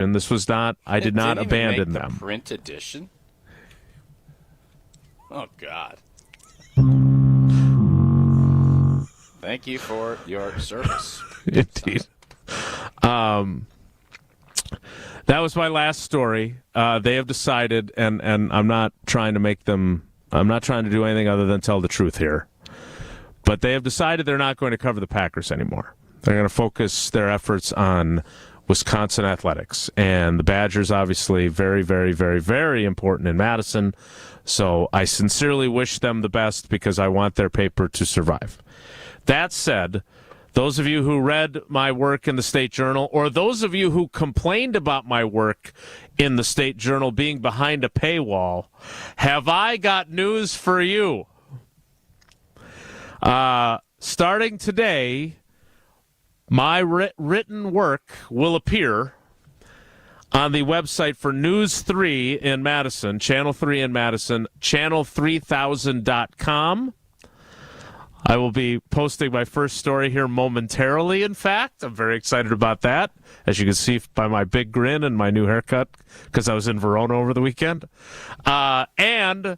And this was not, I did not abandon them. Print edition? Oh, God. Thank you for your service. Indeed. That was my last story. They have decided, and I'm not trying to make them, I'm not trying to do anything other than tell the truth here. But they have decided they're not going to cover the Packers anymore. They're going to focus their efforts on Wisconsin athletics. And the Badgers, obviously, very, very, very, very important in Madison. So I sincerely wish them the best because I want their paper to survive. That said, those of you who read my work in the State Journal, or those of you who complained about my work in the State Journal being behind a paywall, have I got news for you. Starting today, my written work will appear on the website for News 3 in Madison, Channel 3 in Madison, channel3000.com. I will be posting my first story here momentarily, in fact. I'm very excited about that, as you can see by my big grin and my new haircut, because I was in Verona over the weekend. And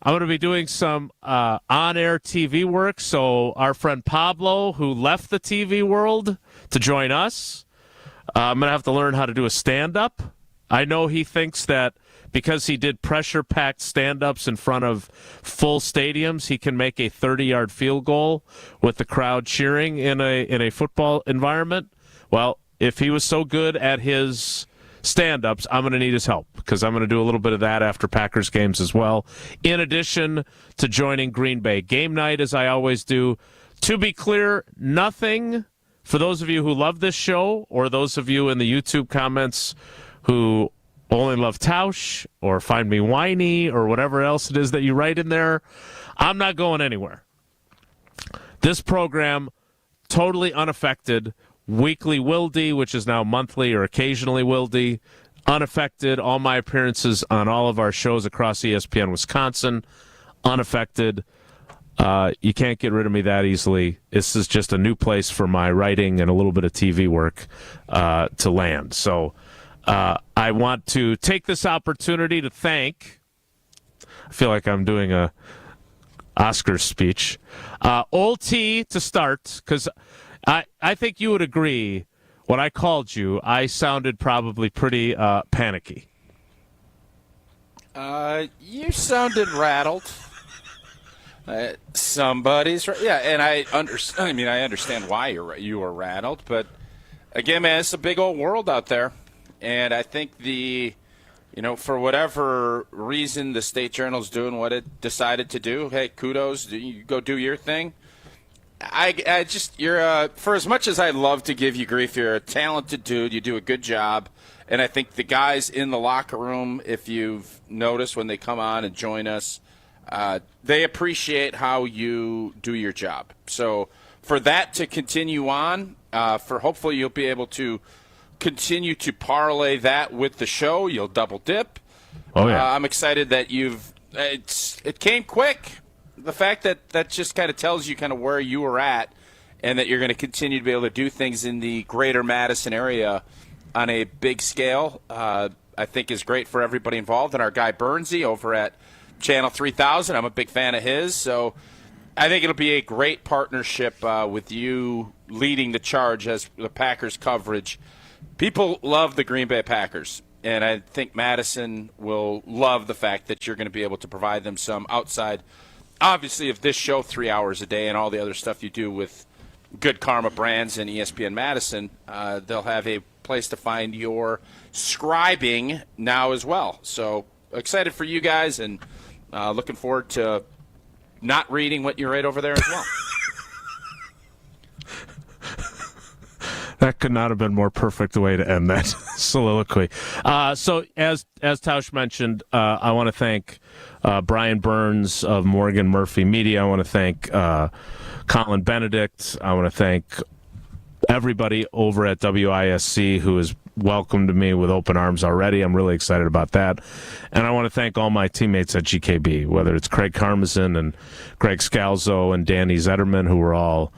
I'm going to be doing some on-air TV work, so our friend Pablo, who left the TV world to join us, I'm going to have to learn how to do a stand-up. I know he thinks that because he did pressure-packed stand-ups in front of full stadiums, he can make a 30-yard field goal with the crowd cheering in a football environment. Well, if he was so good at his stand-ups, I'm going to need his help because I'm going to do a little bit of that after Packers games as well, in addition to joining Green Bay game night, as I always do. To be clear, nothing for those of you who love this show or those of you in the YouTube comments who only love Tausch or find me whiny or whatever else it is that you write in there, I'm not going anywhere. This program, totally unaffected. Weekly Wilde, which is now monthly or occasionally Wilde, unaffected. All my appearances on all of our shows across ESPN Wisconsin, unaffected. You can't get rid of me that easily. This is just a new place for my writing and a little bit of TV work to land. So I want to take this opportunity to thank, I feel like I'm doing a Oscars speech, Old T to start, because I think you would agree when I called you, I sounded probably pretty panicky. You sounded rattled. Somebody's and I understand. I mean, I understand why you were rattled, but again, man, it's a big old world out there, and I think for whatever reason, the State Journal's doing what it decided to do. Hey, kudos, you go do your thing. I just you're for as much as I love to give you grief, you're a talented dude. You do a good job, and I think the guys in the locker room, if you've noticed when they come on and join us, they appreciate how you do your job. So for that to continue on, for hopefully you'll be able to continue to parlay that with the show. You'll double dip. Oh yeah, I'm excited that it came quick. The fact that just kind of tells you kind of where you were at and that you're going to continue to be able to do things in the greater Madison area on a big scale, I think is great for everybody involved. And our guy Bernsey over at Channel 3000, I'm a big fan of his. So I think it'll be a great partnership with you leading the charge as the Packers coverage. People love the Green Bay Packers, and I think Madison will love the fact that you're going to be able to provide them some outside, obviously, of this show 3 hours a day and all the other stuff you do with Good Karma Brands and ESPN Madison. They'll have a place to find your scribing now as well. So excited for you guys and looking forward to not reading what you write over there as well. That could not have been more perfect way to end that soliloquy. So as Tausch mentioned, I want to thank Brian Burns of Morgan Murphy Media. I want to thank Colin Benedict. I want to thank everybody over at WISC who has welcomed me with open arms already. I'm really excited about that. And I want to thank all my teammates at GKB, whether it's Craig Karmazin and Greg Scalzo and Danny Zetterman, who were all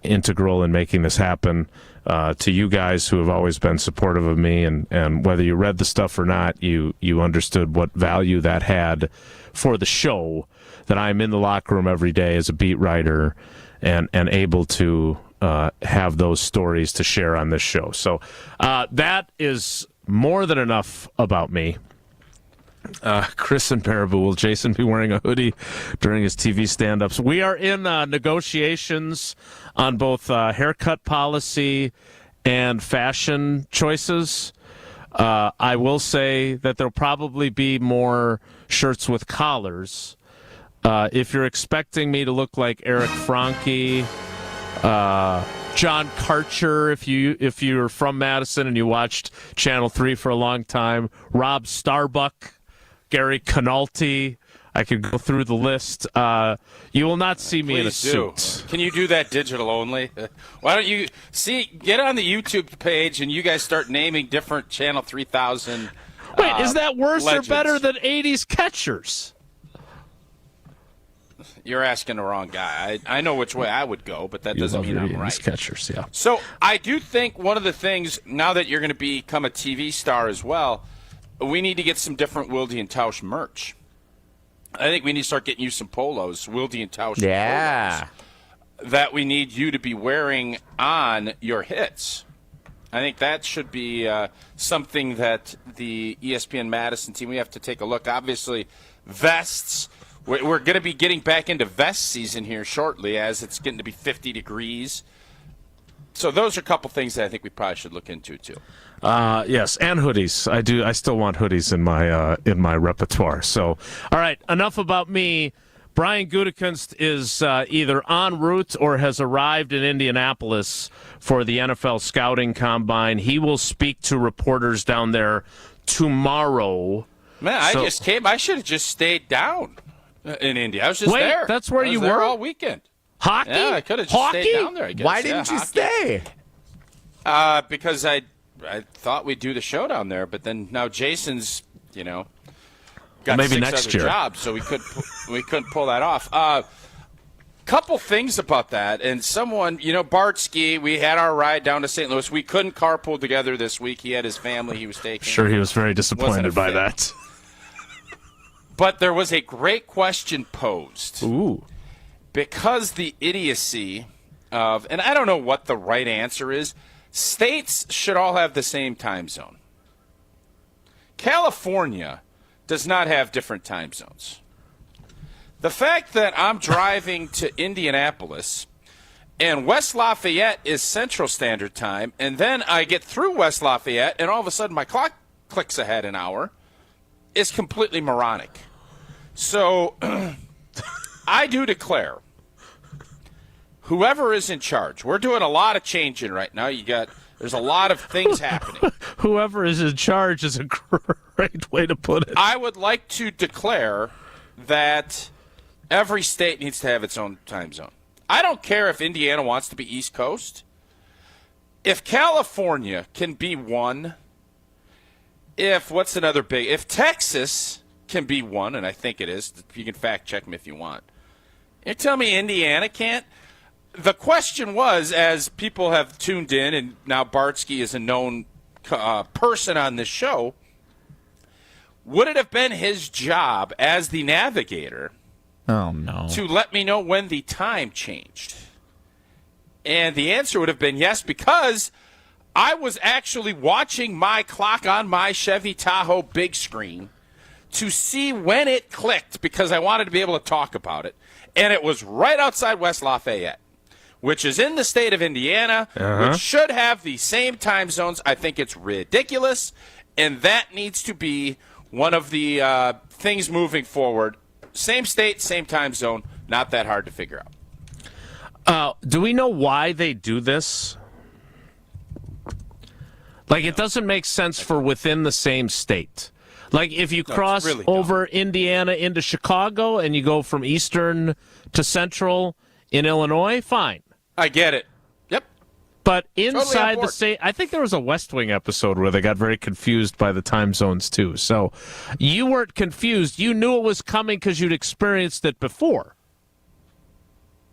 integral in making this happen, to you guys who have always been supportive of me. And whether you read the stuff or not, you understood what value that had for the show, that I'm in the locker room every day as a beat writer and able to have those stories to share on this show. So that is more than enough about me. Chris and Baraboo, will Jason be wearing a hoodie during his TV stand-ups? We are in negotiations on both haircut policy and fashion choices. I will say that there'll probably be more shirts with collars. If you're expecting me to look like Eric Franke, John Karcher, if you're from Madison and you watched Channel 3 for a long time, Rob Starbuck, Gary Canalti, I could go through the list. You will not see me in a suit. Can you do that digital only? Why don't you get on the YouTube page and you guys start naming different Channel 3000 Wait, is that worse legends. or better than 80s catchers? You're asking the wrong guy. I know which way I would go, but that doesn't mean I'm right. Catchers, yeah. So I do think one of the things, now that you're going to become a TV star as well, we need to get some different Wilde Tausch merch. I think we need to start getting you some polos, Wilde Tausch polos, that we need you to be wearing on your hits. I think that should be something that the ESPN Madison team, we have to take a look. Obviously, vests. We're going to be getting back into vest season here shortly, as it's getting to be 50 degrees. So those are a couple things that I think we probably should look into too. Yes, and hoodies. I still want hoodies in my repertoire. So, all right, enough about me. Brian Gutekunst is either en route or has arrived in Indianapolis for the NFL Scouting Combine. He will speak to reporters down there tomorrow. Man, I just came. I should have just stayed down in Indy. I was just there. That's where you were all weekend. Hockey? Yeah, I could have just stayed down there, I guess. Why didn't you stay? Because I thought we'd do the show down there, but then now Jason's, got maybe 6 next other year. jobs, so we couldn't pull that off. Couple things about that, and someone, Bartsky, we had our ride down to St. Louis. We couldn't carpool together this week. He had his family he was taking. Sure, he was very disappointed by that. But there was a great question posed. Ooh. Because the idiocy of, and I don't know what the right answer is, states should all have the same time zone. California does not have different time zones. The fact that I'm driving to Indianapolis and West Lafayette is Central Standard Time, and then I get through West Lafayette and all of a sudden my clock clicks ahead an hour, is completely moronic. So I do declare, whoever is in charge, we're doing a lot of changing right now. There's a lot of things happening. Whoever is in charge is a great way to put it. I would like to declare that every state needs to have its own time zone. I don't care if Indiana wants to be East Coast. If California can be one, if Texas can be one, and I think it is, you can fact check me if you want. You're telling me Indiana can't? The question was, as people have tuned in, and now Bartsky is a known person on this show, would it have been his job as the navigator to let me know when the time changed? And the answer would have been yes, because I was actually watching my clock on my Chevy Tahoe big screen to see when it clicked, because I wanted to be able to talk about it. And it was right outside West Lafayette, which is in the state of Indiana, which should have the same time zones. I think it's ridiculous, and that needs to be one of the things moving forward. Same state, same time zone, not that hard to figure out. Do we know why they do this? Like, it doesn't make sense for within the same state. Like, if you cross over Indiana into Chicago and you go from Eastern to Central in Illinois, fine. I get it. Yep. But Totally on inside the board. state, I think there was a West Wing episode where they got very confused by the time zones, too. So you weren't confused. You knew it was coming because you'd experienced it before.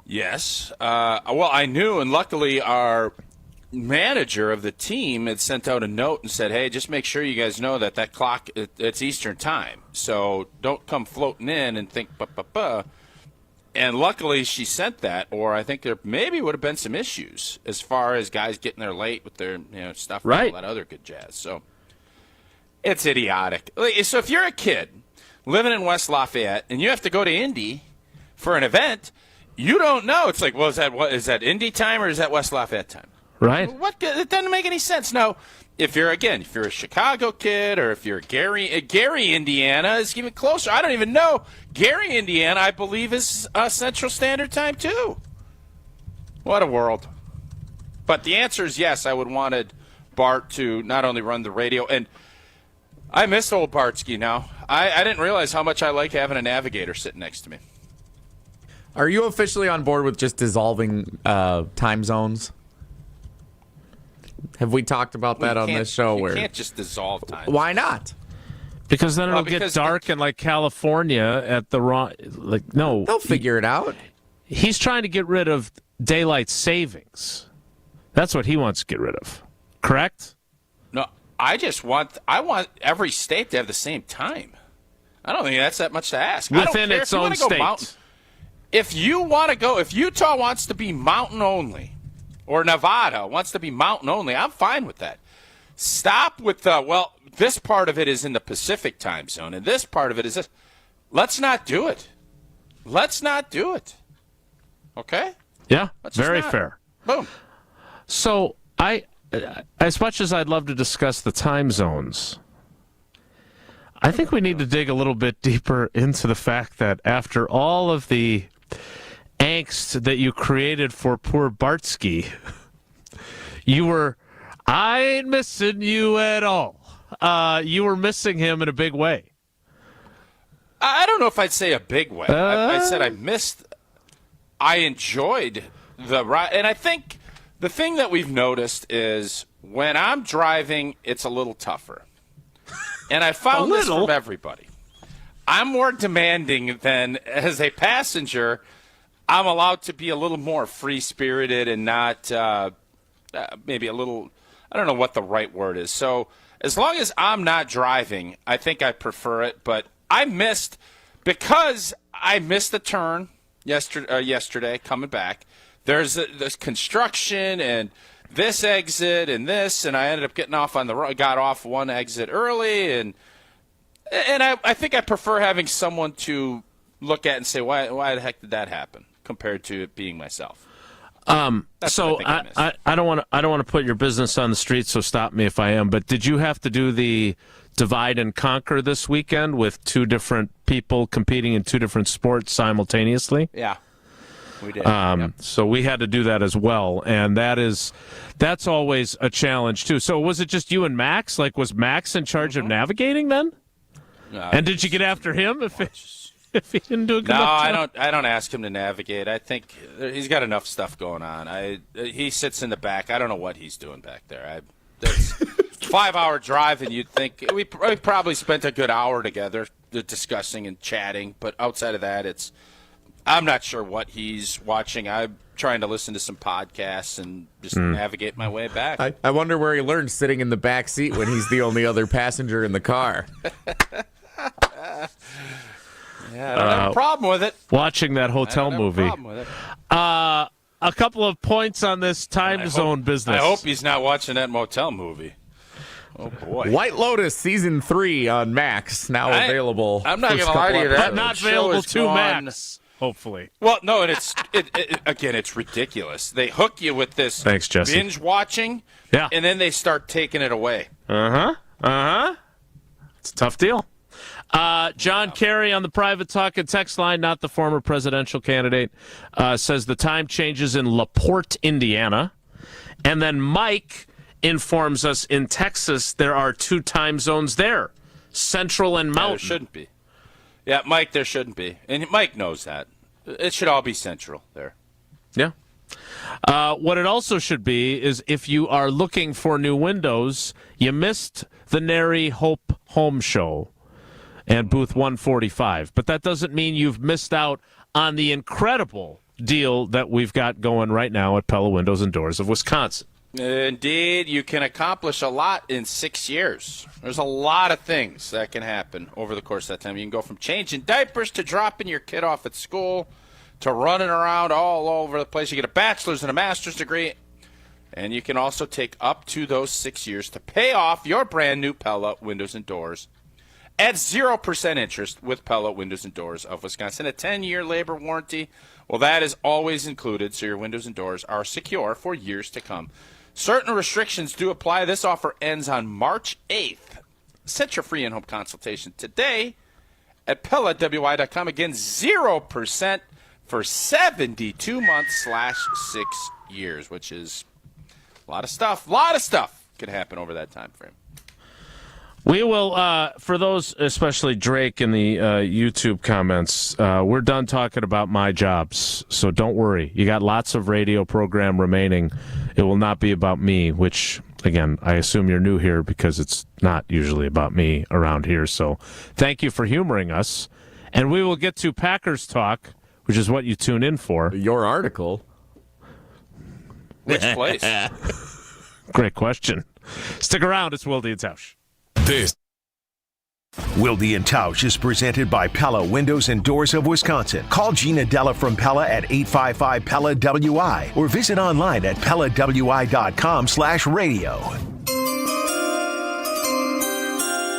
Yes. Well, I knew, and luckily our manager of the team had sent out a note and said, hey, just make sure you guys know that clock, it's Eastern time. So don't come floating in and think, And luckily she sent that, or I think there maybe would have been some issues as far as guys getting there late with their stuff Right. and all that other good jazz. So it's idiotic. So if you're a kid living in West Lafayette and you have to go to Indy for an event, you don't know. It's like, well, is that Indy time or is that West Lafayette time? Right. It doesn't make any sense. No, if you're a Chicago kid or if you're Gary, Indiana is even closer. I don't even know. Gary, Indiana, I believe is Central Standard Time too. What a world. But the answer is yes. I would wanted Bart to not only run the radio, and I miss old Bartsky now. I didn't realize how much I like having a navigator sitting next to me. Are you officially on board with just dissolving time zones? Have we talked about that on this show? You can't just dissolve time. Why not? Because then it'll get dark in like California at the wrong. No, They'll figure it out. He's trying to get rid of daylight savings. That's what he wants to get rid of. Correct? No, I want every state to have the same time. I don't think that's that much to ask. Within its own state. If you want to go, if Utah wants to be mountain only, or Nevada wants to be mountain only, I'm fine with that. Stop with this part of it is in the Pacific time zone, and this part of it is this. Let's not do it. Let's not do it. Okay? Yeah, Let's just very not. fair. Boom. So as much as I'd love to discuss the time zones, I think we need to dig a little bit deeper into the fact that after all of the angst that you created for poor Bartsky, I ain't missing you at all. You were missing him in a big way. I don't know if I'd say a big way. I said I enjoyed the ride. And I think the thing that we've noticed is when I'm driving, it's a little tougher. And I found this from everybody. I'm more demanding than as a passenger. I'm allowed to be a little more free-spirited and not maybe a little, I don't know what the right word is. So as long as I'm not driving, I think I prefer it. But because I missed the turn yesterday coming back, there's construction and this exit and this, and I ended up getting off got off one exit early, and I think I prefer having someone to look at and say, why the heck did that happen, compared to it being myself. So I don't want to put your business on the street, so stop me if I am. But did you have to do the divide and conquer this weekend with two different people competing in two different sports simultaneously? Yeah, we did. Yep. So we had to do that as well, and that's always a challenge too. So was it just you and Max? Like, was Max in charge of navigating then? And did you get after him if he didn't do a good enough job? I don't ask him to navigate. I think he's got enough stuff going on. He sits in the back. I don't know what he's doing back there. It's 5-hour drive, and you'd think we probably spent a good hour together discussing and chatting. But outside of that, I'm not sure what he's watching. I'm trying to listen to some podcasts and just navigate my way back. I wonder where he learned sitting in the back seat when he's the only other passenger in the car. Yeah, I don't have a problem with it. Watching that hotel movie. I don't have a problem with it. A couple of points on this time zone business. I hope he's not watching that motel movie. Oh, boy. White Lotus Season 3 on Max, now available. I'm not First going to lie to you. couple That episodes. Not show available is to gone. Max, hopefully. Well, no, and it's ridiculous. They hook you with this Thanks, Jesse. binge watching, Yeah. and then they start taking it away. It's a tough deal. John Kerry on the private talk and text line, not the former presidential candidate, says the time changes in LaPorte, Indiana. And then Mike informs us in Texas there are two time zones there, Central and Mountain. There shouldn't be. Yeah, Mike, there shouldn't be. And Mike knows that. It should all be central there. Yeah. What it also should be is if you are looking for new windows, you missed the Nary Hope Home Show and booth 145. But that doesn't mean you've missed out on the incredible deal that we've got going right now at Pella Windows and Doors of Wisconsin. Indeed, you can accomplish a lot in 6 years. There's a lot of things that can happen over the course of that time. You can go from changing diapers to dropping your kid off at school to running around all over the place. You get a bachelor's and a master's degree, and you can also take up to those 6 years to pay off your brand new Pella Windows and Doors at 0% interest with Pella Windows and Doors of Wisconsin. A 10-year labor warranty, well, that is always included, so your windows and doors are secure for years to come. Certain restrictions do apply. This offer ends on March 8th. Set your free in-home consultation today at PellaWI.com. Again, 0% for 72 months / 6 years, which is a lot of stuff. A lot of stuff could happen over that time frame. We will, for those, especially Drake in the YouTube comments, we're done talking about my jobs, so don't worry. You got lots of radio program remaining. It will not be about me, which, again, I assume you're new here because it's not usually about me around here. So thank you for humoring us. And we will get to Packers talk, which is what you tune in for. Your article. Which place? Great question. Stick around. It's Wilde Tausch. This Wilde Tausch is presented by Pella Windows and Doors of Wisconsin. Call Gina Della from Pella at 855-PELLA-WI or visit online at PellaWI.com/radio.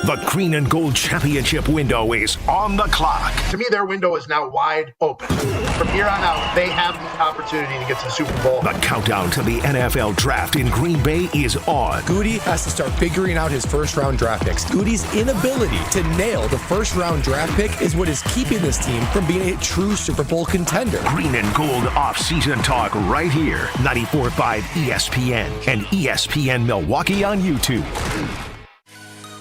The Green and Gold Championship window is on the clock. To me, their window is now wide open. From here on out, they have the opportunity to get to the Super Bowl. The countdown to the NFL draft in Green Bay is on. Goody has to start figuring out his first-round draft picks. Goody's inability to nail the first-round draft pick is what is keeping this team from being a true Super Bowl contender. Green and Gold off-season talk right here. 94.5 ESPN and ESPN Milwaukee on YouTube.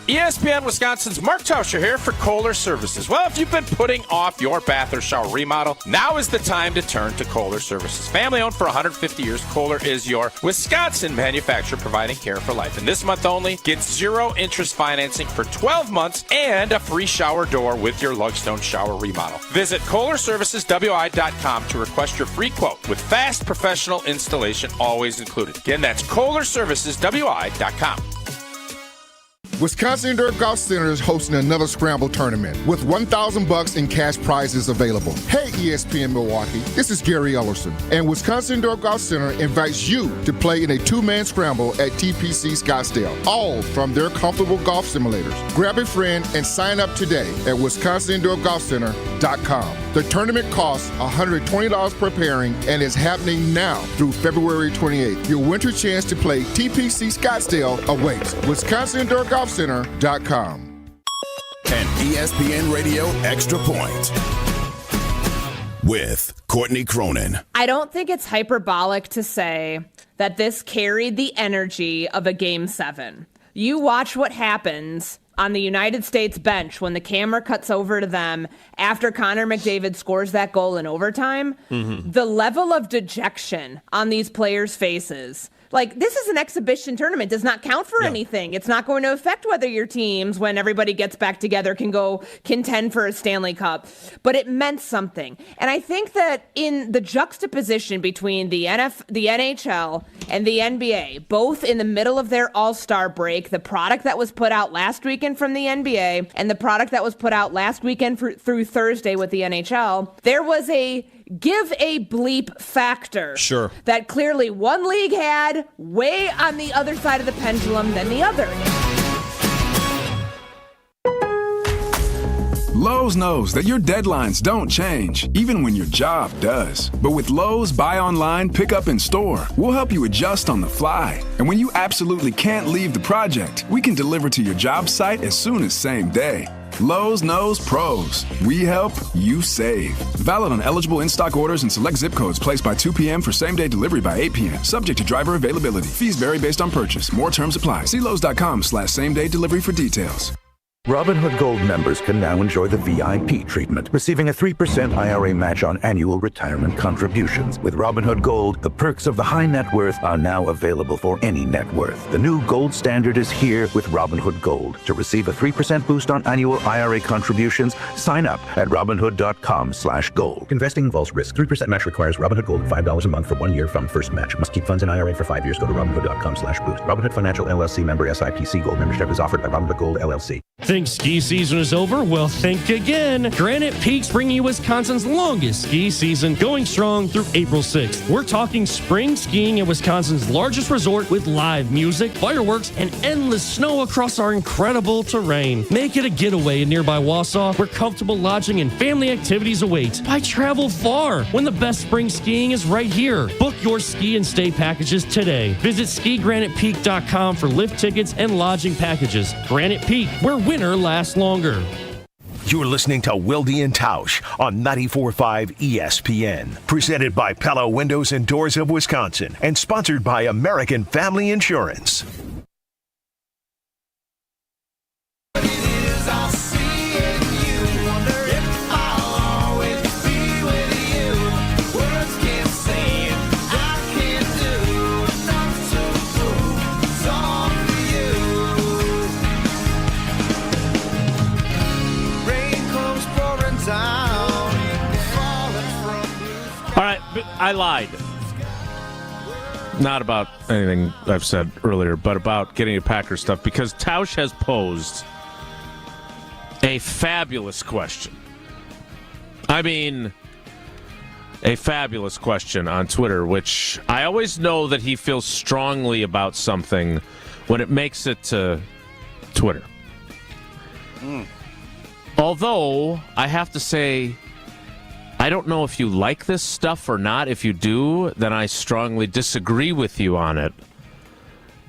ESPN Wisconsin's Mark Tauscher here for Kohler Services. Well, if you've been putting off your bath or shower remodel, now is the time to turn to Kohler Services. Family owned for 150 years, Kohler is your Wisconsin manufacturer providing care for life. And this month only, get 0 interest financing for 12 months and a free shower door with your Lugstone shower remodel. Visit KohlerServicesWI.com to request your free quote with fast professional installation always included. Again, that's KohlerServicesWI.com. Wisconsin Indoor Golf Center is hosting another Scramble tournament with $1,000 in cash prizes available. Hey, ESPN Milwaukee, this is Gary Ellerson, and Wisconsin Indoor Golf Center invites you to play in a 2-man scramble at TPC Scottsdale, all from their comfortable golf simulators. Grab a friend and sign up today at WisconsinIndoorGolfCenter.com. The tournament costs $120 per pairing and is happening now through February 28th. Your winter chance to play TPC Scottsdale awaits. WisconsinIndoorGolfCenter.com. An ESPN Radio Extra Point with Courtney Cronin. I don't think it's hyperbolic to say that this carried the energy of a Game 7. You watch what happens on the United States bench when the camera cuts over to them after Connor McDavid scores that goal in overtime. The level of dejection on these players' faces. Like, this is an exhibition tournament. Does not count for anything. It's not going to affect whether your teams, when everybody gets back together, can go contend for a Stanley Cup. But it meant something. And I think that in the juxtaposition between the NHL and the NBA, both in the middle of their All-Star break, the product that was put out last weekend from the NBA and the product that was put out last weekend through Thursday with the NHL, there was a give a bleep factor. Sure. That clearly one league had way on the other side of the pendulum than the other. Lowe's knows that your deadlines don't change, even when your job does. But with Lowe's Buy Online, Pick Up in Store, we'll help you adjust on the fly. And when you absolutely can't leave the project, we can deliver to your job site as soon as same day. Lowe's knows pros. We help, you save. Valid on eligible in-stock orders and select zip codes placed by 2 p.m. for same-day delivery by 8 p.m. Subject to driver availability. Fees vary based on purchase. More terms apply. See Lowe's.com/same-day delivery for details. Robinhood Gold members can now enjoy the VIP treatment, receiving a 3% IRA match on annual retirement contributions. With Robinhood Gold, the perks of the high net worth are now available for any net worth. The new gold standard is here with Robinhood Gold. To receive a 3% boost on annual IRA contributions, sign up at Robinhood.com/gold. Investing involves risk. 3% match requires Robinhood Gold $5 a month for 1 year from first match. Must keep funds in IRA for 5 years. Go to Robinhood.com/boost. Robinhood Financial LLC member SIPC. Gold membership is offered by Robinhood Gold LLC. Think ski season is over? Well, think again. Granite Peak's bringing you Wisconsin's longest ski season, going strong through April 6th. We're talking spring skiing at Wisconsin's largest resort with live music, fireworks, and endless snow across our incredible terrain. Make it a getaway in nearby Wausau, where comfortable lodging and family activities await. Why travel far when the best spring skiing is right here? Book your ski and stay packages today. Visit skigranitepeak.com for lift tickets and lodging packages. Granite Peak, where winter lasts longer. You're listening to Wilde Tausch on 94.5 ESPN. Presented by Pella Windows and Doors of Wisconsin and sponsored by American Family Insurance. I lied. Not about anything I've said earlier, but about getting a Packers stuff, because Tausch has posed a fabulous question. I mean, a fabulous question on Twitter, which I always know that he feels strongly about something when it makes it to Twitter. Although, I have to say, I don't know if you like this stuff or not. If you do, then I strongly disagree with you on it,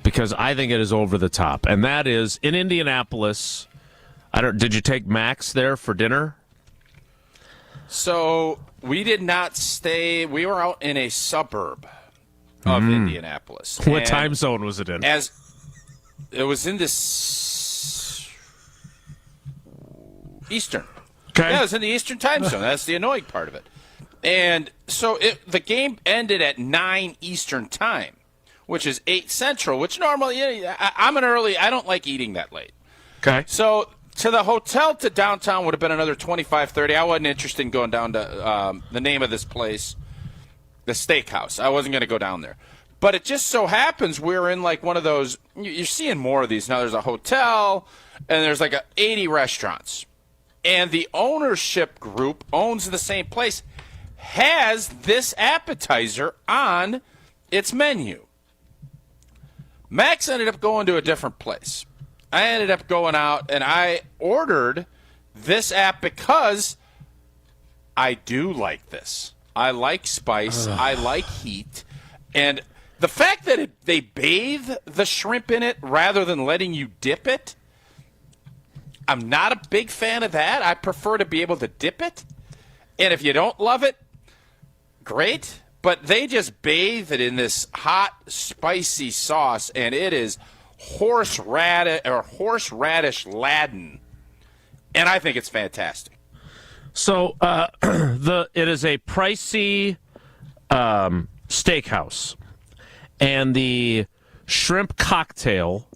because I think it is over the top. And that is, in Indianapolis, did you take Max there for dinner? So we did not stay. We were out in a suburb of Indianapolis. What time zone was it in? As it was in this Eastern. Okay. Yeah, it was in the Eastern time zone. That's the annoying part of it. And so the game ended at 9 Eastern time, which is 8 Central, which normally, I'm an early, I don't like eating that late. Okay. So to the hotel to downtown would have been another 25, 30. I wasn't interested in going down to the name of this place, the steakhouse. I wasn't going to go down there. But it just so happens we're in like one of those, you're seeing more of these now. There's a hotel, and there's like 80 restaurants. And the ownership group owns the same place, has this appetizer on its menu. Max ended up going to a different place. I ended up going out, and I ordered this app because I do like this. I like spice. I like heat. And the fact that they bathe the shrimp in it rather than letting you dip it, I'm not a big fan of that. I prefer to be able to dip it. And if you don't love it, great. But they just bathe it in this hot, spicy sauce, and it is horseradish Laden. And I think it's fantastic. So it is a pricey steakhouse, and the shrimp cocktail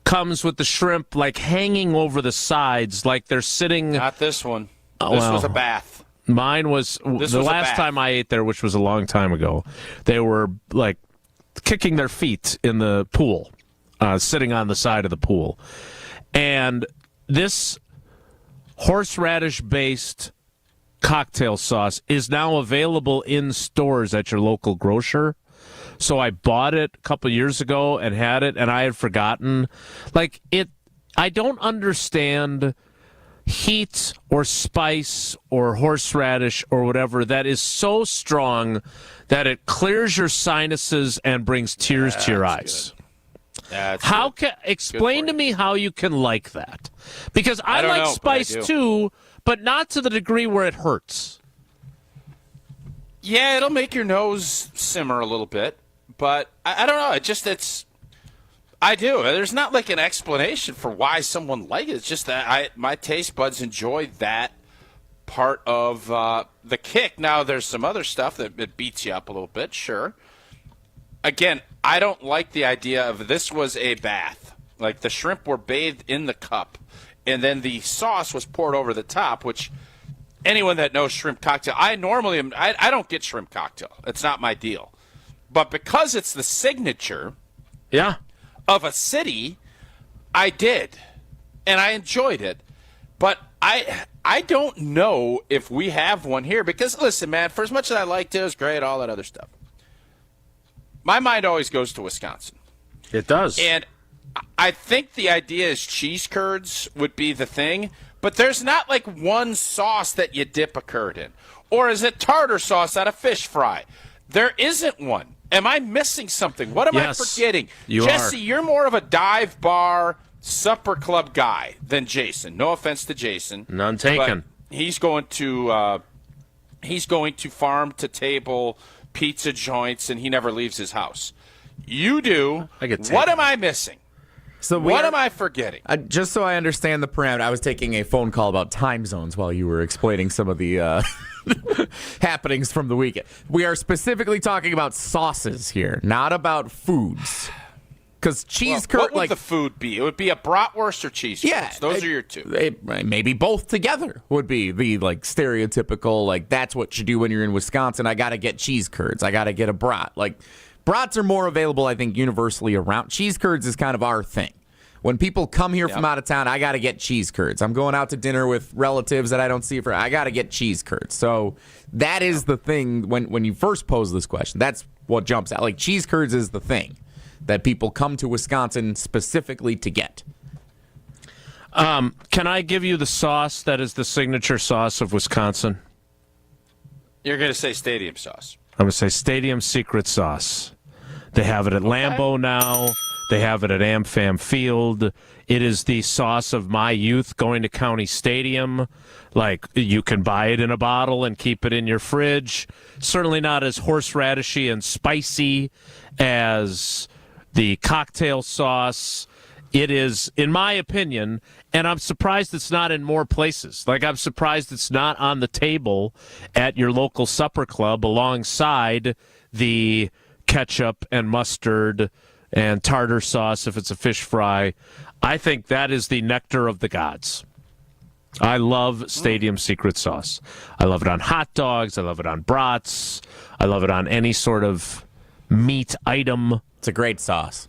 comes with the shrimp like hanging over the sides, like they're sitting. Not this one. This was a bath. Mine was the last time I ate there, which was a long time ago. They were like kicking their feet in the pool, sitting on the side of the pool, and this horseradish-based cocktail sauce is now available in stores at your local grocer. So I bought it a couple years ago and had it, and I had forgotten. Like, I don't understand heat or spice or horseradish or whatever that is so strong that it clears your sinuses and brings tears to your eyes. Explain to me how you can like that. Because I like spice too, but not to the degree where it hurts. Yeah, it'll make your nose simmer a little bit. But I don't know. I do. There's not like an explanation for why someone likes it. It's just that my taste buds enjoy that part of the kick. Now, there's some other stuff that beats you up a little bit, sure. Again, I don't like the idea of this was a bath. Like the shrimp were bathed in the cup, and then the sauce was poured over the top, which anyone that knows shrimp cocktail, I don't get shrimp cocktail. It's not my deal. But because it's the signature of a city, I did, and I enjoyed it. But I don't know if we have one here because, listen, man, for as much as I liked it, it was great, all that other stuff. My mind always goes to Wisconsin. It does. And I think the idea is cheese curds would be the thing, but there's not like one sauce that you dip a curd in. Or is it tartar sauce on a fish fry? There isn't one. Am I missing something? What am I forgetting? Jesse, you're more of a dive bar supper club guy than Jason. No offense to Jason. None taken. He's going to farm to table pizza joints, and he never leaves his house. You do. What am I missing? So what am I forgetting? Just so I understand the parameter, I was taking a phone call about time zones while you were explaining some of the happenings from the weekend. We are specifically talking about sauces here, not about foods. Because cheese curd, what would the food be? It would be a bratwurst or cheese curds. Those are your two. Maybe both together would be the like stereotypical, like that's what you do when you're in Wisconsin. I got to get cheese curds. I got to get a brat. Like brats are more available, I think, universally around. Cheese curds is kind of our thing. When people come here from out of town, I got to get cheese curds. I'm going out to dinner with relatives that I don't see I got to get cheese curds. So that is the thing when you first pose this question. That's what jumps out. Like cheese curds is the thing that people come to Wisconsin specifically to get. Can I give you the sauce that is the signature sauce of Wisconsin? You're going to say stadium sauce. I'm going to say stadium secret sauce. They have it at Lambeau now. They have it at AmFam Field. It is the sauce of my youth going to County Stadium. Like, you can buy it in a bottle and keep it in your fridge. Certainly not as horseradishy and spicy as the cocktail sauce. It is, in my opinion, and I'm surprised it's not in more places. Like, I'm surprised it's not on the table at your local supper club alongside the ketchup and mustard and tartar sauce if it's a fish fry. I think that is the nectar of the gods. I love stadium secret sauce. I love it on hot dogs. I love it on brats. I love it on any sort of meat item. It's a great sauce.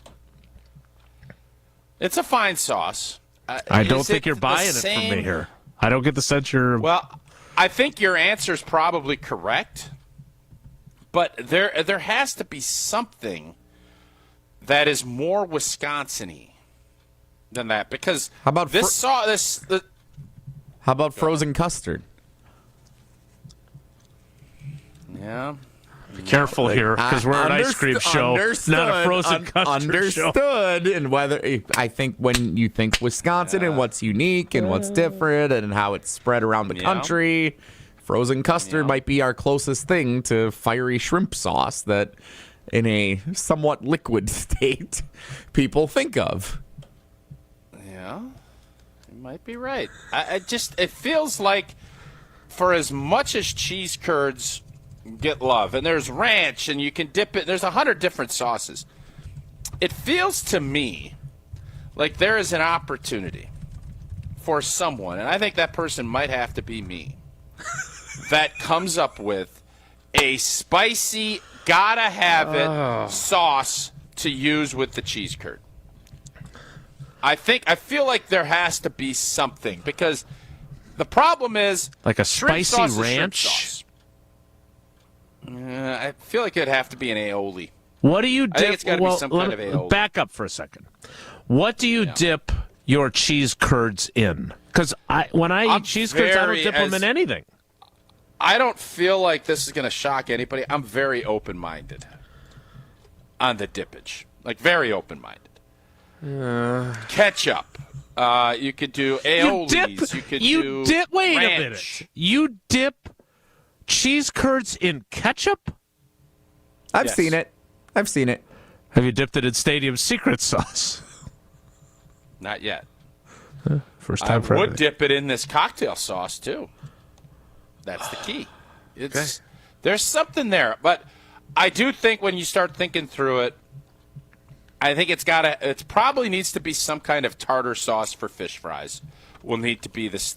It's a fine sauce. I don't think you're buying it from me here. I don't get the sense you're... Well, I think your answer is probably correct, but there has to be something that is more Wisconsin-y than that, because how about how about frozen custard? Yeah. Be careful here, because we're an ice cream show, not a frozen custard show. Understood. And whether I think when you think Wisconsin and what's unique and what's different and how it's spread around the country, frozen custard might be our closest thing to fiery shrimp sauce that, in a somewhat liquid state, people think of. Yeah, you might be right. It feels like for as much as cheese curds get love, and there's ranch, and you can dip it, there's 100 different sauces. It feels to me like there is an opportunity for someone, and I think that person might have to be me, that comes up with a spicy, gotta have it sauce to use with the cheese curd. I feel like there has to be something, because the problem is like a spicy ranch. I feel like it'd have to be an aioli. What do you dip? I think it's got to be some kind of aioli. Back up for a second. What do you dip your cheese curds in? Because when I eat cheese curds, I don't dip them in anything. I don't feel like this is going to shock anybody. I'm very open-minded on the dippage. Like, very open-minded. Ketchup. You could do aiolis. Wait ranch. a minute. You dip cheese curds in ketchup? I've seen it. Have you dipped it in Stadium secret sauce? Not yet. First time I for would everything. dip it in this cocktail sauce too. That's the key. There's something there, but I do think when you start thinking through it, I think it probably needs to be some kind of tartar sauce for fish fries. Will need to be it's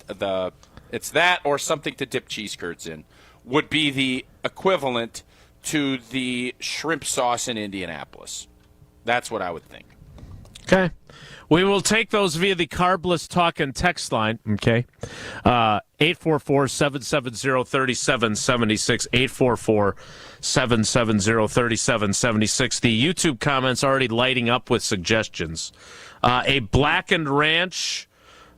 that or something to dip cheese curds in. Would be the equivalent to the shrimp sauce in Indianapolis. That's what I would think. Okay. We will take those via the Carbless Talk and text line, okay? 844-770-3776, 844-770-3776. The YouTube comments already lighting up with suggestions. A blackened ranch,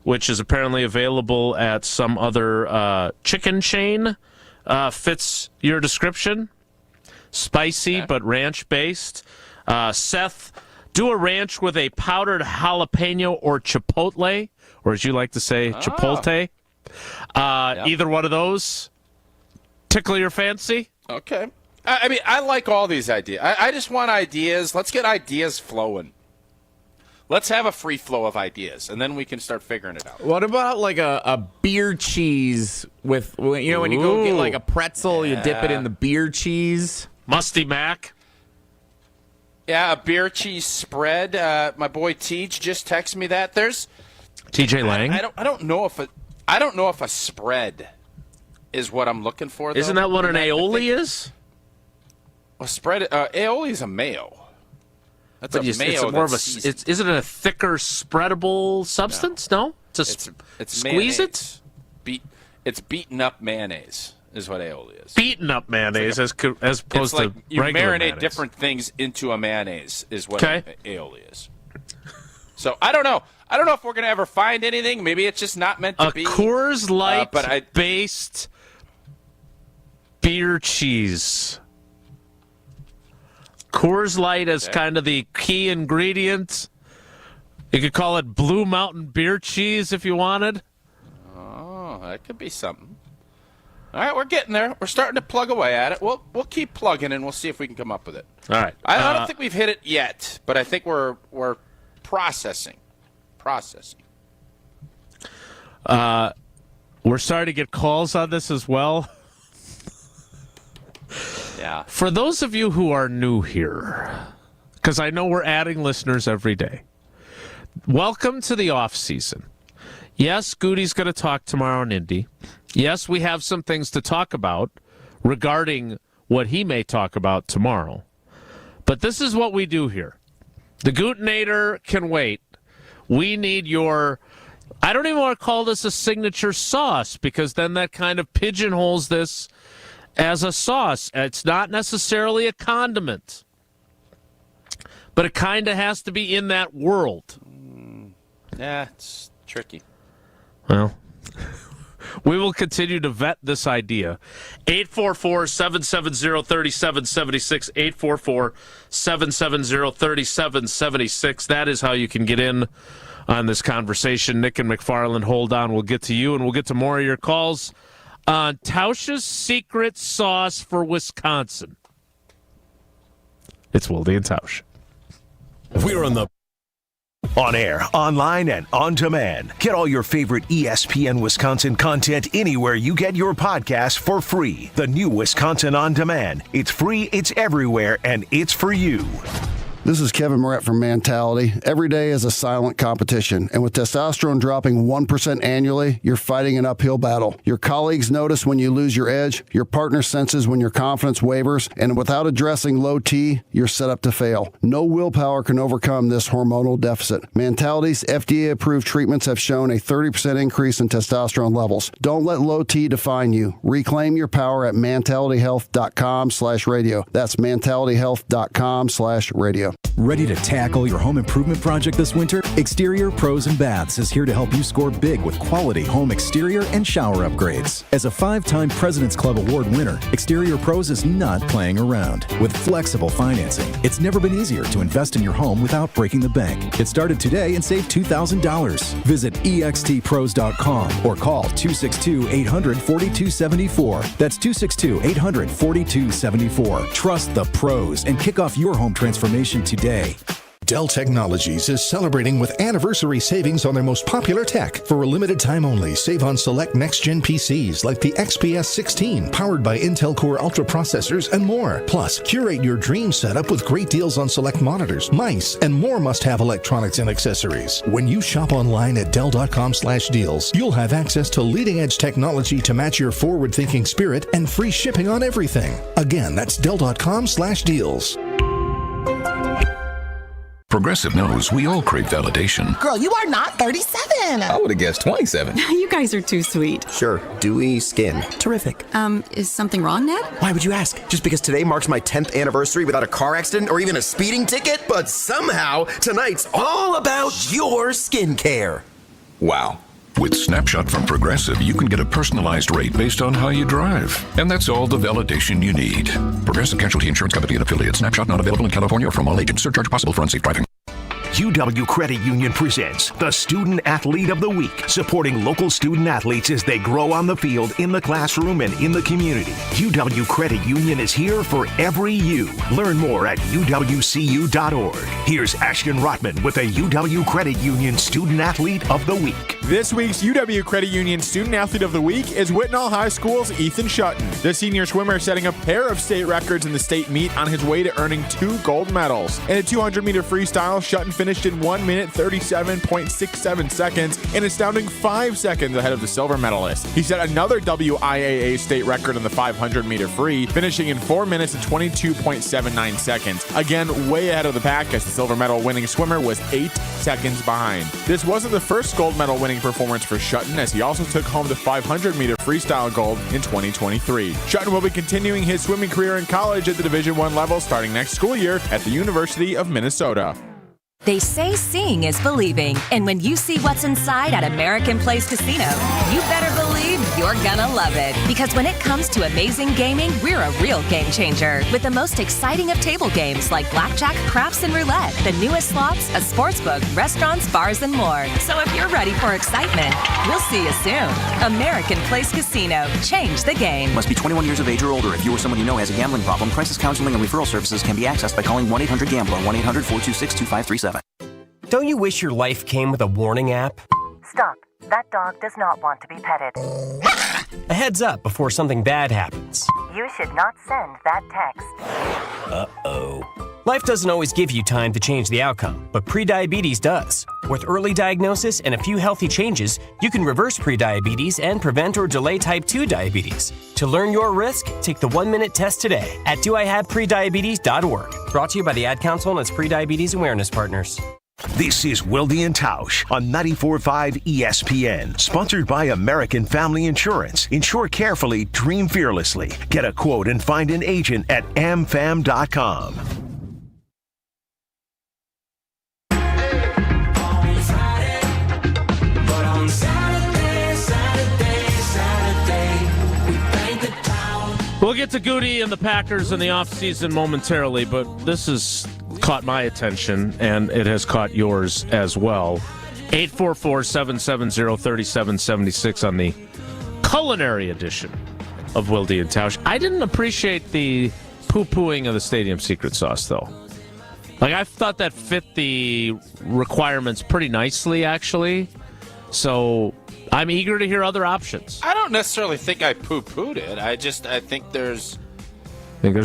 which is apparently available at some other chicken chain, fits your description. Spicy, but ranch-based. Seth, do a ranch with a powdered jalapeno or chipotle, or as you like to say, chipotle. Either one of those tickle your fancy? Okay. I mean, I like all these ideas. I just want ideas. Let's get ideas flowing. Let's have a free flow of ideas, and then we can start figuring it out. What about like a beer cheese with, when you go get like a pretzel, you dip it in the beer cheese? Musty Mac. Yeah, a beer cheese spread. My boy Teej just texted me that. There's TJ Lang. I don't know if a spread is what I'm looking for. Though. Isn't that what an aioli is? A spread. Aioli is a mayo. That's a mayo. It's more of isn't it a thicker, spreadable substance? No, it's squeeze mayonnaise. It's beaten up mayonnaise. Is what aioli is. Beaten up mayonnaise as opposed to you regular marinate mayonnaise. different things into a mayonnaise is what aioli is. So I don't know. I don't know if we're going to ever find anything. Maybe it's just not meant to be. A Coors Light based beer cheese. Coors Light is kind of the key ingredient. You could call it Blue Mountain beer cheese if you wanted. Oh, that could be something. All right, we're getting there. We're starting to plug away at it. We'll keep plugging, and we'll see if we can come up with it. All right. I don't think we've hit it yet, but I think we're processing. We're starting to get calls on this as well. Yeah. For those of you who are new here, because I know we're adding listeners every day, welcome to the off-season. Yes, Goody's going to talk tomorrow in Indy. Yes, we have some things to talk about regarding what he may talk about tomorrow. But this is what we do here. The Gootenator can wait. We need your... I don't even want to call this a signature sauce because then that kind of pigeonholes this as a sauce. It's not necessarily a condiment. But it kind of has to be in that world. Yeah, it's tricky. Well, we will continue to vet this idea. 844-770-3776, 844-770-3776. That is how you can get in on this conversation. Nick and McFarland, hold on. We'll get to you, and we'll get to more of your calls on Tausch's secret sauce for Wisconsin. It's Wilde and Tausch. We're on air, online, and on demand. Get all your favorite ESPN Wisconsin content anywhere you get your podcast for free. The new Wisconsin On Demand. It's free, it's everywhere, and it's for you. This is Kevin Moret from Mentality. Every day is a silent competition, and with testosterone dropping 1% annually, you're fighting an uphill battle. Your colleagues notice when you lose your edge, your partner senses when your confidence wavers, and without addressing low T, you're set up to fail. No willpower can overcome this hormonal deficit. Mentality's FDA-approved treatments have shown a 30% increase in testosterone levels. Don't let low T define you. Reclaim your power at mentalityhealth.com/radio. That's mentalityhealth.com/radio. Ready to tackle your home improvement project this winter? Exterior Pros and Baths is here to help you score big with quality home exterior and shower upgrades. As a 5-time President's Club Award winner, Exterior Pros is not playing around. With flexible financing, it's never been easier to invest in your home without breaking the bank. Get started today and save $2,000. Visit extpros.com or call 262-800-4274. That's 262-800-4274. Trust the pros and kick off your home transformation you today. Dell Technologies is celebrating with anniversary savings on their most popular tech. For a limited time only, save on select next-gen PCs like the XPS 16, powered by Intel Core Ultra processors and more. Plus, curate your dream setup with great deals on select monitors, mice, and more must-have electronics and accessories. When you shop online at Dell.com/deals, you'll have access to leading-edge technology to match your forward-thinking spirit and free shipping on everything. Again, that's Dell.com/deals. Progressive knows we all crave validation. Girl, you are not 37. I would have guessed 27. You guys are too sweet. Sure. Dewy skin. Terrific. Is something wrong, Ned? Why would you ask? Just because today marks my 10th anniversary without a car accident or even a speeding ticket? But somehow, tonight's all about your skincare. Wow. With Snapshot from Progressive, you can get a personalized rate based on how you drive. And that's all the validation you need. Progressive Casualty Insurance Company and affiliates. Snapshot not available in California or from all agents. Surcharge possible for unsafe driving. UW Credit Union presents the Student Athlete of the Week, supporting local student athletes as they grow on the field, in the classroom, and in the community. UW Credit Union is here for every you. Learn more at uwcu.org. Here's Ashton Rotman with the UW Credit Union Student Athlete of the Week. This week's UW Credit Union Student Athlete of the Week is Whitnall High School's Ethan Shutton. The senior swimmer setting a pair of state records in the state meet on his way to earning 2 gold medals. In a 200-meter freestyle, Shutton finished in 1 minute 37.67 seconds, an astounding 5 seconds ahead of the silver medalist. He set another WIAA state record on the 500-meter free, finishing in 4 minutes and 22.79 seconds. Again, way ahead of the pack, as the silver medal winning swimmer was 8 seconds behind. This wasn't the first gold medal winning performance for Shutton, as he also took home the 500-meter freestyle gold in 2023. Shutton will be continuing his swimming career in college at the Division I level starting next school year at the University of Minnesota. They say seeing is believing, and when you see what's inside at American Place Casino, you better believe you're gonna love it. Because when it comes to amazing gaming, we're a real game changer. With the most exciting of table games like blackjack, craps, and roulette, the newest slots, a sportsbook, restaurants, bars, and more. So if you're ready for excitement, we'll see you soon. American Place Casino. Change the game. Must be 21 years of age or older. If you or someone you know has a gambling problem, crisis counseling and referral services can be accessed by calling 1-800-GAMBLER, 1-800-426-2537. Don't you wish your life came with a warning app? Stop. That dog does not want to be petted. A heads up before something bad happens. You should not send that text. Uh-oh. Life doesn't always give you time to change the outcome, but prediabetes does. With early diagnosis and a few healthy changes, you can reverse prediabetes and prevent or delay type 2 diabetes. To learn your risk, take the 1-minute test today at doihaveprediabetes.org. Brought to you by the Ad Council and its prediabetes awareness partners. This is Wilde'S Tausch on 94.5 ESPN, sponsored by American Family Insurance. Insure carefully, dream fearlessly. Get a quote and find an agent at amfam.com. We'll get to Goody and the Packers in the offseason momentarily, but this has caught my attention, and it has caught yours as well. 844-770-3776 on the culinary edition of Wilde'S Tausch. I didn't appreciate the poo-pooing of the stadium secret sauce, though. Like, I thought that fit the requirements pretty nicely, actually. So I'm eager to hear other options. I don't necessarily think I poo-pooed it. I think there's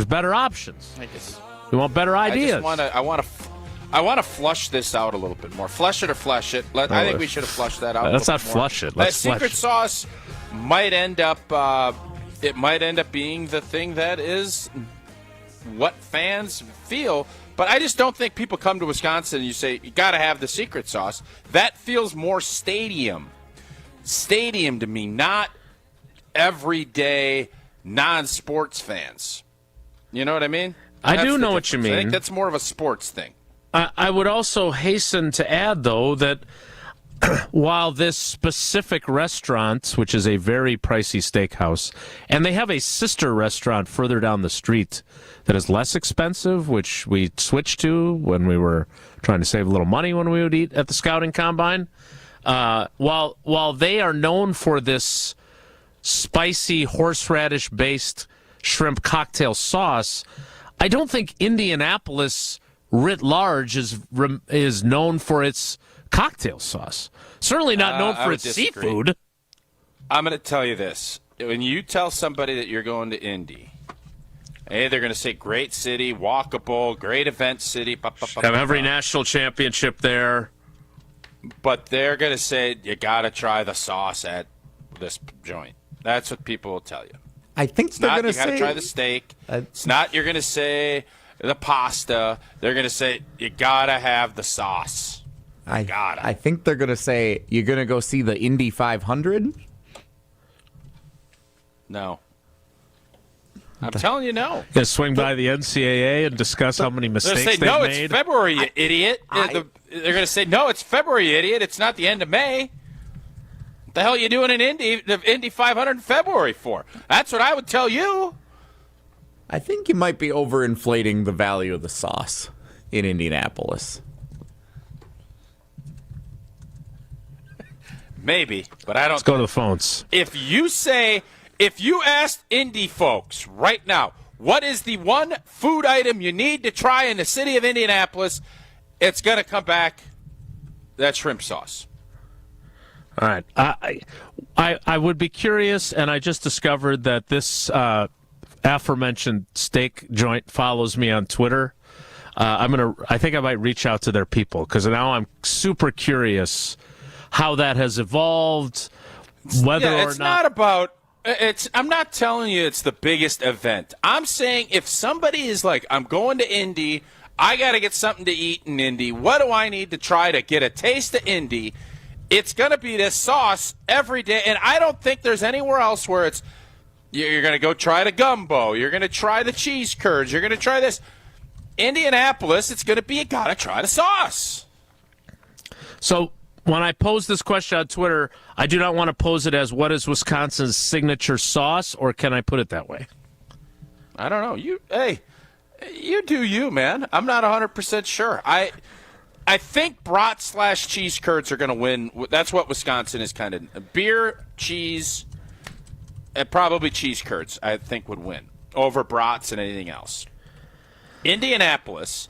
better options. I guess we want better ideas. I want to flush this out a little bit more. Flush it or flush it. I think we should have flushed that out. Let's not flush it. Let's that secret sauce might end up. It might end up being the thing that is what fans feel. But I just don't think people come to Wisconsin and you say, you got to have the secret sauce. That feels more stadium. Stadium to me, not everyday non-sports fans. You know what I mean? I do know what you mean. I think that's more of a sports thing. I would also hasten to add, though, that while this specific restaurant, which is a very pricey steakhouse, and they have a sister restaurant further down the street that is less expensive, which we switched to when we were trying to save a little money when we would eat at the Scouting Combine. While they are known for this spicy horseradish-based shrimp cocktail sauce, I don't think Indianapolis writ large is known for its cocktail sauce. Certainly not known for its seafood. I'm going to tell you this. When you tell somebody that you're going to Indy, they're going to say great city, walkable, great event city. Have every national championship there. But they're going to say, you got to try the sauce at this joint. That's what people will tell you. I think they're going to say... you got to try the steak. It's not you're going to say the pasta. They're going to say, you got to have the sauce. I think they're going to say, you're going to go see the Indy 500? No. I'm telling you, no. Going to swing by the NCAA and discuss how many mistakes they've no, made? It's February, you idiot. They're going to say, no, it's February, you idiot. It's not the end of May. What the hell are you doing in the Indy 500 in February for? That's what I would tell you. I think you might be overinflating the value of the sauce in Indianapolis. Maybe, but I don't. Let's go to the phones. If you asked Indy folks right now, what is the one food item you need to try in the city of Indianapolis, it's going to come back, that shrimp sauce. All right. I would be curious, and I just discovered that this aforementioned steak joint follows me on Twitter. I think I might reach out to their people, because now I'm super curious how that has evolved, whether or it's not about. I'm not telling you it's the biggest event. I'm saying if somebody is like, I'm going to Indy, I got to get something to eat in Indy. What do I need to try to get a taste of Indy? It's going to be this sauce every day, and I don't think there's anywhere else where it's you're going to go try the gumbo, you're going to try the cheese curds, you're going to try this. Indianapolis, it's going to be you got to try the sauce. So when I pose this question on Twitter, I do not want to pose it as what is Wisconsin's signature sauce, or can I put it that way? I don't know. You do you, man. I'm not 100% sure. I think brat/cheese curds are going to win. That's what Wisconsin is kind of. Beer, cheese, and probably cheese curds, I think, would win over brats and anything else. Indianapolis,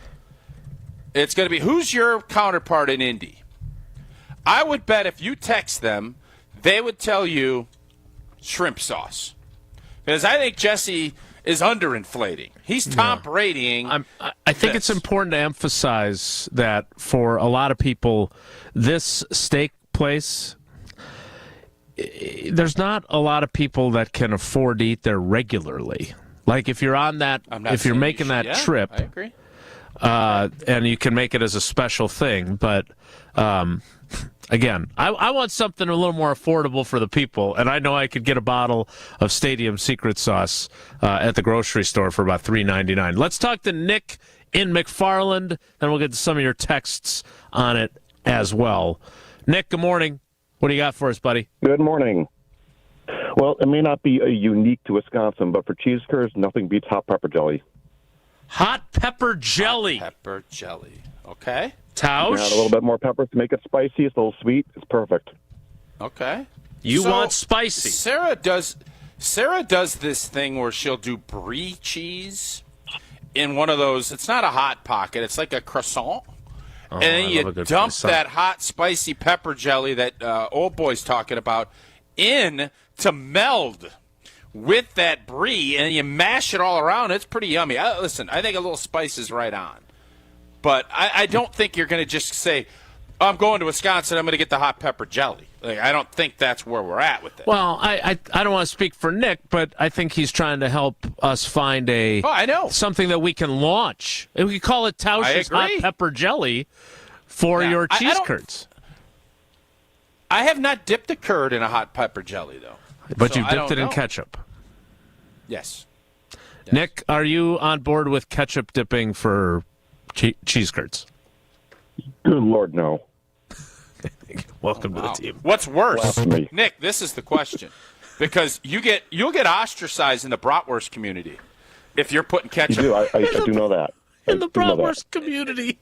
it's going to be, who's your counterpart in Indy? I would bet if you text them, they would tell you shrimp sauce. Because I think Jesse is underinflating. He's top rating. I think it's important to emphasize that for a lot of people, this steak place, there's not a lot of people that can afford to eat there regularly. Like if you're on that, if you're making that trip, I agree. And you can make it as a special thing, but again, I want something a little more affordable for the people, and I know I could get a bottle of Stadium Secret Sauce at the grocery store for about $3.99. Let's talk to Nick in McFarland, then we'll get to some of your texts on it as well. Nick, good morning. What do you got for us, buddy? Good morning. Well, it may not be unique to Wisconsin, but for cheese curds, nothing beats hot pepper jelly. Hot pepper jelly. Hot pepper jelly. Okay. Tausch? Add a little bit more pepper to make it spicy. It's a little sweet. It's perfect. Okay. You want spicy. Sarah does this thing where she'll do brie cheese in one of those. It's not a hot pocket. It's like a croissant. And then you dump that hot, spicy pepper jelly that old boy's talking about in to meld with that brie, and you mash it all around. It's pretty yummy. Listen, I think a little spice is right on. But I don't think you're going to just say, I'm going to Wisconsin, I'm going to get the hot pepper jelly. Like, I don't think that's where we're at with it. Well, I don't want to speak for Nick, but I think he's trying to help us find something that we can launch. We could call it Tausch's hot pepper jelly for your cheese curds. I have not dipped a curd in a hot pepper jelly, though. But you dipped it in ketchup. Yes. Nick, are you on board with ketchup dipping for cheese curds? Good Lord, no. Welcome to the team. What's worse, Nick? This is the question, because you'll get ostracized in the bratwurst community if you're putting ketchup. You do. I do know that. In the bratwurst community.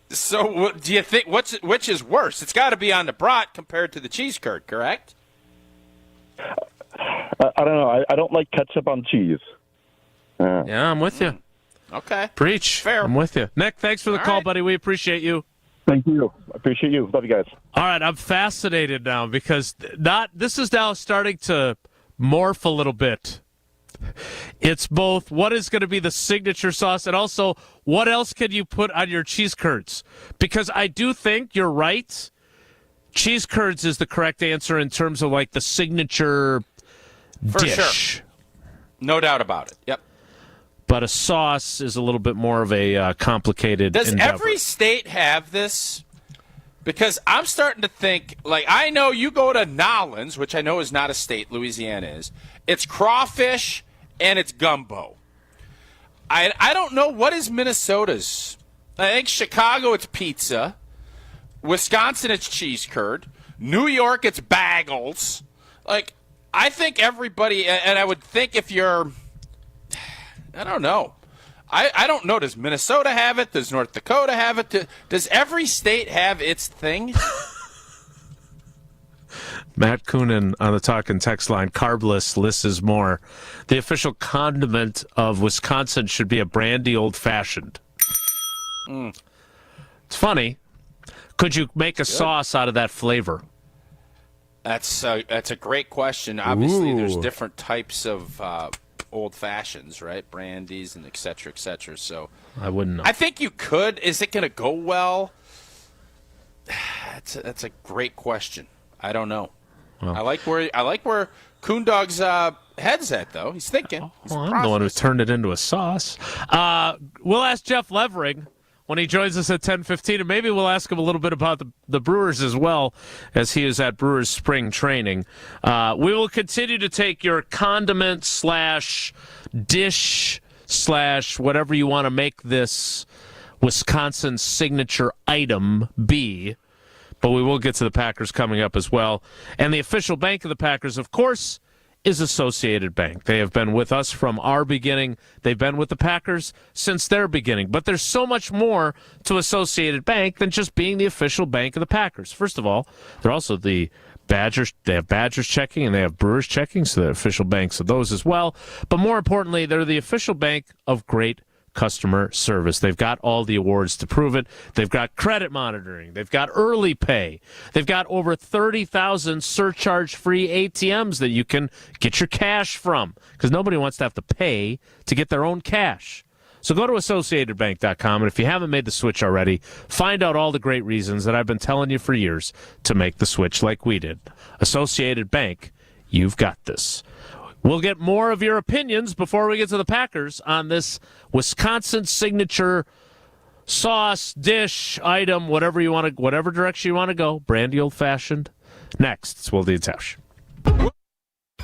So, what do you think? Which is worse? It's got to be on the brat compared to the cheese curd, correct? I don't know. I don't like ketchup on cheese. Yeah, I'm with you. Okay. Preach. Fair. I'm with you. Nick, thanks for the call, buddy. We appreciate you. Thank you. I appreciate you. Love you guys. All right, I'm fascinated now because this is now starting to morph a little bit. It's both what is going to be the signature sauce and also what else can you put on your cheese curds? Because I do think you're right. Cheese curds is the correct answer in terms of like the signature dish. Sure. No doubt about it. Yep. But a sauce is a little bit more of a complicated Does endeavor. every state have this? Because I'm starting to think, like, I know you go to Nolens, which I know is not a state, Louisiana is. It's crawfish and it's gumbo. I don't know, what is Minnesota's? I think Chicago, it's pizza. Wisconsin, it's cheese curd. New York, it's bagels. Like, I think everybody, and I would think if you're, I don't know. I don't know. Does Minnesota have it? Does North Dakota have it? Does every state have its thing? Matt Coonan on the talking text line, carbless, less is more. The official condiment of Wisconsin should be a brandy old-fashioned. It's funny. Could you make a sauce out of that flavor? That's a great question. Obviously, there's different types of old fashions, right? Brandies and et cetera, so I wouldn't know. I think you could. Is it going to go well? That's a great question. I don't know. Well, I like where Coondog's head's at, though. He's thinking. I'm the one who turned it into a sauce. We'll ask Jeff Levering when he joins us at 10:15, and maybe we'll ask him a little bit about the Brewers as well, as he is at Brewers spring training. We will continue to take your condiment / dish / whatever you want to make this Wisconsin signature item be, but we will get to the Packers coming up as well. And the official bank of the Packers, of course, is Associated Bank. They have been with us from our beginning. They've been with the Packers since their beginning. But there's so much more to Associated Bank than just being the official bank of the Packers. First of all, they're also the Badgers. They have Badgers checking and they have Brewers checking, so they're official banks of those as well. But more importantly, they're the official bank of great customer service. They've got all the awards to prove it. They've got credit monitoring. They've got early pay. They've got over 30,000 surcharge-free ATMs that you can get your cash from, because nobody wants to have to pay to get their own cash. So go to AssociatedBank.com, and if you haven't made the switch already, find out all the great reasons that I've been telling you for years to make the switch like we did. Associated Bank, you've got this. We'll get more of your opinions before we get to the Packers on this Wisconsin signature sauce, dish, item, whatever direction you want to go. Brandy old-fashioned. Next, it's Wilde Tausch.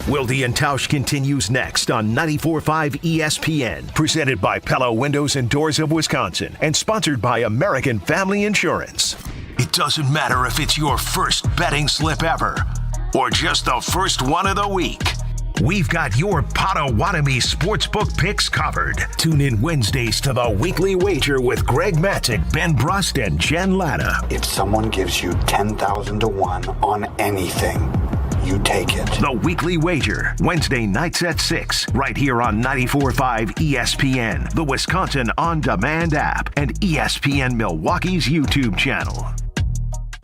Wilde and Tausch continues next on 94.5 ESPN, presented by Pella Windows and Doors of Wisconsin, and sponsored by American Family Insurance. It doesn't matter if it's your first betting slip ever or just the first one of the week. We've got your Potawatomi sportsbook picks covered. Tune in Wednesdays to the Weekly Wager with Greg Matzik, Ben Brust, and Jen Latta. If someone gives you 10,000 to 1 on anything, you take it. The Weekly Wager, Wednesday nights at 6, right here on 94.5 ESPN, the Wisconsin On Demand app, and ESPN Milwaukee's YouTube channel.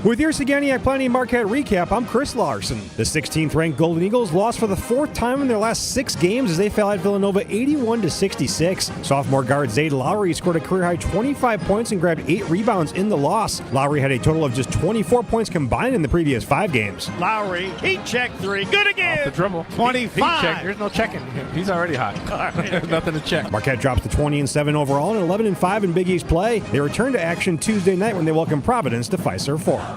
With your Saganiac Planning Marquette recap, I'm Chris Larson. The 16th-ranked Golden Eagles lost for the 4th time in their last 6 games as they fell at Villanova 81-66. Sophomore guard Zayd Lowry scored a career-high 25 points and grabbed 8 rebounds in the loss. Lowry had a total of just 24 points combined in the previous 5 games. Lowry, heat check 3, good again. Off the dribble. 25. Heat check. There's no checking. He's already hot. There's nothing to check. Marquette drops to 20-7 overall and 11-5 in Big East play. They return to action Tuesday night when they welcome Providence to Fiserv Forum.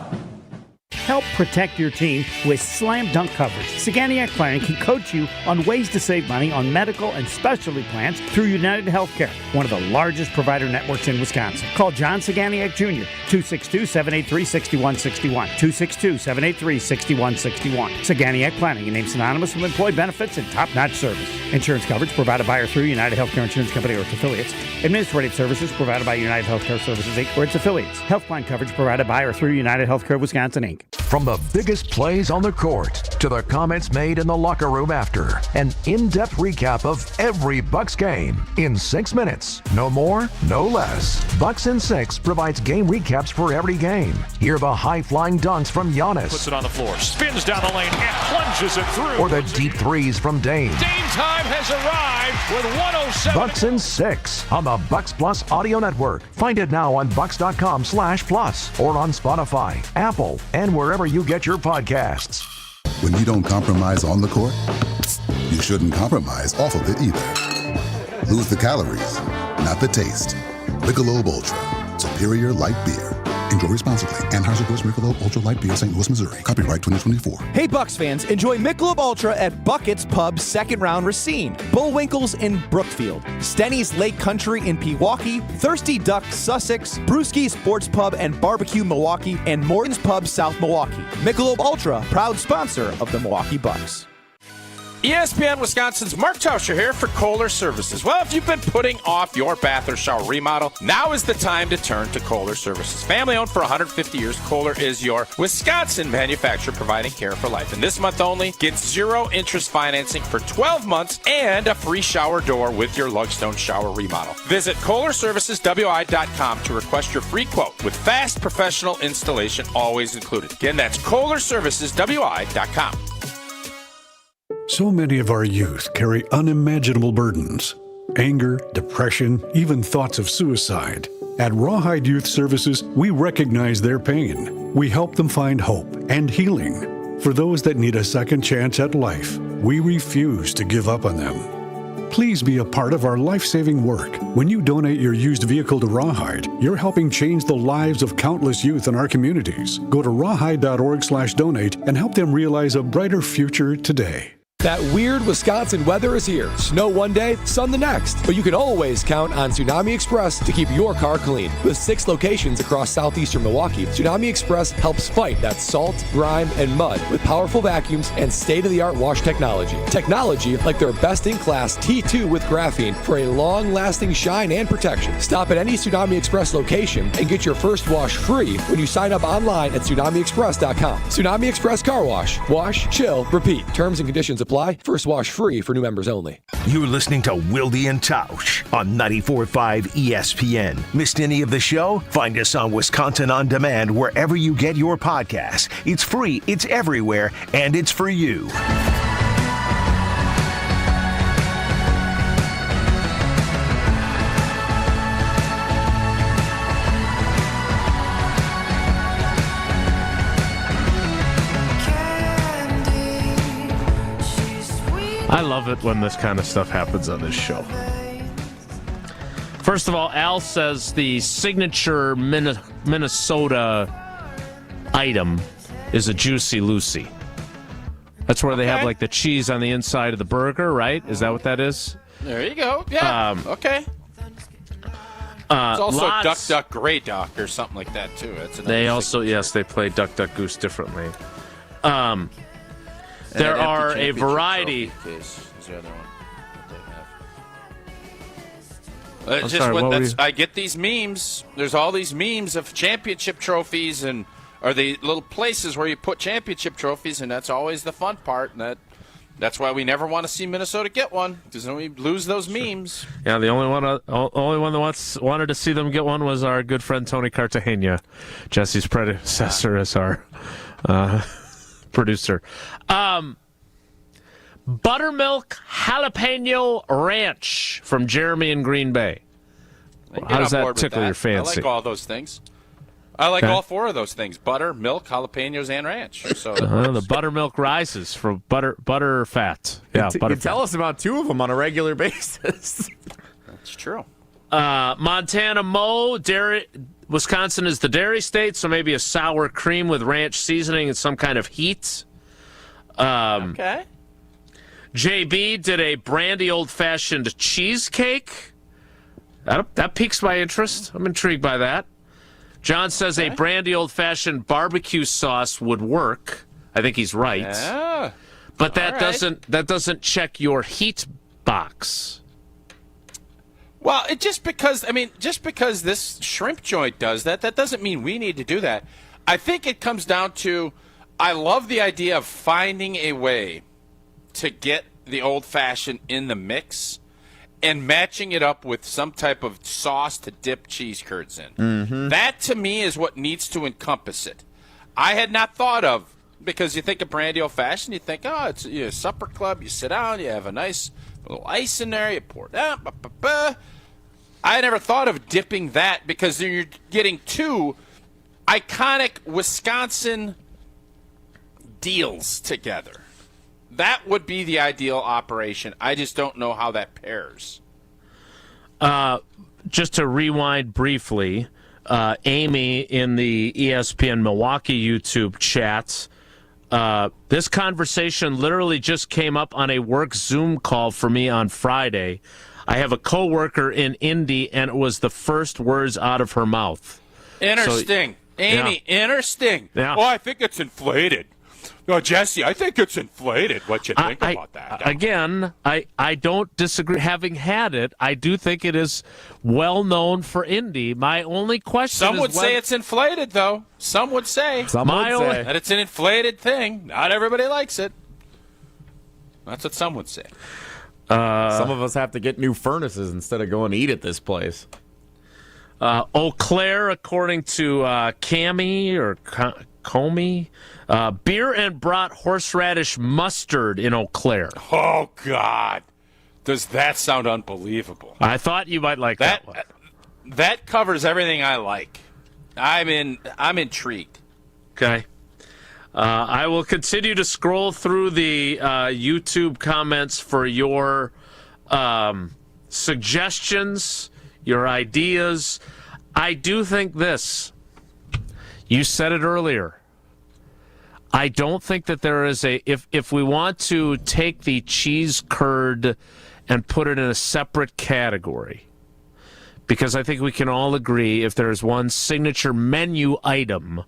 Help protect your team with slam dunk coverage. Saganiac Planning can coach you on ways to save money on medical and specialty plans through United Healthcare, one of the largest provider networks in Wisconsin. Call John Saganiac Jr., 262-783-6161, 262-783-6161. Saganiac Planning, a name synonymous with employee benefits and top-notch service. Insurance coverage provided by or through United Healthcare Insurance Company or its affiliates. Administrative services provided by United Healthcare Services, Inc. or its affiliates. Health plan coverage provided by or through United Healthcare Wisconsin, Inc. From the biggest plays on the court to the comments made in the locker room after. An in-depth recap of every Bucks game in 6 minutes. No more, no less. Bucks in 6 provides game recaps for every game. Hear the high-flying dunks from Giannis. Puts it on the floor, spins down the lane, and plunges it through. Or the deep threes from Dame. Dame time has arrived with 107. Bucks in 6 on the Bucks Plus audio network. Find it now on bucks.com/plus or on Spotify, Apple, and wherever you get your podcasts. When you don't compromise on the court, you shouldn't compromise off of it either. Lose the calories, not the taste. Michelob Ultra, superior light beer. Enjoy responsibly. Anheuser-Busch Michelob Ultra Light Beer, St. Louis, Missouri. Copyright 2024. Hey, Bucks fans, enjoy Michelob Ultra at Bucket's Pub Second Round Racine, Bullwinkle's in Brookfield, Stenny's Lake Country in Pewaukee, Thirsty Duck Sussex, Brewski Sports Pub and Barbecue Milwaukee, and Morton's Pub South Milwaukee. Michelob Ultra, proud sponsor of the Milwaukee Bucks. ESPN Wisconsin's Mark Tauscher here for Kohler Services. Well, if you've been putting off your bath or shower remodel, now is the time to turn to Kohler Services. Family-owned for 150 years, Kohler is your Wisconsin manufacturer providing care for life. And this month only, get 0 interest financing for 12 months and a free shower door with your Lugstone shower remodel. Visit KohlerServicesWI.com to request your free quote with fast professional installation always included. Again, that's KohlerServicesWI.com. So many of our youth carry unimaginable burdens. Anger, depression, even thoughts of suicide. At Rawhide Youth Services, we recognize their pain. We help them find hope and healing. For those that need a second chance at life, we refuse to give up on them. Please be a part of our life-saving work. When you donate your used vehicle to Rawhide, you're helping change the lives of countless youth in our communities. Go to rawhide.org/donate and help them realize a brighter future today. That weird Wisconsin weather is here. Snow one day, sun the next. But you can always count on Tsunami Express to keep your car clean. With 6 locations across southeastern Milwaukee, Tsunami Express helps fight that salt, grime, and mud with powerful vacuums and state-of-the-art wash technology. Technology like their best-in-class T2 with graphene for a long-lasting shine and protection. Stop at any Tsunami Express location and get your first wash free when you sign up online at TsunamiExpress.com. Tsunami Express Car Wash. Wash, chill, repeat. Terms and conditions apply. First wash free for new members only. You're listening to Wilde and Tausch on 94.5 ESPN. Missed any of the show? Find us on Wisconsin On Demand wherever you get your podcasts. It's free, it's everywhere, and it's for you. I love it when this kind of stuff happens on this show. First of all, Al says the signature Minnesota item is a Juicy Lucy. That's where they have like the cheese on the inside of the burger, right? Is that what that is? There you go. Yeah. Okay. It's also Duck Duck Grey Duck or something like that too. They also they play Duck Duck Goose differently. There are a variety. Is the other one. I get these memes. There's all these memes of championship trophies or the little places where you put championship trophies, and that's always the fun part. And that's why we never want to see Minnesota get one, because then we lose those memes. Yeah, the only one that wanted to see them get one was our good friend Tony Cartagena, Jesse's predecessor as our producer. Buttermilk Jalapeno Ranch from Jeremy in Green Bay. How does that tickle your fancy? I like all those things. I like all 4 of those things: butter, milk, jalapenos, and ranch. So the buttermilk rises from butter fat. Yeah, you tell us about 2 of them on a regular basis. That's true. Montana Mo, Wisconsin is the dairy state, so maybe a sour cream with ranch seasoning and some kind of heat. Okay. JB did a brandy old-fashioned cheesecake. That piques my interest. I'm intrigued by that. John says a brandy old-fashioned barbecue sauce would work. I think he's right. Yeah. But that doesn't check your heat box. Well, just because this shrimp joint does that doesn't mean we need to do that. I think it comes down to I love the idea of finding a way to get the old-fashioned in the mix and matching it up with some type of sauce to dip cheese curds in. Mm-hmm. That, to me, is what needs to encompass it. I had not thought of, because you think of brandy old-fashioned, you think, oh, it's a supper club, you sit down, you have a nice little ice in there, you pour it out, I never thought of dipping that, because then you're getting two iconic Wisconsin deals together. That would be the ideal operation. I just don't know how that pairs. Just to rewind briefly, Amy in the ESPN Milwaukee YouTube chats, this conversation literally just came up on a work Zoom call for me on Friday. I have a coworker in Indy, and it was the first words out of her mouth. Interesting. So, Amy, interesting. Yeah. Oh, I think it's inflated. Oh, Jesse, I think it's inflated. What you think about that? Again, I don't disagree. Having had it, I do think it is well known for Indy. My only question Some is would say it's inflated, though. Some would say that it's an inflated thing. Not everybody likes it. That's what some would say. Some of us have to get new furnaces instead of going to eat at this place. Eau Claire, according to Cammy or Comey, beer and brat horseradish mustard in Eau Claire. Oh, God. Does that sound unbelievable? I thought you might like that one. That covers everything I like. I'm intrigued. Okay. I will continue to scroll through the YouTube comments for your suggestions, your ideas. I do think this. You said it earlier. I don't think that there is if we want to take the cheese curd and put it in a separate category, because I think we can all agree if there's one signature menu item,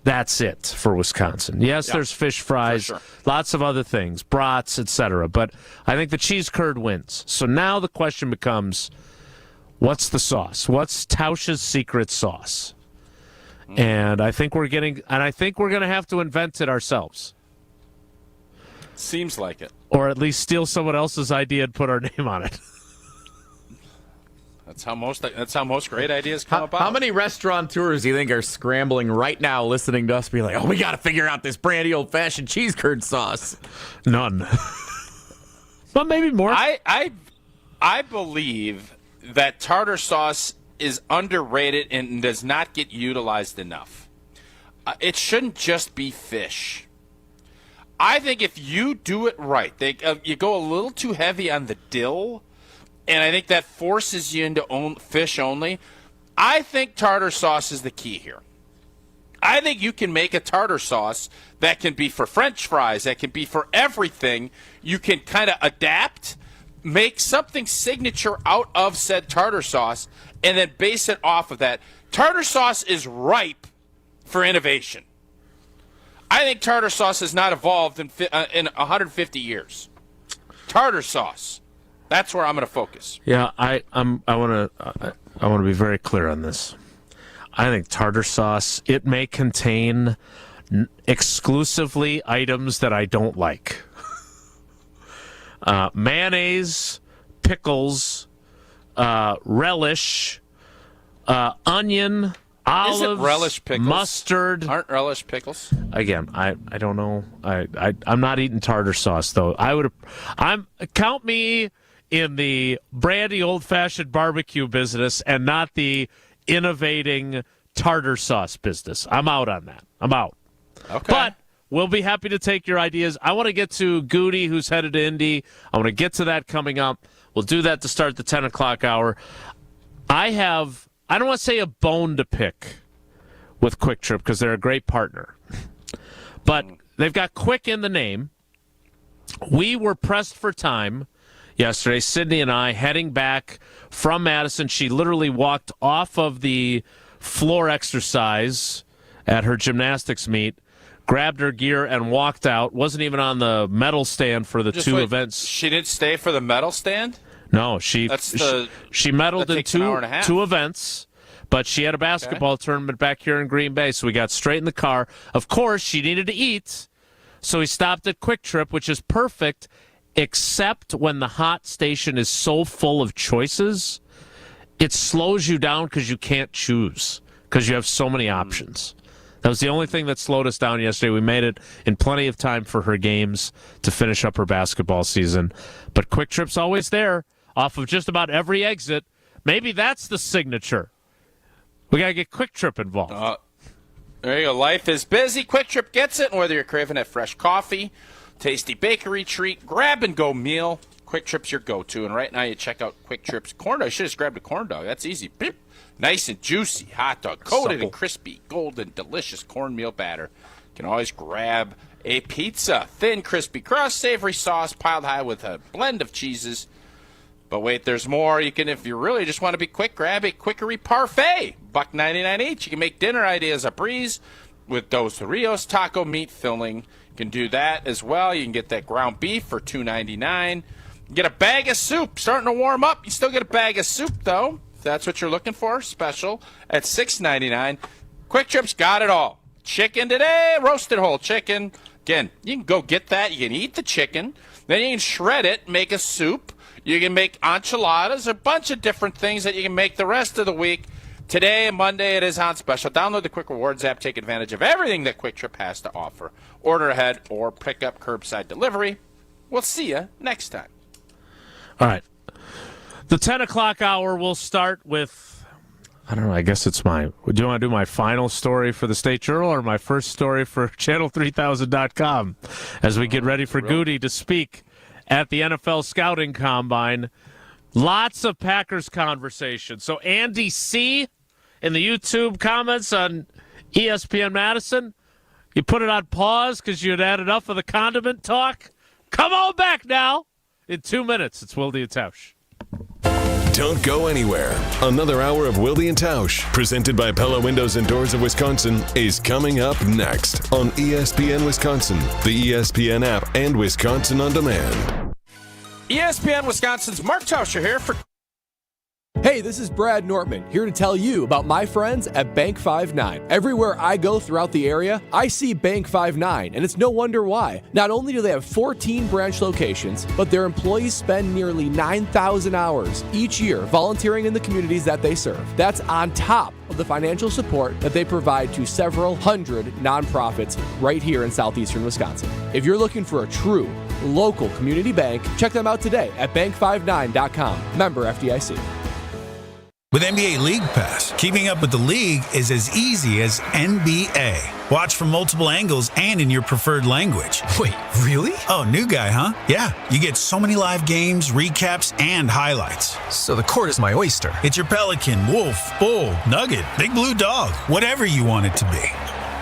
that's it for Wisconsin. Yes, there's fish fries, lots of other things, brats, etc. But I think the cheese curd wins. So now the question becomes, what's the sauce? What's Tausch's secret sauce? And I think we're going to have to invent it ourselves. Seems like it. Or at least steal someone else's idea and put our name on it. That's how most great ideas come about. How many restaurateurs do you think are scrambling right now listening to us be like, oh, we got to figure out this brandy old-fashioned cheese curd sauce? None. But maybe more. I believe that tartar sauce is underrated and does not get utilized enough. It shouldn't just be fish. I think if you do it right, you go a little too heavy on the dill, and I think that forces you into fish only. I think tartar sauce is the key here. I think you can make a tartar sauce that can be for French fries, that can be for everything. You can kind of adapt, make something signature out of said tartar sauce, and then base it off of that. Tartar sauce is ripe for innovation. I think tartar sauce has not evolved in 150 years. Tartar sauce. That's where I'm going to focus. Yeah, I want to be very clear on this. I think tartar sauce, it may contain exclusively items that I don't like. Mayonnaise, pickles, relish, onion, olives, Isn't relish pickles? Mustard. Aren't relish pickles? Again, I don't know. I'm not eating tartar sauce though. Count me in the brandy old-fashioned barbecue business and not the innovating tartar sauce business. I'm out on that. I'm out. Okay. But we'll be happy to take your ideas. I want to get to Goody, who's headed to Indy. I want to get to that coming up. We'll do that to start the 10 o'clock hour. I don't want to say a bone to pick with Quick Trip because they're a great partner. But they've got Quick in the name. We were pressed for time yesterday, Sydney and I, heading back from Madison. She literally walked off of the floor exercise at her gymnastics meet, grabbed her gear, and walked out. Wasn't even on the medal stand for the two events. She didn't stay for the medal stand? No, she medaled in two events, But she had a basketball tournament back here in Green Bay, so we got straight in the car. Of course, she needed to eat, so we stopped at Quick Trip, which is perfect, except when the hot station is so full of choices, it slows you down because you can't choose, because you have so many options. That was the only thing that slowed us down yesterday. We made it in plenty of time for her games to finish up her basketball season. But Quick Trip's always there, off of just about every exit. Maybe that's the signature. We got to get Quick Trip involved. There you go. Life is busy. Quick Trip gets it. And whether you're craving that fresh coffee, tasty bakery treat, grab-and-go meal, Quick Trip's your go-to. And right now you check out Quick Trip's corn dog. I should have just grabbed a corn dog. That's easy. Beep. Nice and juicy hot dog, coated in crispy, golden, delicious cornmeal batter. You can always grab a pizza. Thin, crispy crust, savory sauce, piled high with a blend of cheeses. But wait, there's more. You can, if you really just want to be quick, grab a Quickery Parfait. $1.99 each. You can make dinner ideas a breeze with Dos Rios taco meat filling. You can do that as well. You can get that ground beef for $2.99. You get a bag of soup. Starting to warm up. You still get a bag of soup, though. If that's what you're looking for, special at $6.99. Quick Trip's got it all. Chicken today, roasted whole chicken. Again, you can go get that. You can eat the chicken. Then you can shred it, make a soup. You can make enchiladas, a bunch of different things that you can make the rest of the week. Today and Monday, it is on special. Download the Quick Rewards app. Take advantage of everything that Quick Trip has to offer. Order ahead or pick up curbside delivery. We'll see you next time. All right. The 10 o'clock hour will start with, I don't know, I guess it's do you want to do my final story for the State Journal or my first story for Channel3000.com as we get ready for Goody to speak at the NFL Scouting Combine. Lots of Packers conversation. So Andy C. in the YouTube comments on ESPN Madison, you put it on pause because you had had enough of the condiment talk. Come on back now. In 2 minutes, it's Wilde Tausch. Don't go anywhere. Another hour of Wilde and Tausch, presented by Pella Windows and Doors of Wisconsin, is coming up next on ESPN Wisconsin, the ESPN app, and Wisconsin On Demand. ESPN Wisconsin's Mark Tauscher here for... Hey, this is Brad Nortman, here to tell you about my friends at Bank 5-9. Everywhere I go throughout the area, I see Bank 5-9, and it's no wonder why. Not only do they have 14 branch locations, but their employees spend nearly 9,000 hours each year volunteering in the communities that they serve. That's on top of the financial support that they provide to several hundred nonprofits right here in southeastern Wisconsin. If you're looking for a true local community bank, check them out today at bank59.com. Member FDIC. With NBA League Pass, keeping up with the league is as easy as NBA. Watch from multiple angles and in your preferred language. Wait, really? Oh, new guy, huh? Yeah, you get so many live games, recaps, and highlights. So the court is my oyster. It's your Pelican, Wolf, Bull, Nugget, Big Blue Dog, whatever you want it to be.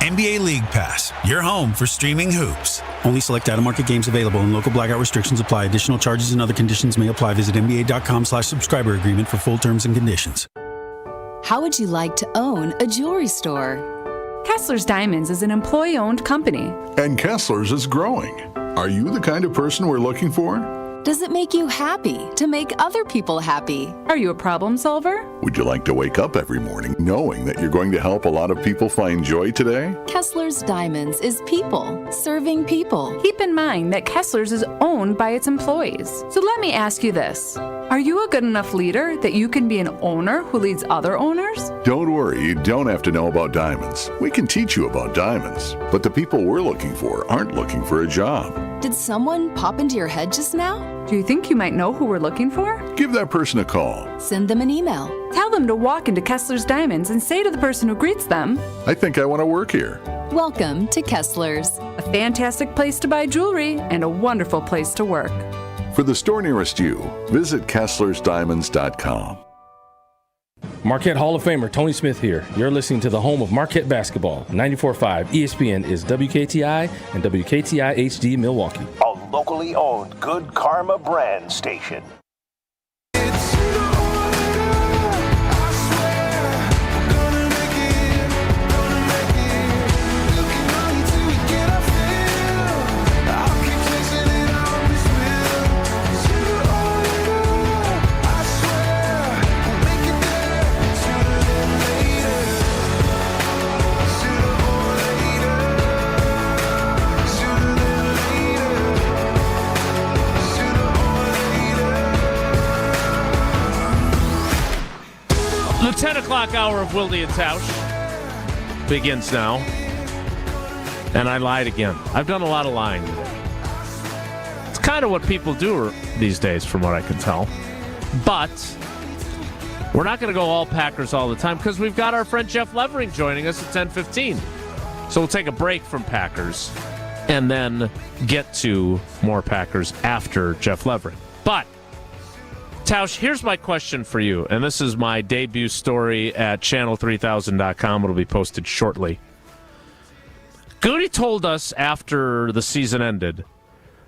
NBA League Pass, your home for streaming hoops. Only select out-of-market games available and local blackout restrictions apply. Additional charges and other conditions may apply. Visit NBA.com/subscriber agreement for full terms and conditions. How would you like to own a jewelry store? Kessler's Diamonds is an employee-owned company. And Kessler's is growing. Are you the kind of person we're looking for? Does it make you happy to make other people happy? Are you a problem solver? Would you like to wake up every morning knowing that you're going to help a lot of people find joy today? Kessler's Diamonds is people serving people. Keep in mind that Kessler's is owned by its employees. So let me ask you this. Are you a good enough leader that you can be an owner who leads other owners? Don't worry, you don't have to know about diamonds. We can teach you about diamonds. But the people we're looking for aren't looking for a job. Did someone pop into your head just now? Do you think you might know who we're looking for? Give that person a call. Send them an email. Tell them to walk into Kessler's Diamonds and say to the person who greets them, I think I want to work here. Welcome to Kessler's. A fantastic place to buy jewelry and a wonderful place to work. For the store nearest you, visit KesslersDiamonds.com. Marquette Hall of Famer Tony Smith here. You're listening to the home of Marquette basketball. 94.5 ESPN is WKTI and WKTI HD Milwaukee. A locally owned Good Karma brand station. o'clock hour of Wilde and Tausch begins now. And I lied again. I've done a lot of lying today. It's kind of what people do these days, from what I can tell. But we're not going to go all Packers all the time because we've got our friend Jeff Levering joining us at 10:15. So we'll take a break from Packers and then get to more Packers after Jeff Levering. But, Tausch, here's my question for you, and this is my debut story at channel3000.com. It'll be posted shortly. Goody told us after the season ended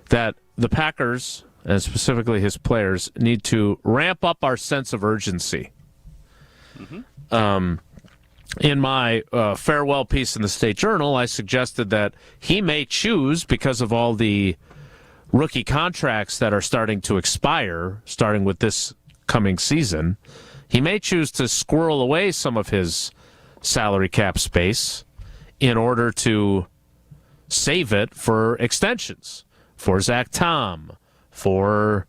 that the Packers, and specifically his players, need to ramp up our sense of urgency. In my farewell piece in the State Journal, I suggested that he may choose, because of all the rookie contracts that are starting to expire, starting with this coming season, he may choose to squirrel away some of his salary cap space in order to save it for extensions, for Zach Tom, for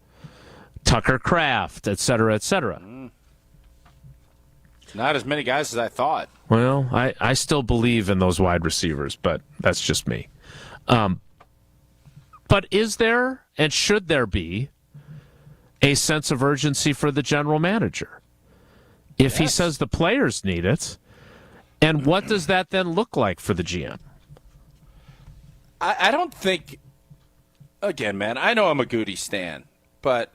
Tucker Kraft, et cetera, et cetera. Not as many guys as I thought. Well, I still believe in those wide receivers, but that's just me. But is there, and should there be, a sense of urgency for the general manager? If he says the players need it, and what does that then look like for the GM? I don't think, again, man, I know I'm a Goody stan, but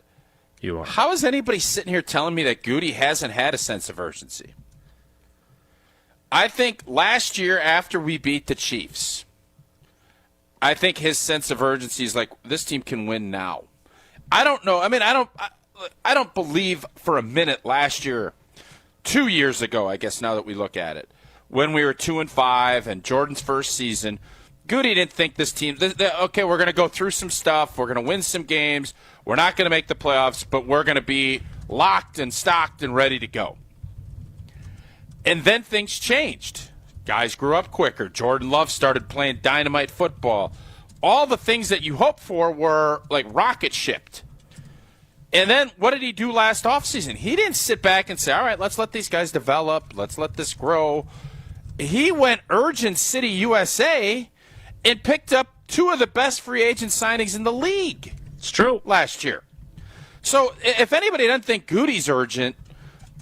you are. How is anybody sitting here telling me that Goody hasn't had a sense of urgency? I think last year after we beat the Chiefs, I think his sense of urgency is like, this team can win now. I don't know. I mean, I don't believe for a minute last year, 2 years ago, I guess now that we look at it, when we were 2-5 and Jordan's first season, Goody didn't think this team, okay, we're going to go through some stuff, we're going to win some games, we're not going to make the playoffs, but we're going to be locked and stocked and ready to go. And then things changed. Guys grew up quicker. Jordan Love started playing dynamite football. All the things that you hoped for were like rocket shipped. And then what did he do last offseason? He didn't sit back and say, all right, let's let these guys develop. Let's let this grow. He went Urgent City, USA, and picked up two of the best free agent signings in the league. It's true. Last year. So if anybody doesn't think Goody's urgent,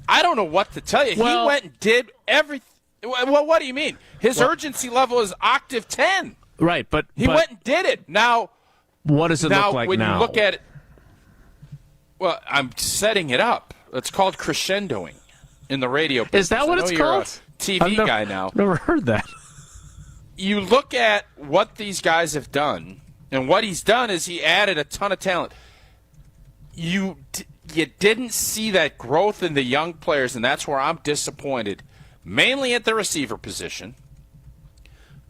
I don't know what to tell you. Well, he went and did everything. Well, what do you mean? His urgency level is octave 10. Right, but he went and did it. Now, what does it look like when now? you look at it, well, I'm setting it up. It's called crescendoing in the radio business. Is that what it's called? You're a TV guy now. Never heard that. You look at what these guys have done, and what he's done is he added a ton of talent. You didn't see that growth in the young players, and that's where I'm disappointed, mainly at the receiver position.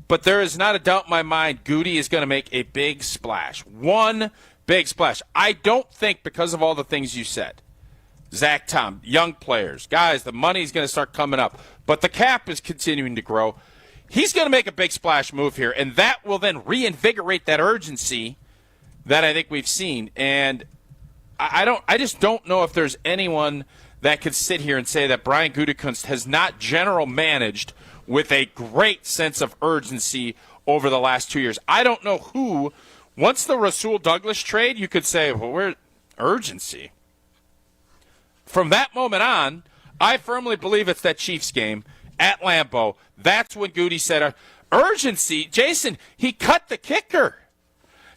But there is not a doubt in my mind Goody is going to make a big splash. One big splash. I don't think, because of all the things you said, Zach Tom, young players, guys, the money's going to start coming up, but the cap is continuing to grow. He's going to make a big splash move here, and that will then reinvigorate that urgency that I think we've seen. And I just don't know if there's anyone that could sit here and say that Brian Gutekunst has not general managed with a great sense of urgency over the last 2 years. I don't know who, once the Rasul Douglas trade, you could say, well, we're urgency. From that moment on, I firmly believe it's that Chiefs game at Lambeau. That's when Goody said, urgency. Jason, he cut the kicker.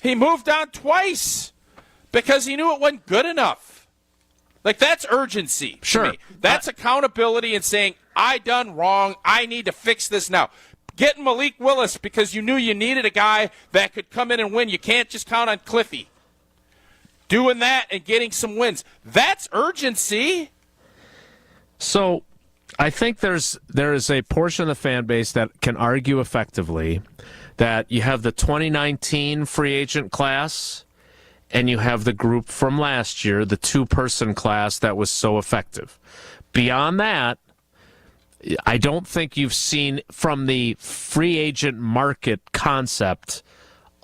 He moved on twice because he knew it wasn't good enough. Like, that's urgency. Sure. That's accountability and saying, I done wrong. I need to fix this now. Getting Malik Willis because you knew you needed a guy that could come in and win. You can't just count on Cliffy. Doing that and getting some wins. That's urgency. So I think there is a portion of the fan base that can argue effectively that you have the 2019 free agent class and you have the group from last year, the two-person class that was so effective. Beyond that, I don't think you've seen from the free agent market concept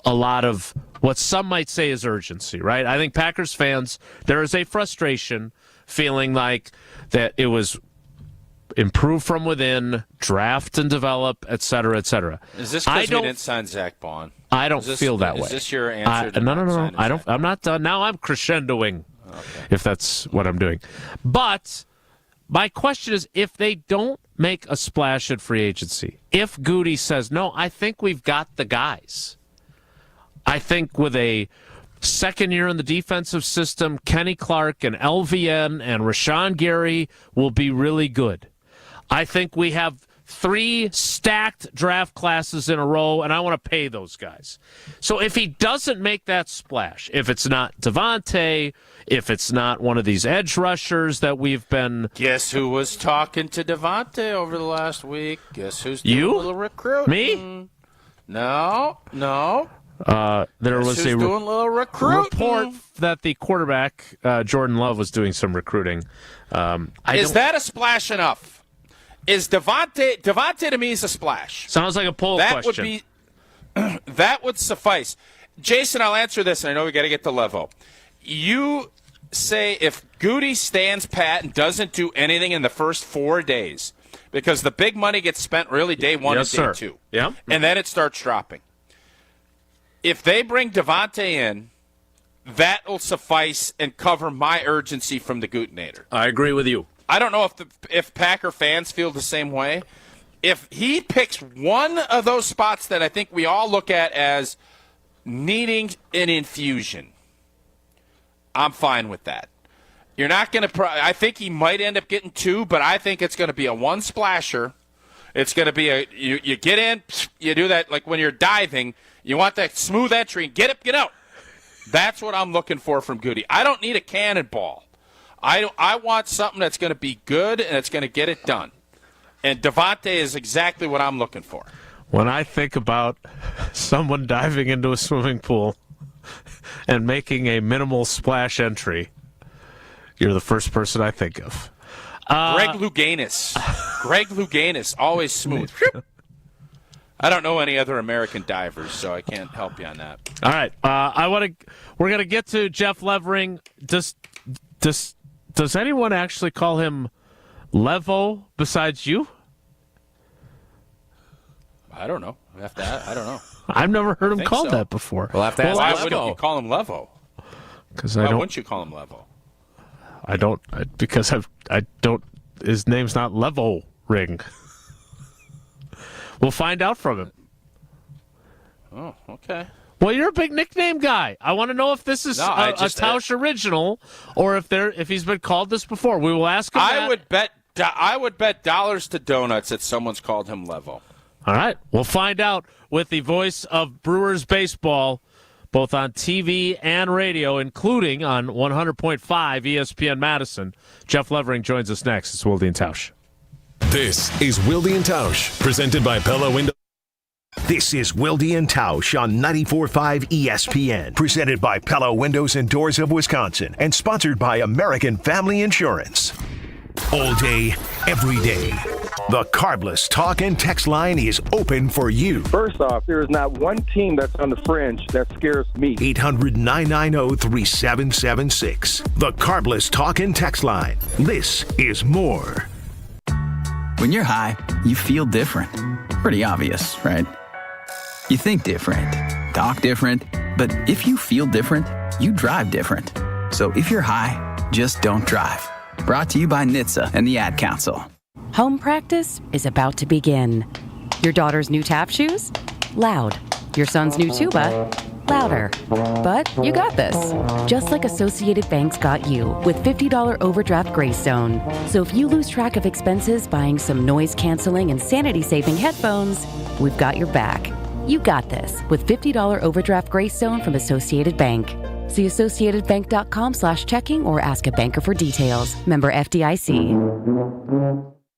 a lot of what some might say is urgency, right? I think Packers fans, there is a frustration feeling like that it was improve from within, draft and develop, et cetera, et cetera. Is this because we didn't sign Zach Bond? I don't feel that way. Is this your answer? No. I'm not done. Now I'm crescendoing, if that's what I'm doing. But my question is, if they don't make a splash at free agency, if Goody says, no, I think we've got the guys. I think with a second year in the defensive system, Kenny Clark and LVN and Rashawn Gary will be really good. I think we have 3 stacked draft classes in a row, and I want to pay those guys. So if he doesn't make that splash, if it's not Devontae, if it's not one of these edge rushers that we've been... Guess who was talking to Devontae over the last week? Guess who's doing a little recruiting? Me? No. There was doing a little recruiting. report that the quarterback, Jordan Love, was doing some recruiting. Is that a splash enough? Is Devontae to me is a splash. Sounds like a poll question. That would suffice. Jason, I'll answer this, and I know we got to get to Levo. You say if Goody stands pat and doesn't do anything in the first 4 days, because the big money gets spent really day 1 and day 2. Yeah. And then it starts dropping. If they bring Devontae in, that will suffice and cover my urgency from the Gutenator. I agree with you. I don't know if Packer fans feel the same way. If he picks one of those spots that I think we all look at as needing an infusion, I'm fine with that. You're not going to I think he might end up getting 2, but I think it's going to be a one splasher. It's going to be you get in, you do that like when you're diving. You want that smooth entry and get out. That's what I'm looking for from Goody. I don't need a cannonball. I want something that's going to be good and it's going to get it done. And Devontae is exactly what I'm looking for. When I think about someone diving into a swimming pool and making a minimal splash entry, you're the first person I think of. Greg Louganis, always smooth. I don't know any other American divers, so I can't help you on that. All right, we're gonna get to Jeff Levering. Does anyone actually call him Levo besides you? I don't know. I don't know. I've never heard him called that before. We'll have to ask Why Levo. wouldn't you call him Levo? Why wouldn't you call him Levo? I don't because I don't. His name's not Levo Ring. We'll find out from him. Oh, okay. Well, you're a big nickname guy. I want to know if this is a Tausch original or if he's been called this before. We will ask him. I would bet dollars to donuts that someone's called him Levo. All right, we'll find out with the voice of Brewers baseball, both on TV and radio, including on 100.5 ESPN Madison. Jeff Levering joins us next. It's Wilde Tausch. This is Wilde Tausch, presented by Pella Windows. This is Wilde Tausch on 94.5 ESPN, presented by Pella Windows and Doors of Wisconsin, and sponsored by American Family Insurance. All day, every day. The Carbless talk and text line is open for you. First off, there is not one team that's on the fringe that scares me. 800-990-3776. The Carbless talk and text line. This is more. When you're high, you feel different. Pretty obvious, right? You think different, talk different, but if you feel different, you drive different. So if you're high, just don't drive. Brought to you by NHTSA and the Ad Council. Home practice is about to begin. Your daughter's new tap shoes? Loud. Your son's new tuba? Louder. But you got this. Just like Associated Bank's got you with $50 overdraft grace zone. So if you lose track of expenses buying some noise-canceling and sanity-saving headphones, we've got your back. You got this with $50 overdraft grace zone from Associated Bank. See AssociatedBank.com/checking or ask a banker for details. Member FDIC.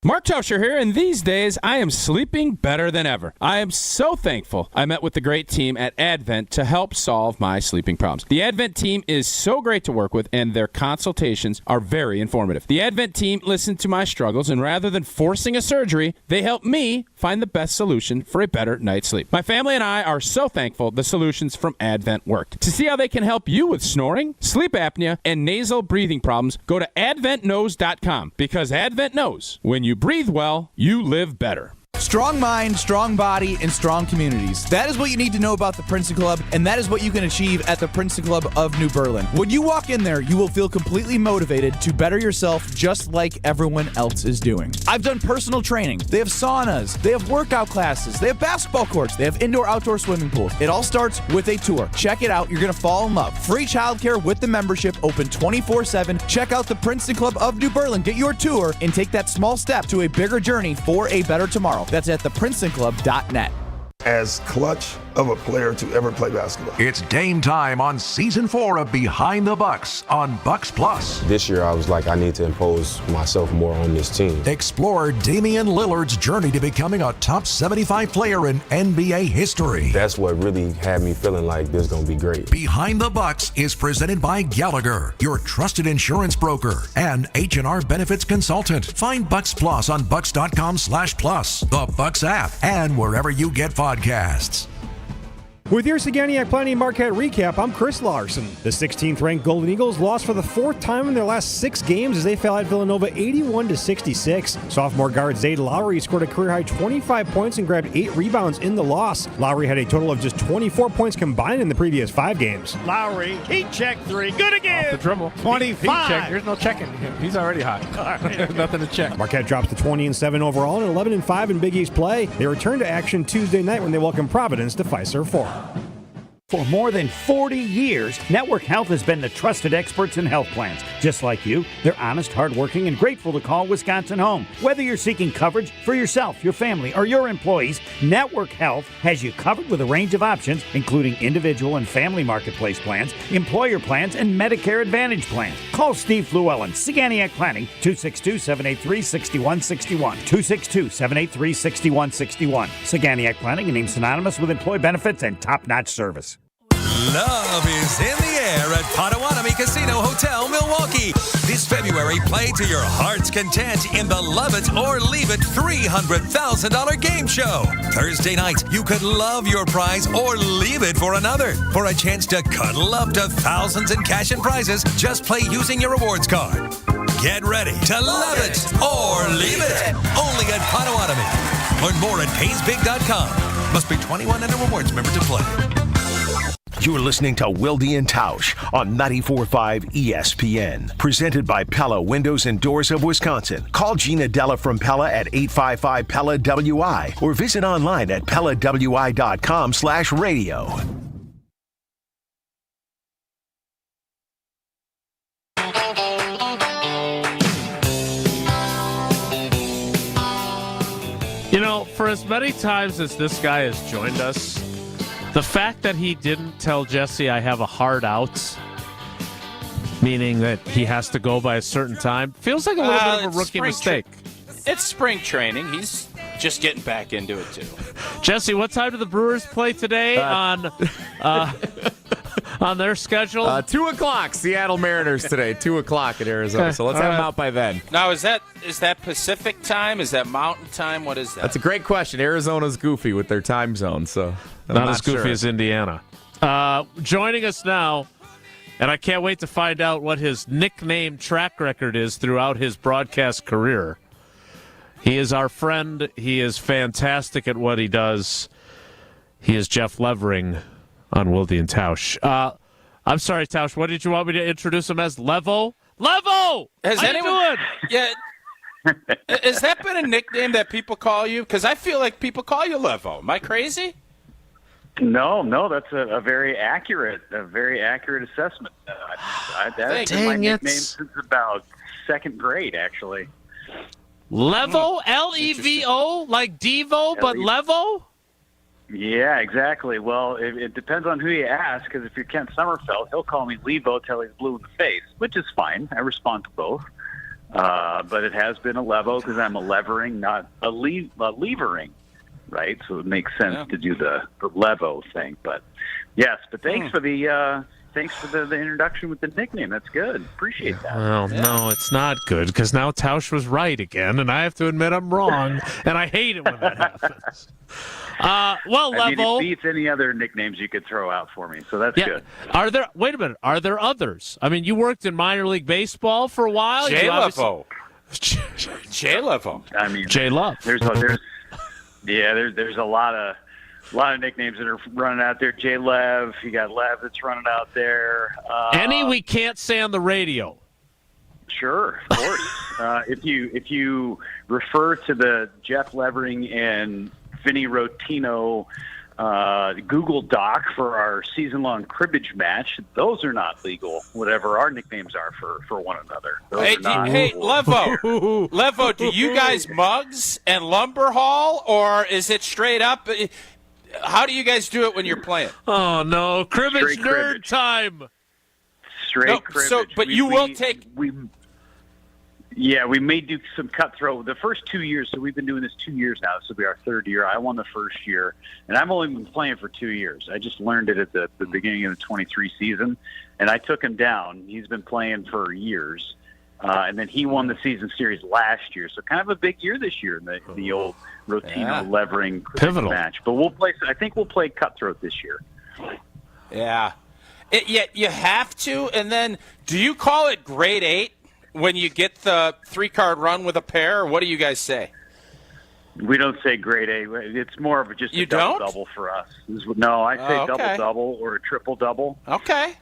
Mark Tauscher here, and these days I am sleeping better than ever. I am so thankful I met with the great team at Advent to help solve my sleeping problems. The Advent team is so great to work with, and their consultations are very informative. The Advent team listened to my struggles, and rather than forcing a surgery, they helped me find the best solution for a better night's sleep. My family and I are so thankful the solutions from Advent worked. To see how they can help you with snoring, sleep apnea, and nasal breathing problems, go to adventknows.com, because Advent knows when you breathe well, you live better. Strong mind, strong body, and strong communities. That is what you need to know about the Princeton Club, and that is what you can achieve at the Princeton Club of New Berlin. When you walk in there, you will feel completely motivated to better yourself just like everyone else is doing. I've done personal training. They have saunas. They have workout classes. They have basketball courts. They have indoor-outdoor swimming pools. It all starts with a tour. Check it out. You're going to fall in love. Free childcare with the membership, open 24/7. Check out the Princeton Club of New Berlin. Get your tour and take that small step to a bigger journey for a better tomorrow. That's at theprincetonclub.net. As clutch of a player to ever play basketball. It's game time on Season 4 of Behind the Bucks on Bucks Plus. This year I was like, I need to impose myself more on this team. Explore Damian Lillard's journey to becoming a top 75 player in NBA history. That's what really had me feeling like this is going to be great. Behind the Bucks is presented by Gallagher, your trusted insurance broker, and H&R Benefits Consultant. Find Bucks Plus on bucks.com/plus, the Bucks app, and wherever you get podcasts. With your Saganiac Planning Marquette recap, I'm Chris Larson. The 16th-ranked Golden Eagles lost for the fourth time in their last 6 games as they fell at Villanova 81-66. Sophomore guard Zayd Lowry scored a career-high 25 points and grabbed 8 rebounds in the loss. Lowry had a total of just 24 points combined in the previous 5 games. Lowry, heat check 3, good again! Off the dribble. 25! Heat check. There's no checking him. He's already hot. Nothing to check. Marquette drops to 20-7 overall and 11-5 in Big East play. They return to action Tuesday night when they welcome Providence to Fiserv Forum. For more than 40 years, Network Health has been the trusted experts in health plans. Just like you, they're honest, hardworking, and grateful to call Wisconsin home. Whether you're seeking coverage for yourself, your family, or your employees, Network Health has you covered with a range of options, including individual and family marketplace plans, employer plans, and Medicare Advantage plans. Call Steve Llewellyn, Saganiac Planning, 262-783-6161. 262-783-6161. Saganiac Planning, a name synonymous with employee benefits and top-notch service. Love is in the air at Potawatomi Casino Hotel, Milwaukee. This February, play to your heart's content in the Love It or Leave It $300,000 game show. Thursday night, you could love your prize or leave it for another. For a chance to cuddle up to thousands in cash and prizes, just play using your rewards card. Get ready to love it or leave it. Only at Potawatomi. Learn more at paysbig.com. Must be 21 and a rewards member to play. You're listening to Wilde'S Tausch on 94.5 ESPN. Presented by Pella Windows and Doors of Wisconsin. Call Gina Della from Pella at 855-PELLA-WI or visit online at PellaWI.com/radio. You know, for as many times as this guy has joined us, the fact that he didn't tell Jesse I have a hard out, meaning that he has to go by a certain time, feels like a little bit of a rookie mistake. It's spring training. He's just getting back into it, too. Jesse, what time do the Brewers play today on their schedule? 2 o'clock, Seattle Mariners today, 2 o'clock in Arizona. So let's have them out by then. Now, is that Pacific time? Is that Mountain time? What is that? That's a great question. Arizona's goofy with their time zone, so not as goofy as Indiana. Joining us now, and I can't wait to find out what his nickname track record is throughout his broadcast career. He is our friend. He is fantastic at what he does. He is Jeff Levering on Wilde'S Tausch. I'm sorry, Tausch. What did you want me to introduce him as? Levo? Levo! Has anyone? Yeah. Has that been a nickname that people call you? Because I feel like people call you Levo. Am I crazy? No, that's a very accurate assessment. That's been my nickname since about second grade, actually. Levo? L-E-V-O? Like Devo, but Levo? Yeah, exactly. Well, it depends on who you ask, because if you're Kent Sommerfeld, he'll call me Levo till he's blue in the face, which is fine. I respond to both. But it has been a Levo because I'm a levering, not a levering, right? So it makes sense to do the Levo thing. But yes, but thanks for the thanks for the introduction with the nickname. That's good. Appreciate that. Well, no, it's not good because now Tausch was right again, and I have to admit I'm wrong, and I hate it when that happens. Level. It beats any other nicknames you could throw out for me, so that's good. Wait a minute. Are there others? I mean, you worked in minor league baseball for a while. J-Levo. J-Levo. I mean, J-Love. There's a lot of nicknames that are running out there. J-Lev, you got Lev that's running out there. Any we can't say on the radio. Sure, of course. If you refer to the Jeff Levering and Vinny Rotino Google Doc for our season-long cribbage match, those are not legal, whatever our nicknames are for one another. Levo, do you guys mugs and lumber haul, or is it straight up? How do you guys do it when you're playing? Oh, no. Cribbage nerd time. Straight cribbage. We may do some cutthroat. The first 2 years, so we've been doing this 2 years now. This will be our third year. I won the first year, and I've only been playing for 2 years. I just learned it at the beginning of the 23 season, and I took him down. He's been playing for years, and then he won the season series last year. So kind of a big year this year in the old Rotino Levering pivotal match. But we'll play. I think we'll play cutthroat this year. Yeah. You have to, and then do you call it grade 8? When you get the 3-card run with a pair, or what do you guys say? We don't say grade A. It's more of just a double-double for us. No, I say double-double or a triple-double. Okay.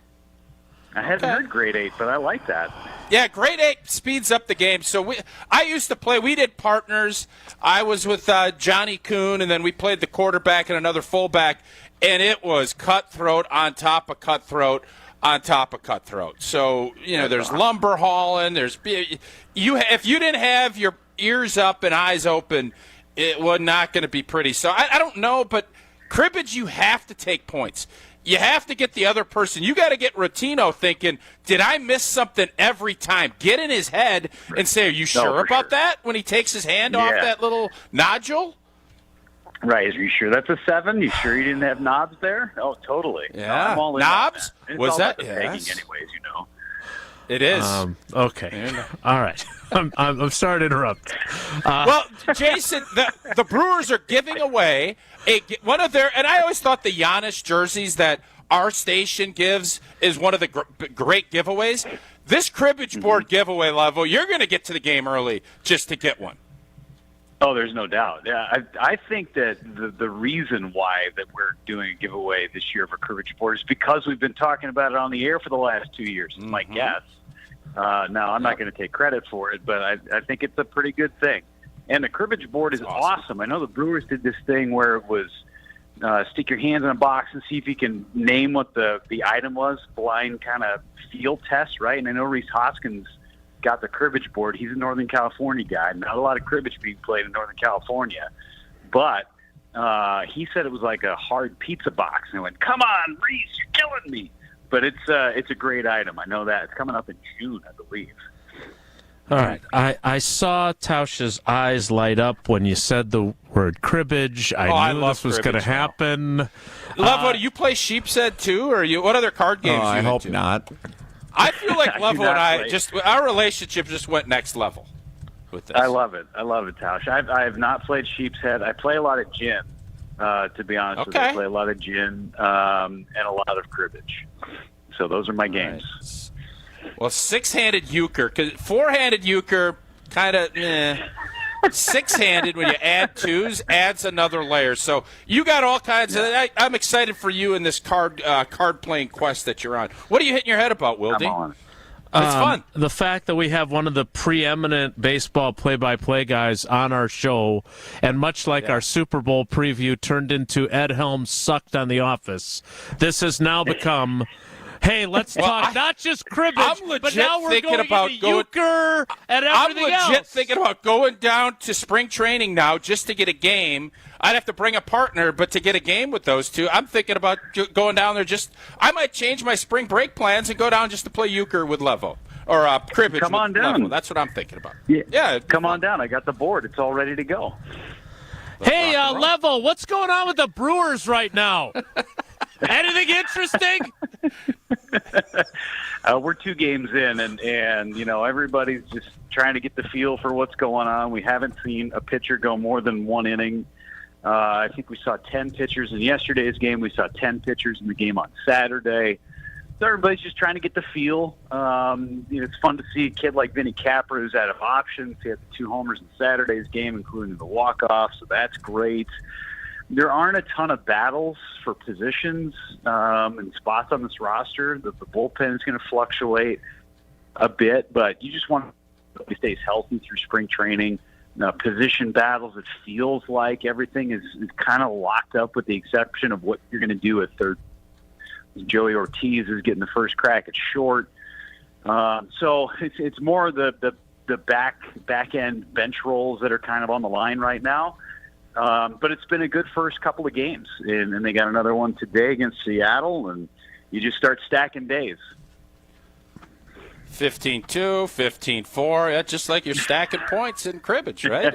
I hadn't heard grade 8, but I like that. Yeah, grade 8 speeds up the game. So I used to play. We did partners. I was with Johnny Kuhn, and then we played the quarterback and another fullback, and it was cutthroat on top of cutthroat on top of cutthroat. So, there's lumber hauling. If you didn't have your ears up and eyes open, it was not going to be pretty. So I don't know, but cribbage, you have to take points. You have to get the other person. You got to get Rotino thinking, did I miss something every time? Get in his head and say, are you sure about that when he takes his hand off that little nodule? Right. Are you sure that's a 7? You sure you didn't have knobs there? Oh, totally. Yeah. No, I'm all in knobs? Was that pegging anyways, It is. Okay. All right. I'm sorry to interrupt. Well, Jason, the Brewers are giving away one of their, and I always thought the Giannis jerseys that our station gives is one of the great giveaways. This cribbage board giveaway level, you're going to get to the game early just to get one. Oh, there's no doubt. Yeah, I think that the reason why that we're doing a giveaway this year of a cribbage board is because we've been talking about it on the air for the last 2 years. It's my guess. Now, I'm not going to take credit for it, but I think it's a pretty good thing. And the cribbage board is awesome. I know the Brewers did this thing where it was stick your hands in a box and see if you can name what the item was, blind kind of field test, right? And I know Reese Hoskins got the cribbage board. He's a Northern California guy. Not a lot of cribbage being played in Northern California. But he said it was like a hard pizza box. And I went, come on, Reese, you're killing me. But it's a great item. I know that. It's coming up in June, I believe. All right. I saw Tausch's eyes light up when you said the word cribbage. I knew this was going to happen. Levo, do you play Sheepshead too? Or what other card games do you I hope into? not. I feel like Levo and I our relationship just went next level with this. I love it, Tausch. I have not played Sheepshead. I play a lot of gin, to be honest with you. I play a lot of gin and a lot of cribbage. So those are my games. Right. Well, 6-handed euchre, because 4-handed euchre kind of Six-handed, when you add twos, adds another layer. So you got all kinds of. I'm excited for you in this card playing quest that you're on. What are you hitting your head about, Wilde? It's fun. The fact that we have one of the preeminent baseball play-by-play guys on our show, and much like our Super Bowl preview turned into Ed Helms sucked on The Office, this has now become. Hey, let's talk not just cribbage, but now we're going into euchre and everything else. I'm legit thinking about going down to spring training now just to get a game. I'd have to bring a partner, but to get a game with those two, I'm thinking about going down there I might change my spring break plans and go down just to play euchre with Levo. Or cribbage Come on with down. Levo. That's what I'm thinking about. Yeah, come on down. I got the board. It's all ready to go. Hey, Levo, what's going on with the Brewers right now? Anything interesting? We're 2 games in, and everybody's just trying to get the feel for what's going on. We haven't seen a pitcher go more than 1 inning. I think we saw 10 pitchers in yesterday's game. We saw 10 pitchers in the game on Saturday. So everybody's just trying to get the feel. It's fun to see a kid like Vinny Capra, who's out of options. He had the 2 homers in Saturday's game, including the walk-off, so that's great. There aren't a ton of battles for positions and spots on this roster. The bullpen is going to fluctuate a bit, but you just want to stay healthy through spring training. Position battles, it feels like everything is kind of locked up with the exception of what you're going to do at third. Joey Ortiz is getting the first crack at short. So it's more the back end bench roles that are kind of on the line right now. But it's been a good first couple of games, and they got another one today against Seattle, and you just start stacking days. 15-2, 15-4, just like you're stacking points in cribbage, right?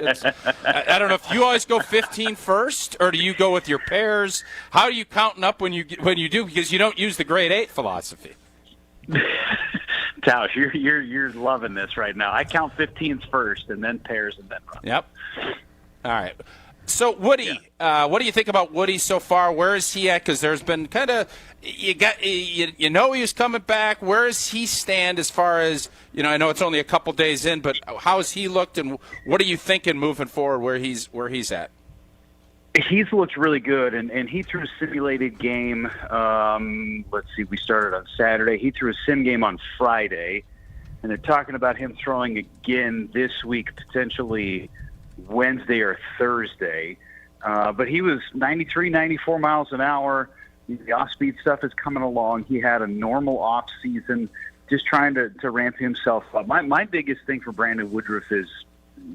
I don't know if you always go 15 first, or do you go with your pairs? How are you counting up when you do? Because you don't use the grade 8 philosophy. Tausch, you're loving this right now. I count 15s first, and then pairs, and then run. Yep. All right. So Woody, what do you think about Woody so far? Where is he at? Because there's been kind of he was coming back. Where does he stand as far as I know it's only a couple days in, but how has he looked, and what are you thinking moving forward? Where he's at? He's looked really good, and he threw a simulated game. Let's see, we started on Saturday. He threw a sim game on Friday, and they're talking about him throwing again this week, potentially Wednesday or Thursday. But he was 93, 94 miles an hour. The off-speed stuff is coming along. He had a normal off-season, just trying to ramp himself up. My biggest thing for Brandon Woodruff is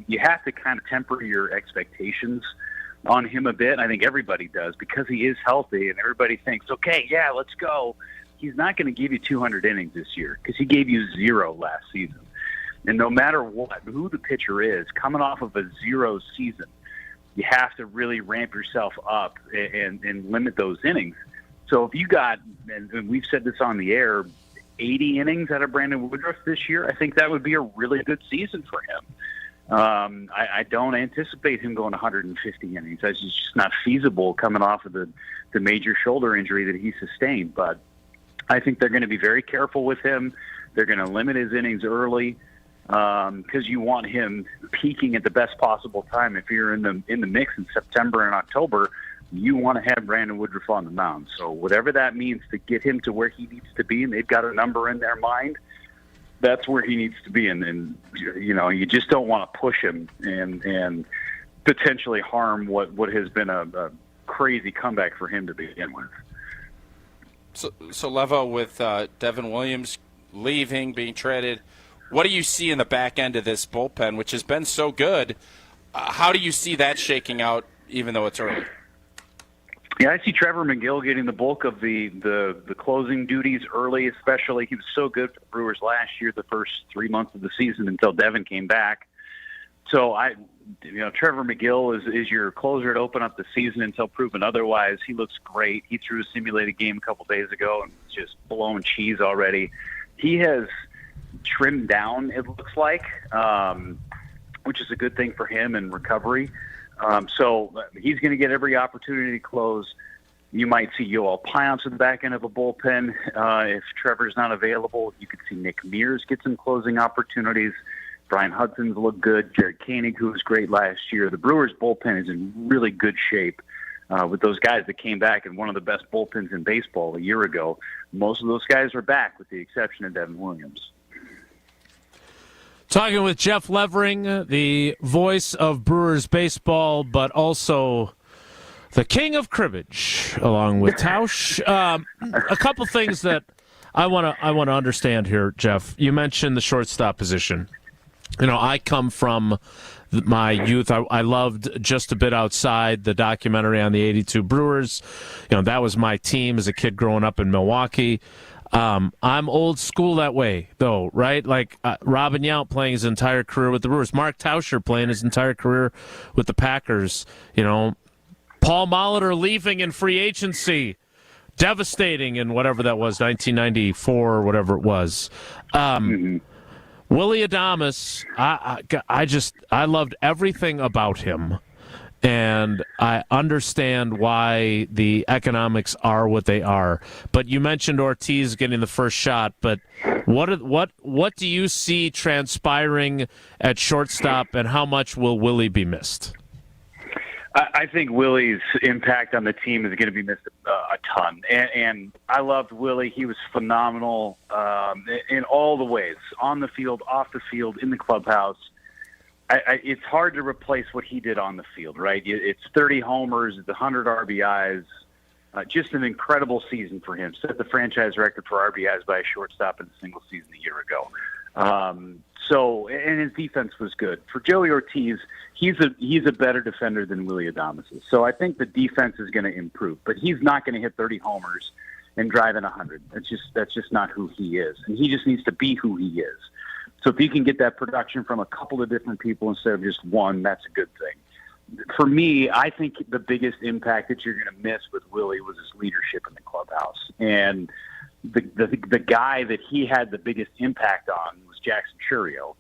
you have to kind of temper your expectations on him a bit. I think everybody does, because he is healthy, and everybody thinks, okay, yeah, let's go. He's not going to give you 200 innings this year because he gave you 0 last season. And no matter who the pitcher is, coming off of a 0 season, you have to really ramp yourself up and limit those innings. So if you got, and we've said this on the air, 80 innings out of Brandon Woodruff this year, I think that would be a really good season for him. I don't anticipate him going 150 innings. That's just not feasible coming off of the major shoulder injury that he sustained. But I think they're going to be very careful with him. They're going to limit his innings early, because you want him peaking at the best possible time. If you're in the mix in September and October, you want to have Brandon Woodruff on the mound. So whatever that means to get him to where he needs to be, and they've got a number in their mind, that's where he needs to be. And you just don't want to push him and potentially harm what has been a crazy comeback for him to begin with. So Levo, with Devin Williams leaving, being traded, what do you see in the back end of this bullpen, which has been so good? How do you see that shaking out, even though it's early? Yeah, I see Trevor McGill getting the bulk of the closing duties early, especially. He was so good for the Brewers last year, the first 3 months of the season until Devin came back. So Trevor McGill is your closer to open up the season until proven otherwise. He looks great. He threw a simulated game a couple days ago and was just blowing cheese already. He has trimmed down, it looks like, which is a good thing for him in recovery. So he's going to get every opportunity to close. You might see Yoel Payamps at the back end of a bullpen. If Trevor's not available, you could see Nick Mears get some closing opportunities. Brian Hudson's looked good. Jared Koenig, who was great last year. The Brewers' bullpen is in really good shape with those guys that came back in one of the best bullpens in baseball a year ago. Most of those guys are back, with the exception of Devin Williams. Talking with Jeff Levering, the voice of Brewers baseball, but also the king of cribbage, along with Tausch. A couple things that I want to understand here, Jeff. You mentioned the shortstop position. I come from my youth. I loved Just a Bit Outside, the documentary on the '82 Brewers. That was my team as a kid growing up in Milwaukee. I'm old school that way, though, right? Like Robin Yount playing his entire career with the Brewers. Mark Tauscher playing his entire career with the Packers. Paul Molitor leaving in free agency. devastating in whatever that was, 1994 or whatever it was. Willie Adames, I loved everything about him, and I understand why the economics are what they are. But you mentioned Ortiz getting the first shot, but what do you see transpiring at shortstop, and how much will Willie be missed? I think Willie's impact on the team is going to be missed a ton. And I loved Willie. He was phenomenal in all the ways, on the field, off the field, in the clubhouse. It's hard to replace what he did on the field, right? It's 30 homers, it's 100 RBIs. Just an incredible season for him. Set the franchise record for RBIs by a shortstop in a single season a year ago. And his defense was good. For Joey Ortiz, he's a better defender than Willie Adames is. So I think the defense is going to improve, but he's not going to hit 30 homers and drive in 100. That's just not who he is, and he just needs to be who he is. So if you can get that production from a couple of different people instead of just one, that's a good thing. For me, I think the biggest impact that you're going to miss with Willie was his leadership in the clubhouse, and the guy that he had the biggest impact on was Jackson Churio.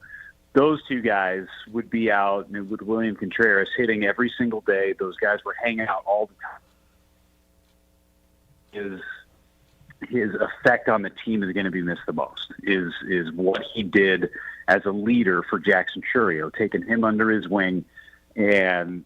Those two guys would be out with William Contreras hitting every single day. Those guys were hanging out all the time. His effect on the team is going to be missed the most, is what he did as a leader for Jackson Churio, taking him under his wing. And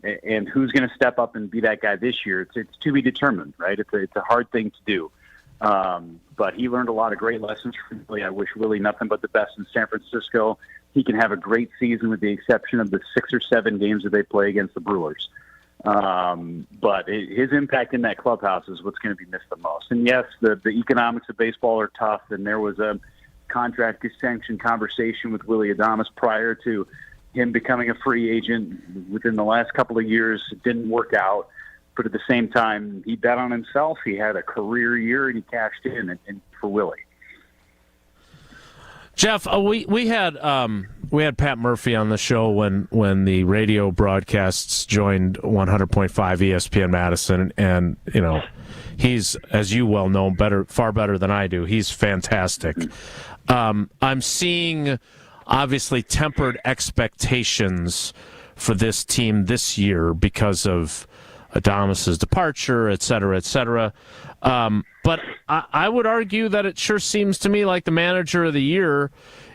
who's going to step up and be that guy this year? It's to be determined, right? It's a hard thing to do. But he learned a lot of great lessons from Willie. I wish Willie nothing but the best in San Francisco. He can have a great season with the exception of the 6 or 7 games that they play against the Brewers. But his impact in that clubhouse is what's going to be missed the most. And yes, the economics of baseball are tough, and there was a contract extension conversation with Willie Adames prior to him becoming a free agent within the last couple of years. It didn't work out. But at the same time, he bet on himself. He had a career year, and he cashed in and for Willie. Jeff, we had Pat Murphy on the show when the radio broadcasts joined 100.5 ESPN Madison, and he's, as you well know, far better than I do. He's fantastic. I'm seeing obviously tempered expectations for this team this year because of Adames' departure, et cetera, et cetera. But I would argue that it sure seems to me like the manager of the year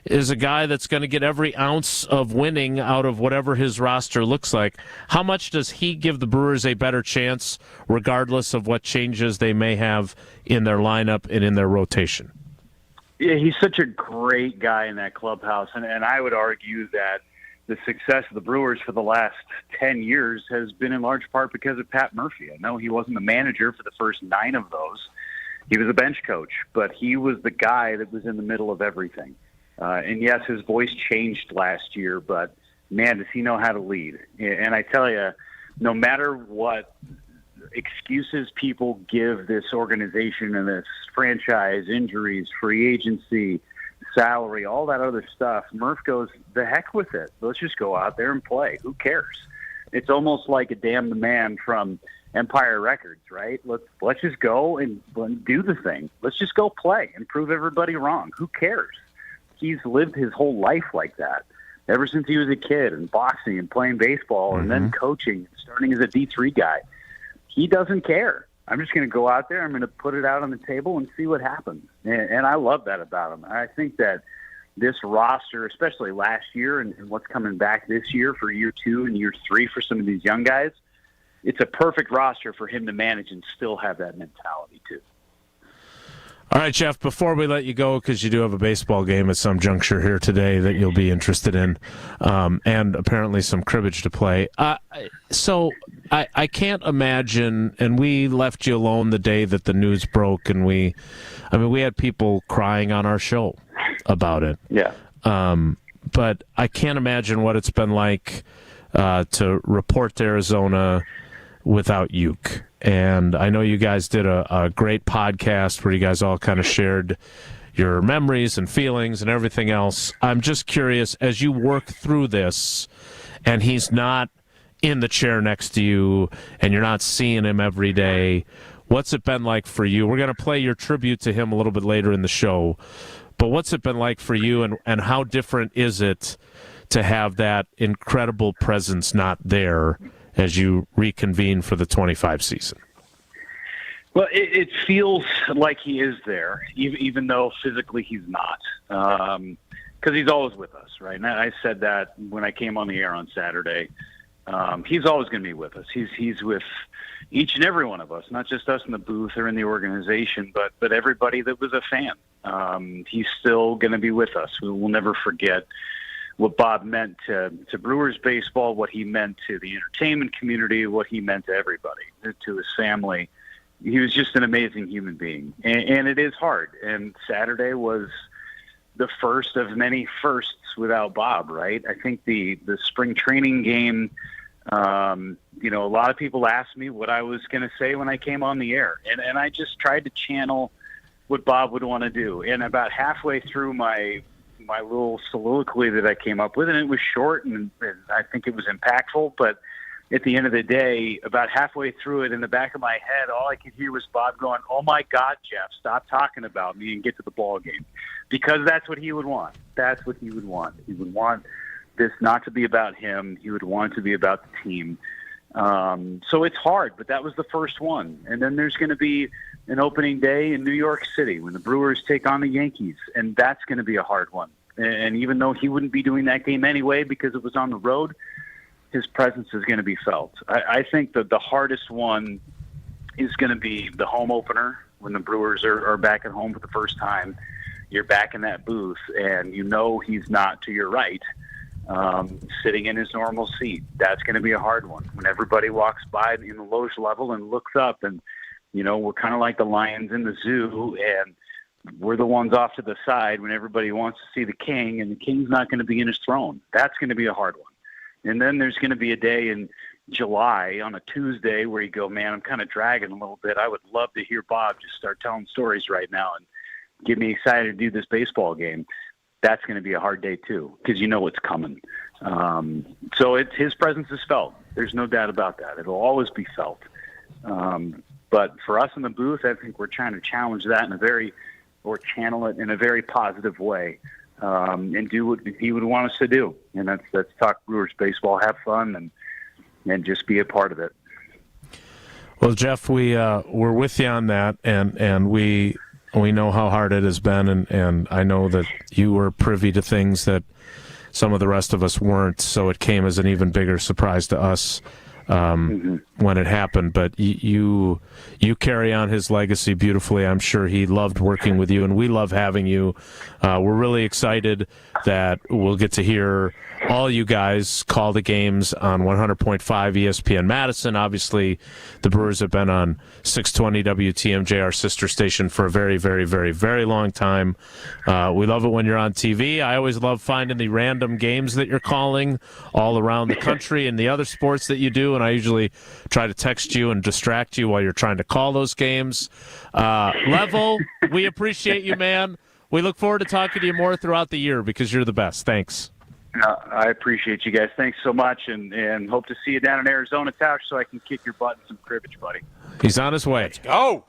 is a guy that's going to get every ounce of winning out of whatever his roster looks like. How much does he give the Brewers a better chance, regardless of what changes they may have in their lineup and in their rotation? Yeah, he's such a great guy in that clubhouse, and I would argue that the success of the Brewers for the last 10 years has been in large part because of Pat Murphy. I know he wasn't the manager for the first 9 of those. He was a bench coach, but he was the guy that was in the middle of everything. And yes, his voice changed last year, but man, does he know how to lead. And I tell you, no matter what excuses people give this organization and this franchise, injuries, free agency, salary, all that other stuff, Murph goes, the heck with it. Let's just go out there and play. Who cares? It's almost like a Damn the Man from Empire Records, right? Let's just go and do the thing. Let's just go play and prove everybody wrong. Who cares? He's lived his whole life like that, ever since he was a kid, and boxing and playing baseball and then coaching and starting as a D3 guy. He doesn't care. I'm just going to go out there. I'm going to put it out on the table and see what happens. And I love that about him. I think that this roster, especially last year and what's coming back this year for year 2 and year 3 for some of these young guys, it's a perfect roster for him to manage and still have that mentality too. All right, Jeff, before we let you go, because you do have a baseball game at some juncture here today that you'll be interested in, and apparently some cribbage to play. So I can't imagine, and we left you alone the day that the news broke, and we had people crying on our show about it. Yeah. But I can't imagine what it's been like to report to Arizona without Uke. And I know you guys did a great podcast where you guys all kind of shared your memories and feelings and everything else. I'm just curious, as you work through this and he's not in the chair next to you and you're not seeing him every day, what's it been like for you? We're going to play your tribute to him a little bit later in the show, but what's it been like for you, and how different is it to have that incredible presence not there as you reconvene for the 25 season? Well, it feels like he is there, even though physically he's not, because he's always with us, right? And I said that when I came on the air on Saturday. He's always going to be with us. He's with each and every one of us, not just us in the booth or in the organization, but everybody that was a fan. He's still going to be with us. We will never forget what Bob meant to Brewers baseball, what he meant to the entertainment community, what he meant to everybody, to his family. He was just an amazing human being, and it is hard. And Saturday was the first of many firsts without Bob, right? I think the spring training game, a lot of people asked me what I was going to say when I came on the air, and I just tried to channel what Bob would want to do. And about halfway through my little soliloquy that I came up with, and it was short, and I think it was impactful, but at the end of the day, about halfway through it, in the back of my head, all I could hear was Bob going, "Oh my God, Jeff, stop talking about me and get to the ball game," because that's what he would want. That's what he would want. He would want this not to be about him. He would want it to be about the team. So it's hard, but that was the first one. And then there's going to be an opening day in New York City when the Brewers take on the Yankees, and that's going to be a hard one. And even though he wouldn't be doing that game anyway because it was on the road, his presence is going to be felt. I think that the hardest one is going to be the home opener when the Brewers are back at home for the first time. You're back in that booth, and he's not to your right, sitting in his normal seat. That's going to be a hard one. When everybody walks by in the loge level and looks up, and, we're kind of like the lions in the zoo, and we're the ones off to the side when everybody wants to see the king, and the king's not going to be in his throne. That's going to be a hard one. And then there's going to be a day in July on a Tuesday where you go, man, I'm kind of dragging a little bit. I would love to hear Bob just start telling stories right now and get me excited to do this baseball game. That's going to be a hard day too, because it's coming. So his presence is felt. There's no doubt about that. It'll always be felt. But for us in the booth, I think we're trying to challenge that or channel it in a very positive way. And do what he would want us to do, and that's talk Brewers baseball, have fun, and just be a part of it. Well, Jeff, we're with you on that, and we know how hard it has been, and I know that you were privy to things that some of the rest of us weren't, so it came as an even bigger surprise to us when it happened. But you carry on his legacy beautifully. I'm sure he loved working with you, and we love having you. We're really excited that we'll get to hear all you guys call the games on 100.5 ESPN Madison. Obviously, the Brewers have been on 620 WTMJ, our sister station, for a very, very, very, very long time. We love it when you're on TV. I always love finding the random games that you're calling all around the country and the other sports that you do, and I usually try to text you and distract you while you're trying to call those games. Level, we appreciate you, man. We look forward to talking to you more throughout the year because you're the best. Thanks. I appreciate you guys. Thanks so much, and hope to see you down in Arizona, Tausch, so I can kick your butt in some cribbage, buddy. He's on his way. Let's go.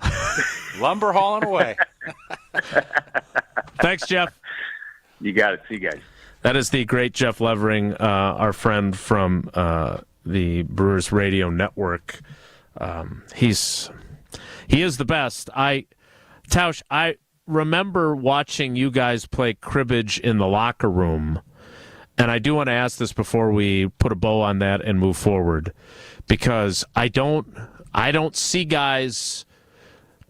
Lumber hauling away. Thanks, Jeff. You got it. See you guys. That is the great Jeff Levering, our friend from the Brewers Radio Network. He is the best. Tausch, I remember watching you guys play cribbage in the locker room, and I do want to ask this before we put a bow on that and move forward, because I don't see guys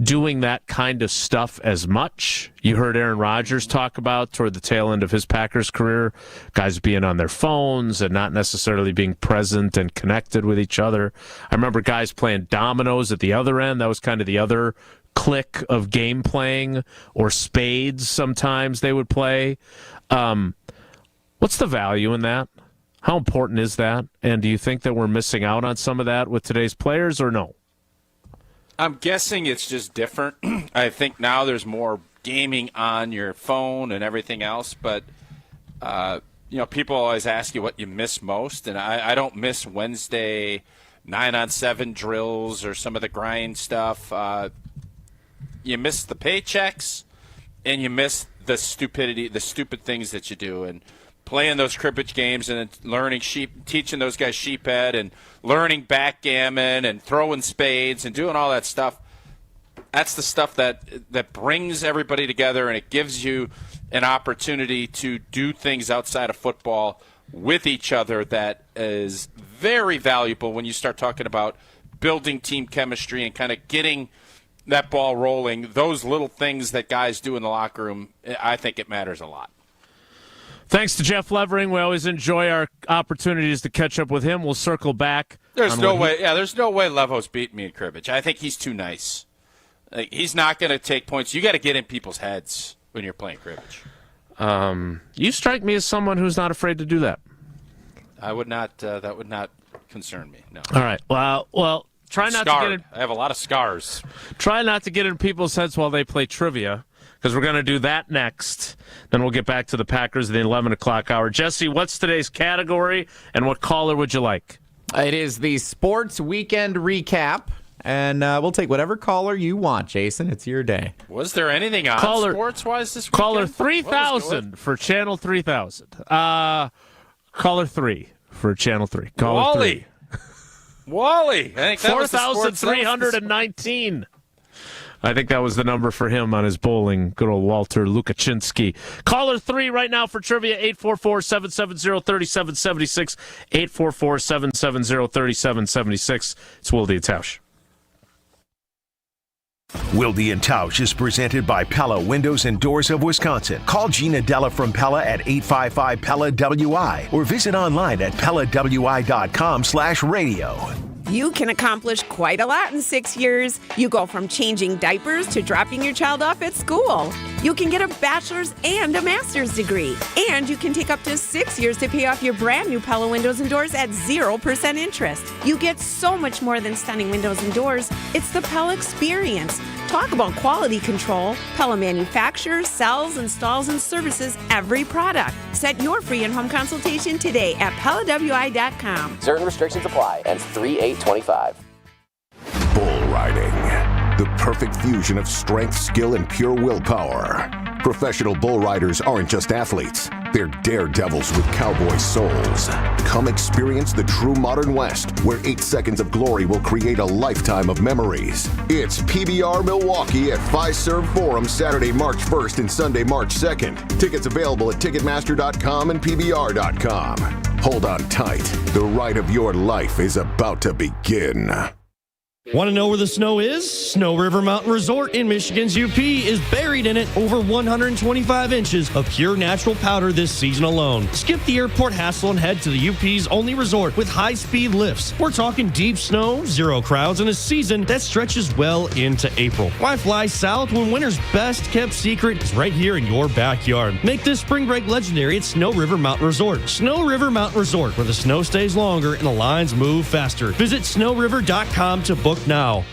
doing that kind of stuff as much. You heard Aaron Rodgers talk about toward the tail end of his Packers career, guys being on their phones and not necessarily being present and connected with each other. I remember guys playing dominoes at the other end. That was kind of the other click of game playing, or spades sometimes they would play. What's the value in that? How important is that? And do you think that we're missing out on some of that with today's players, or no? I'm guessing it's just different. I think now there's more gaming on your phone and everything else, but people always ask you what you miss most, and I don't miss Wednesday 9-on-7 drills or some of the grind stuff. You miss the paychecks, and you miss the stupid things that you do, and playing those cribbage games and learning teaching those guys sheephead and learning backgammon and throwing spades and doing all that stuff. That's the stuff that brings everybody together, and it gives you an opportunity to do things outside of football with each other that is very valuable when you start talking about building team chemistry and kind of getting that ball rolling. Those little things that guys do in the locker room, I think it matters a lot. Thanks to Jeff Levering. We always enjoy our opportunities to catch up with him. We'll circle back. There's no way Levo's beating me in cribbage. I think he's too nice. Like, he's not going to take points. You got to get in people's heads when you're playing cribbage. You strike me as someone who's not afraid to do that. I would not. That would not concern me. No. All right. Well. Try not to get in. I have a lot of scars. Try not to get in people's heads while they play trivia, because we're going to do that next. Then we'll get back to the Packers in the 11 o'clock hour. Jesse, what's today's category, and what caller would you like? It is the Sports Weekend Recap, and we'll take whatever caller you want, Jason. It's your day. Was there anything on sports-wise this weekend? Caller 3000 for Channel 3000. Caller 3 for Channel 3. Caller 3. Wally, I think that 4,319. I think that was the number for him on his bowling. Good old Walter Lukaczynski. Caller 3 right now for trivia, 844-770-3776. 844-770-3776. It's Wilde Tausch. Wilde & Tausch is presented by Pella Windows and Doors of Wisconsin. Call Gina Della from Pella at 855-PELLA-WI or visit online at PellaWI.com/radio. You can accomplish quite a lot in 6 years. You go from changing diapers to dropping your child off at school. You can get a bachelor's and a master's degree. And you can take up to 6 years to pay off your brand new Pella Windows and Doors at 0% interest. You get so much more than stunning windows and doors. It's the Pella experience. Talk about quality control. Pella manufactures, sells, installs, and services every product. Set your free in-home consultation today at PellaWI.com. Certain restrictions apply. Ends 3/8/25. Bull riding. The perfect fusion of strength, skill, and pure willpower. Professional bull riders aren't just athletes. They're daredevils with cowboy souls. Come experience the true modern West, where 8 seconds of glory will create a lifetime of memories. It's PBR Milwaukee at Fiserv Forum Saturday, March 1st and Sunday, March 2nd. Tickets available at Ticketmaster.com and PBR.com. Hold on tight. The ride of your life is about to begin. Want to know where the snow is? Snow River Mountain Resort in Michigan's UP is buried in it. Over 125 inches of pure natural powder this season alone. Skip the airport hassle and head to the UP's only resort with high-speed lifts. We're talking deep snow, zero crowds, and a season that stretches well into April. Why fly south when winter's best-kept secret is right here in your backyard? Make this spring break legendary at Snow River Mountain Resort. Snow River Mountain Resort, where the snow stays longer and the lines move faster. Visit snowriver.com to book now.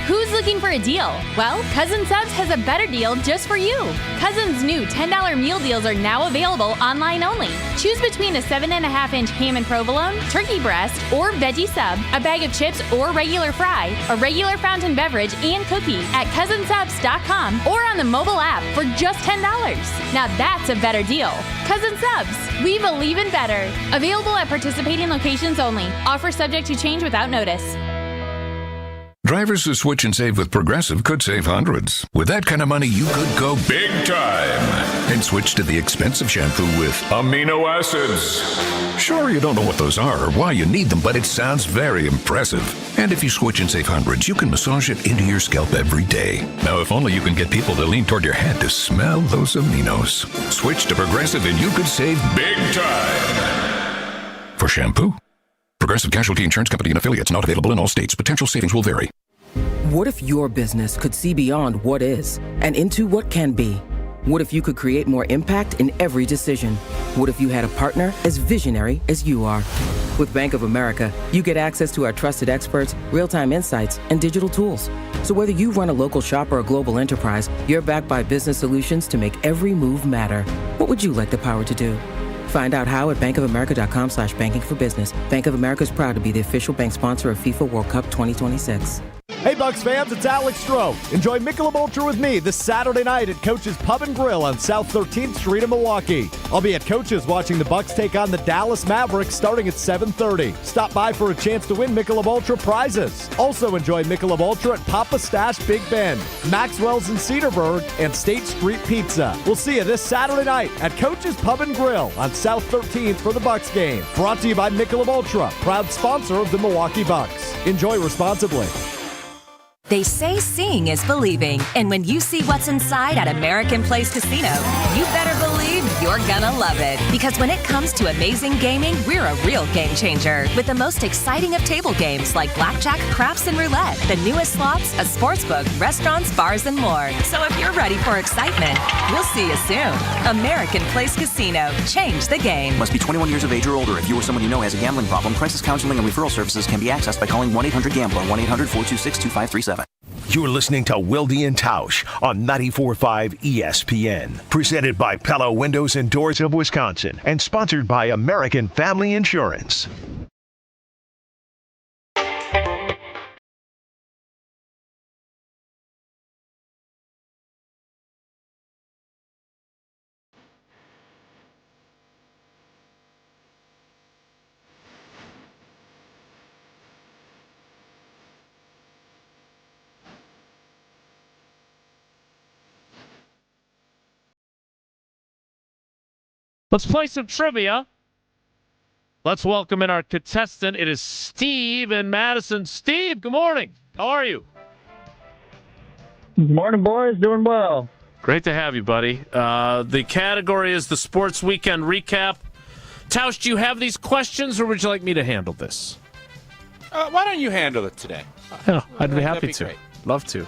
Who's looking for a deal? Well, Cousin Subs has a better deal just for you. Cousin's new $10 meal deals are now available online only. Choose between a 7.5-inch ham and provolone, turkey breast, or veggie sub, a bag of chips or regular fry, a regular fountain beverage, and cookie at cousinsubs.com or on the mobile app for just $10. Now that's a better deal. Cousin Subs, we believe in better. Available at participating locations only. Offer subject to change without notice. Drivers who switch and save with Progressive could save hundreds. With that kind of money, you could go big time and switch to the expensive shampoo with amino acids. Sure, you don't know what those are or why you need them, but it sounds very impressive. And if you switch and save hundreds, you can massage it into your scalp every day. Now, if only you can get people to lean toward your head to smell those aminos. Switch to Progressive and you could save big time. For shampoo, Progressive Casualty Insurance Company and affiliates, not available in all states. Potential savings will vary. What if your business could see beyond what is and into what can be? What if you could create more impact in every decision? What if you had a partner as visionary as you are? With Bank of America, you get access to our trusted experts, real-time insights, and digital tools. So whether you run a local shop or a global enterprise, you're backed by business solutions to make every move matter. What would you like the power to do? Find out how at bankofamerica.com/banking for business. Bank of America is proud to be the official bank sponsor of FIFA World Cup 2026. Hey, Bucks fans, it's Alex Stroh. Enjoy Michelob Ultra with me this Saturday night at Coach's Pub and Grill on South 13th Street in Milwaukee. I'll be at Coach's watching the Bucks take on the Dallas Mavericks starting at 7:30. Stop by for a chance to win Michelob Ultra prizes. Also enjoy Michelob Ultra at Papa Stash Big Bend, Maxwell's in Cedarburg, and State Street Pizza. We'll see you this Saturday night at Coach's Pub and Grill on South 13th for the Bucks game. Brought to you by Michelob Ultra, proud sponsor of the Milwaukee Bucks. Enjoy responsibly. They say seeing is believing, and when you see what's inside at American Place Casino, you better believe you're gonna love it. Because when it comes to amazing gaming, we're a real game changer. With the most exciting of table games like blackjack, craps, and roulette, the newest slots, a sports book, restaurants, bars, and more. So if you're ready for excitement, we'll see you soon. American Place Casino. Change the game. Must be 21 years of age or older. If you or someone you know has a gambling problem, crisis counseling and referral services can be accessed by calling 1-800-GAMBLER, 1-800-426-2537. You're listening to Wilde Tausch on 94.5 ESPN. Presented by Pella Windows and Doors of Wisconsin and sponsored by American Family Insurance. Let's play some trivia. Let's welcome in our contestant. It is Steve in Madison. Steve, good morning. How are you? Good morning, boys. Doing well. Great to have you, buddy. The category is the Sports Weekend Recap. Tausch, do you have these questions, or would you like me to handle this? Why don't you handle it today? Yeah, I'd be happy That'd be to. great. Love to.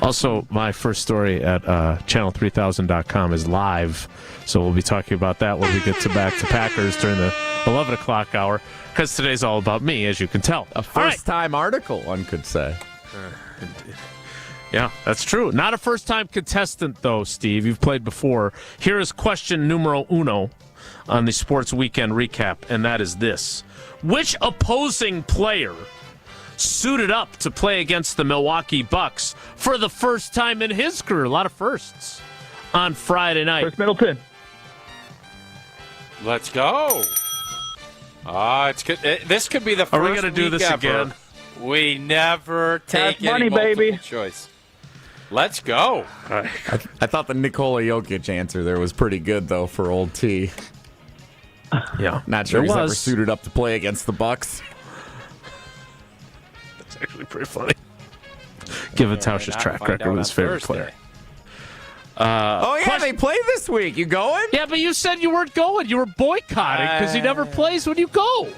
Also, my first story at channel3000.com is live, so we'll be talking about that when we get back to Packers during the 11 o'clock hour, because today's all about me, as you can tell. A first-time article, one could say. Yeah, that's true. Not a first-time contestant, though, Steve. You've played before. Here is question numero uno on the Sports Weekend Recap, and that is this. Which opposing player suited up to play against the Milwaukee Bucks for the first time in his career? A lot of firsts on Friday night. Chris Middleton. Let's go. It's good. This could be the first. Are we going to do this ever. again? We never take Cash money, any multiple baby. choice. Let's go. I thought the Nikola Jokic answer there was pretty good, though, for old T. Yeah. Not sure It he's ever was. suited up to play against the Bucks. That's actually pretty funny. Given Tausch's track record with his favorite player. They play this week. You going? Yeah, but you said you weren't going. You were boycotting because he never plays when you go.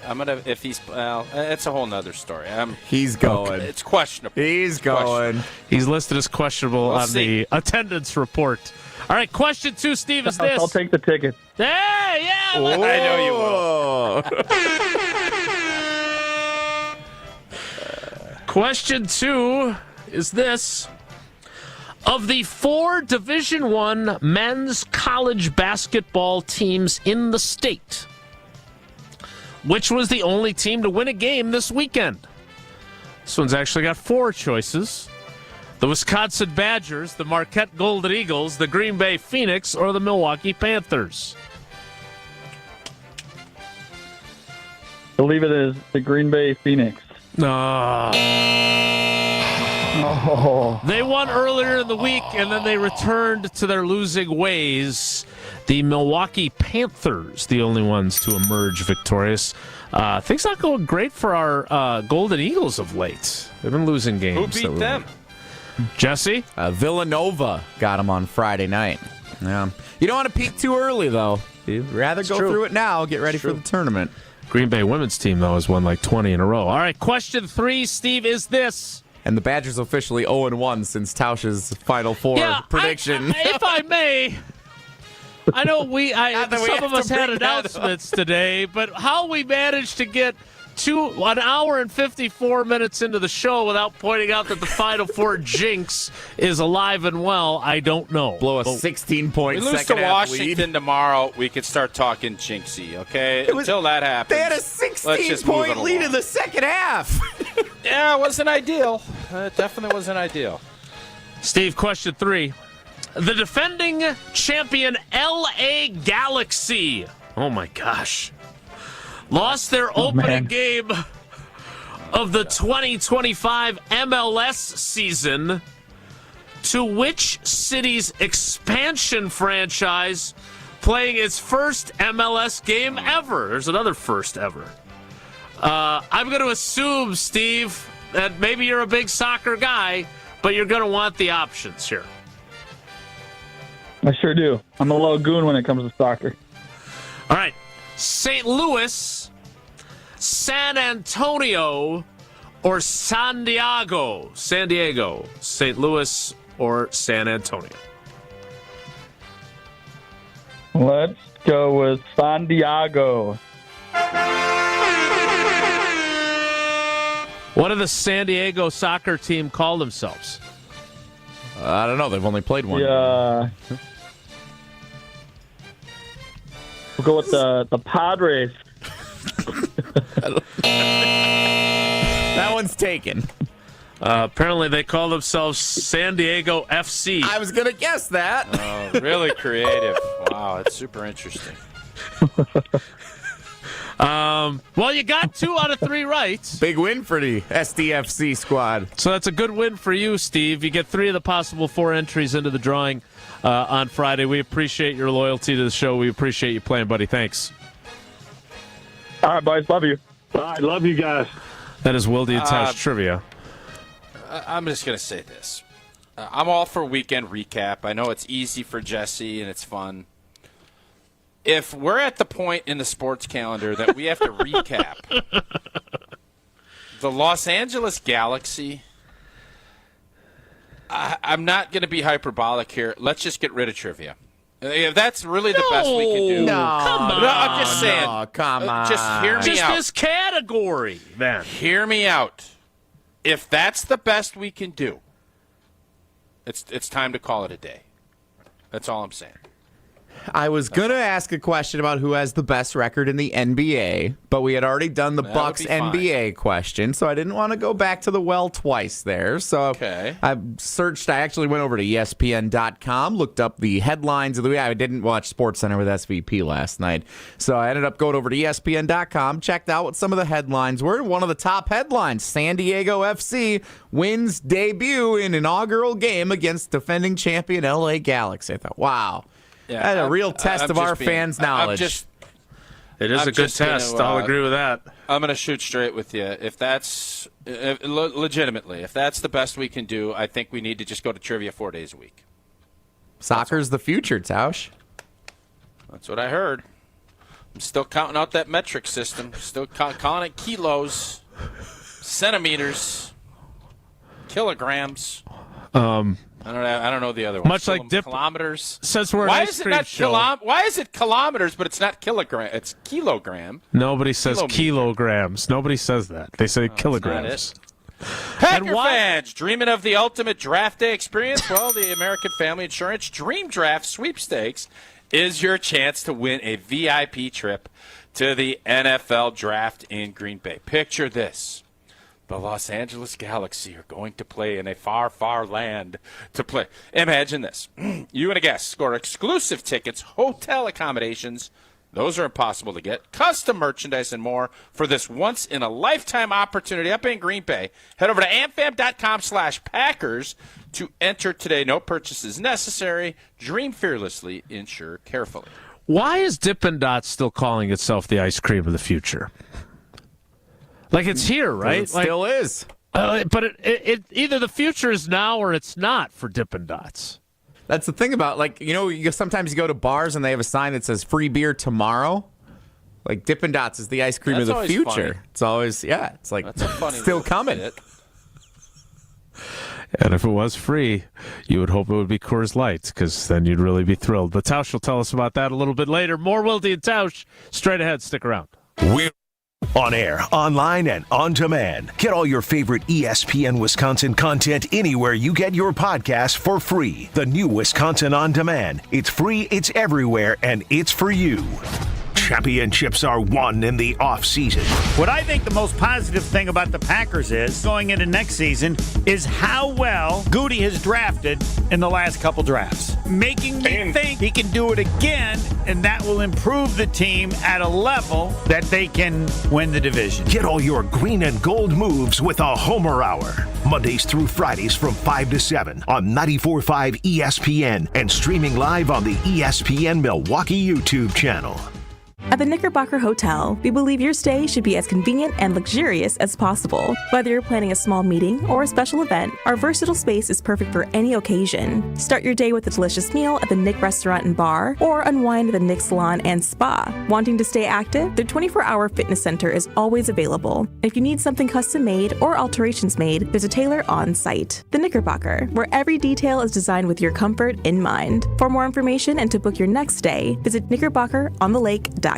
I'm gonna. If he's, it's a whole nother story. He's going. It's questionable. He's going. He's listed as questionable on the attendance report. All right, question 2, Steve, is this. I'll take the ticket. Hey, yeah. I know you will. Question 2 is this. Of the 4 Division I men's college basketball teams in the state, which was the only team to win a game this weekend? This one's actually got 4 choices. The Wisconsin Badgers, the Marquette Golden Eagles, the Green Bay Phoenix, or the Milwaukee Panthers? I believe it is the Green Bay Phoenix. They won earlier in the week, and then they returned to their losing ways. The Milwaukee Panthers, the only ones to emerge victorious. Things not going great for our Golden Eagles of late. They've been losing games. Who beat them? Jesse? Villanova got him on Friday night. Yeah. You don't want to peak too early, though. You'd rather go through it now, get ready for the tournament. Green Bay women's team, though, has won like 20 in a row. All right, question 3, Steve, is this. And the Badgers officially 0-1 since Tausch's Final Four prediction. If I may, I know some of us had announcements today, but how we managed to get 1 hour and 54 minutes into the show without pointing out that the Final Four jinx is alive and well, I don't know. Blow a 16-point We lose to second half Washington lead. tomorrow, we could start talking jinxy, okay? Until that happens. They had a let's just move 16-point it lead along. in the second half. Yeah, it wasn't ideal. It definitely wasn't ideal. Steve, question 3. The defending champion LA Galaxy, oh my gosh, lost their opening game of the 2025 MLS season to which city's expansion franchise playing its first MLS game ever? There's another first ever. I'm going to assume, Steve, that maybe you're a big soccer guy, but you're going to want the options here. I sure do. I'm a little goon when it comes to soccer. All right. St. Louis, San Antonio, or San Diego? San Diego, St. Louis, or San Antonio? Let's go with San Diego. What did the San Diego soccer team call themselves? I don't know. They've only played one. Yeah. We'll go with the Padres. That one's taken. Apparently, they call themselves San Diego FC. I was going to guess that. Really creative. Wow, it's super interesting. Well, you got 2 out of 3 right. Big win for the SDFC squad. So that's a good win for you, Steve. You get 3 of the possible 4 entries into the drawing on Friday. We appreciate your loyalty to the show. We appreciate you playing, buddy. Thanks. All right, boys. Love you. All right, love you guys. That is Wilde Tausch trivia. I'm just going to say this. I'm all for weekend recap. I know it's easy for Jesse and it's fun. If we're at the point in the sports calendar that we have to recap the Los Angeles Galaxy, I'm not going to be hyperbolic here. Let's just get rid of trivia. If that's really the best we can do. No, come on. No, I'm just saying. No, come on. Just hear me Just out. this category, then. Hear me out. If that's the best we can do, it's time to call it a day. That's all I'm saying. I was going to ask a question about who has the best record in the NBA, but we had already done the That Bucks would be fine. NBA question, so I didn't want to go back to the well twice there. So Okay. I actually went over to ESPN.com, looked up the headlines of the week. I didn't watch SportsCenter with SVP last night, so I ended up going over to ESPN.com, checked out what some of the headlines were. One of the top headlines, San Diego FC wins debut in inaugural game against defending champion LA Galaxy. I thought, wow. Yeah, That's a real test I'm of our just being- fans' knowledge. It is I'm a good just gonna, test. I'll agree with that. I'm going to shoot straight with you. If that's legitimately, if that's the best we can do, I think we need to just go to trivia 4 days a week. Soccer's the future, Tausch. That's what I heard. I'm still counting out that metric system. Still calling it kilos, centimeters, kilograms. I don't know the other one. Much like kilometers. Since we're an Why ice is it cream not show. Why is it kilometers, but it's not kilogram? It's kilogram. Nobody says Kilometer. kilograms. Nobody says that. They say kilograms. Packer fans, dreaming of the ultimate draft day experience? Well, the American Family Insurance Dream Draft Sweepstakes is your chance to win a VIP trip to the NFL Draft in Green Bay. Picture this. The Los Angeles Galaxy are going to play in a far, far land to play. Imagine this. You and a guest score exclusive tickets, hotel accommodations. Those are impossible to get. Custom merchandise and more for this once-in-a-lifetime opportunity up in Green Bay. Head over to amfam.com/Packers to enter today. No purchases necessary. Dream fearlessly. Insure carefully. Why is Dippin' Dots still calling itself the ice cream of the future? Like, it's here, right? It still is. But it either the future is now or it's not for Dippin' Dots. That's the thing about, like, sometimes you go to bars and they have a sign that says free beer tomorrow. Like, Dippin' Dots is the ice cream That's of the always future. funny. It's always, it's like, That's a funny still little coming. bit. And if it was free, you would hope it would be Coors Light, because then you'd really be thrilled. But Tausch will tell us about that a little bit later. More Wilde and Tausch straight ahead. Stick around. We're On air, online, and on demand. Get all your favorite ESPN Wisconsin content anywhere you get your podcasts for free. The new Wisconsin On Demand. It's free, it's everywhere, and it's for you. Championships are won in the offseason. What I think the most positive thing about the Packers is, going into next season, is how well Goody has drafted in the last couple drafts. Making me think he can do it again, and that will improve the team at a level that they can win the division. Get all your green and gold moves with a Homer Hour. Mondays through Fridays from 5 to 7 on 94.5 ESPN and streaming live on the ESPN Milwaukee YouTube channel. At the Knickerbocker Hotel, we believe your stay should be as convenient and luxurious as possible. Whether you're planning a small meeting or a special event, our versatile space is perfect for any occasion. Start your day with a delicious meal at the Knick Restaurant and Bar, or unwind at the Knick Salon and Spa. Wanting to stay active? Their 24-hour fitness center is always available. If you need something custom made or alterations made, there's a tailor on site. The Knickerbocker, where every detail is designed with your comfort in mind. For more information and to book your next stay, visit knickerbockeronthelake.com.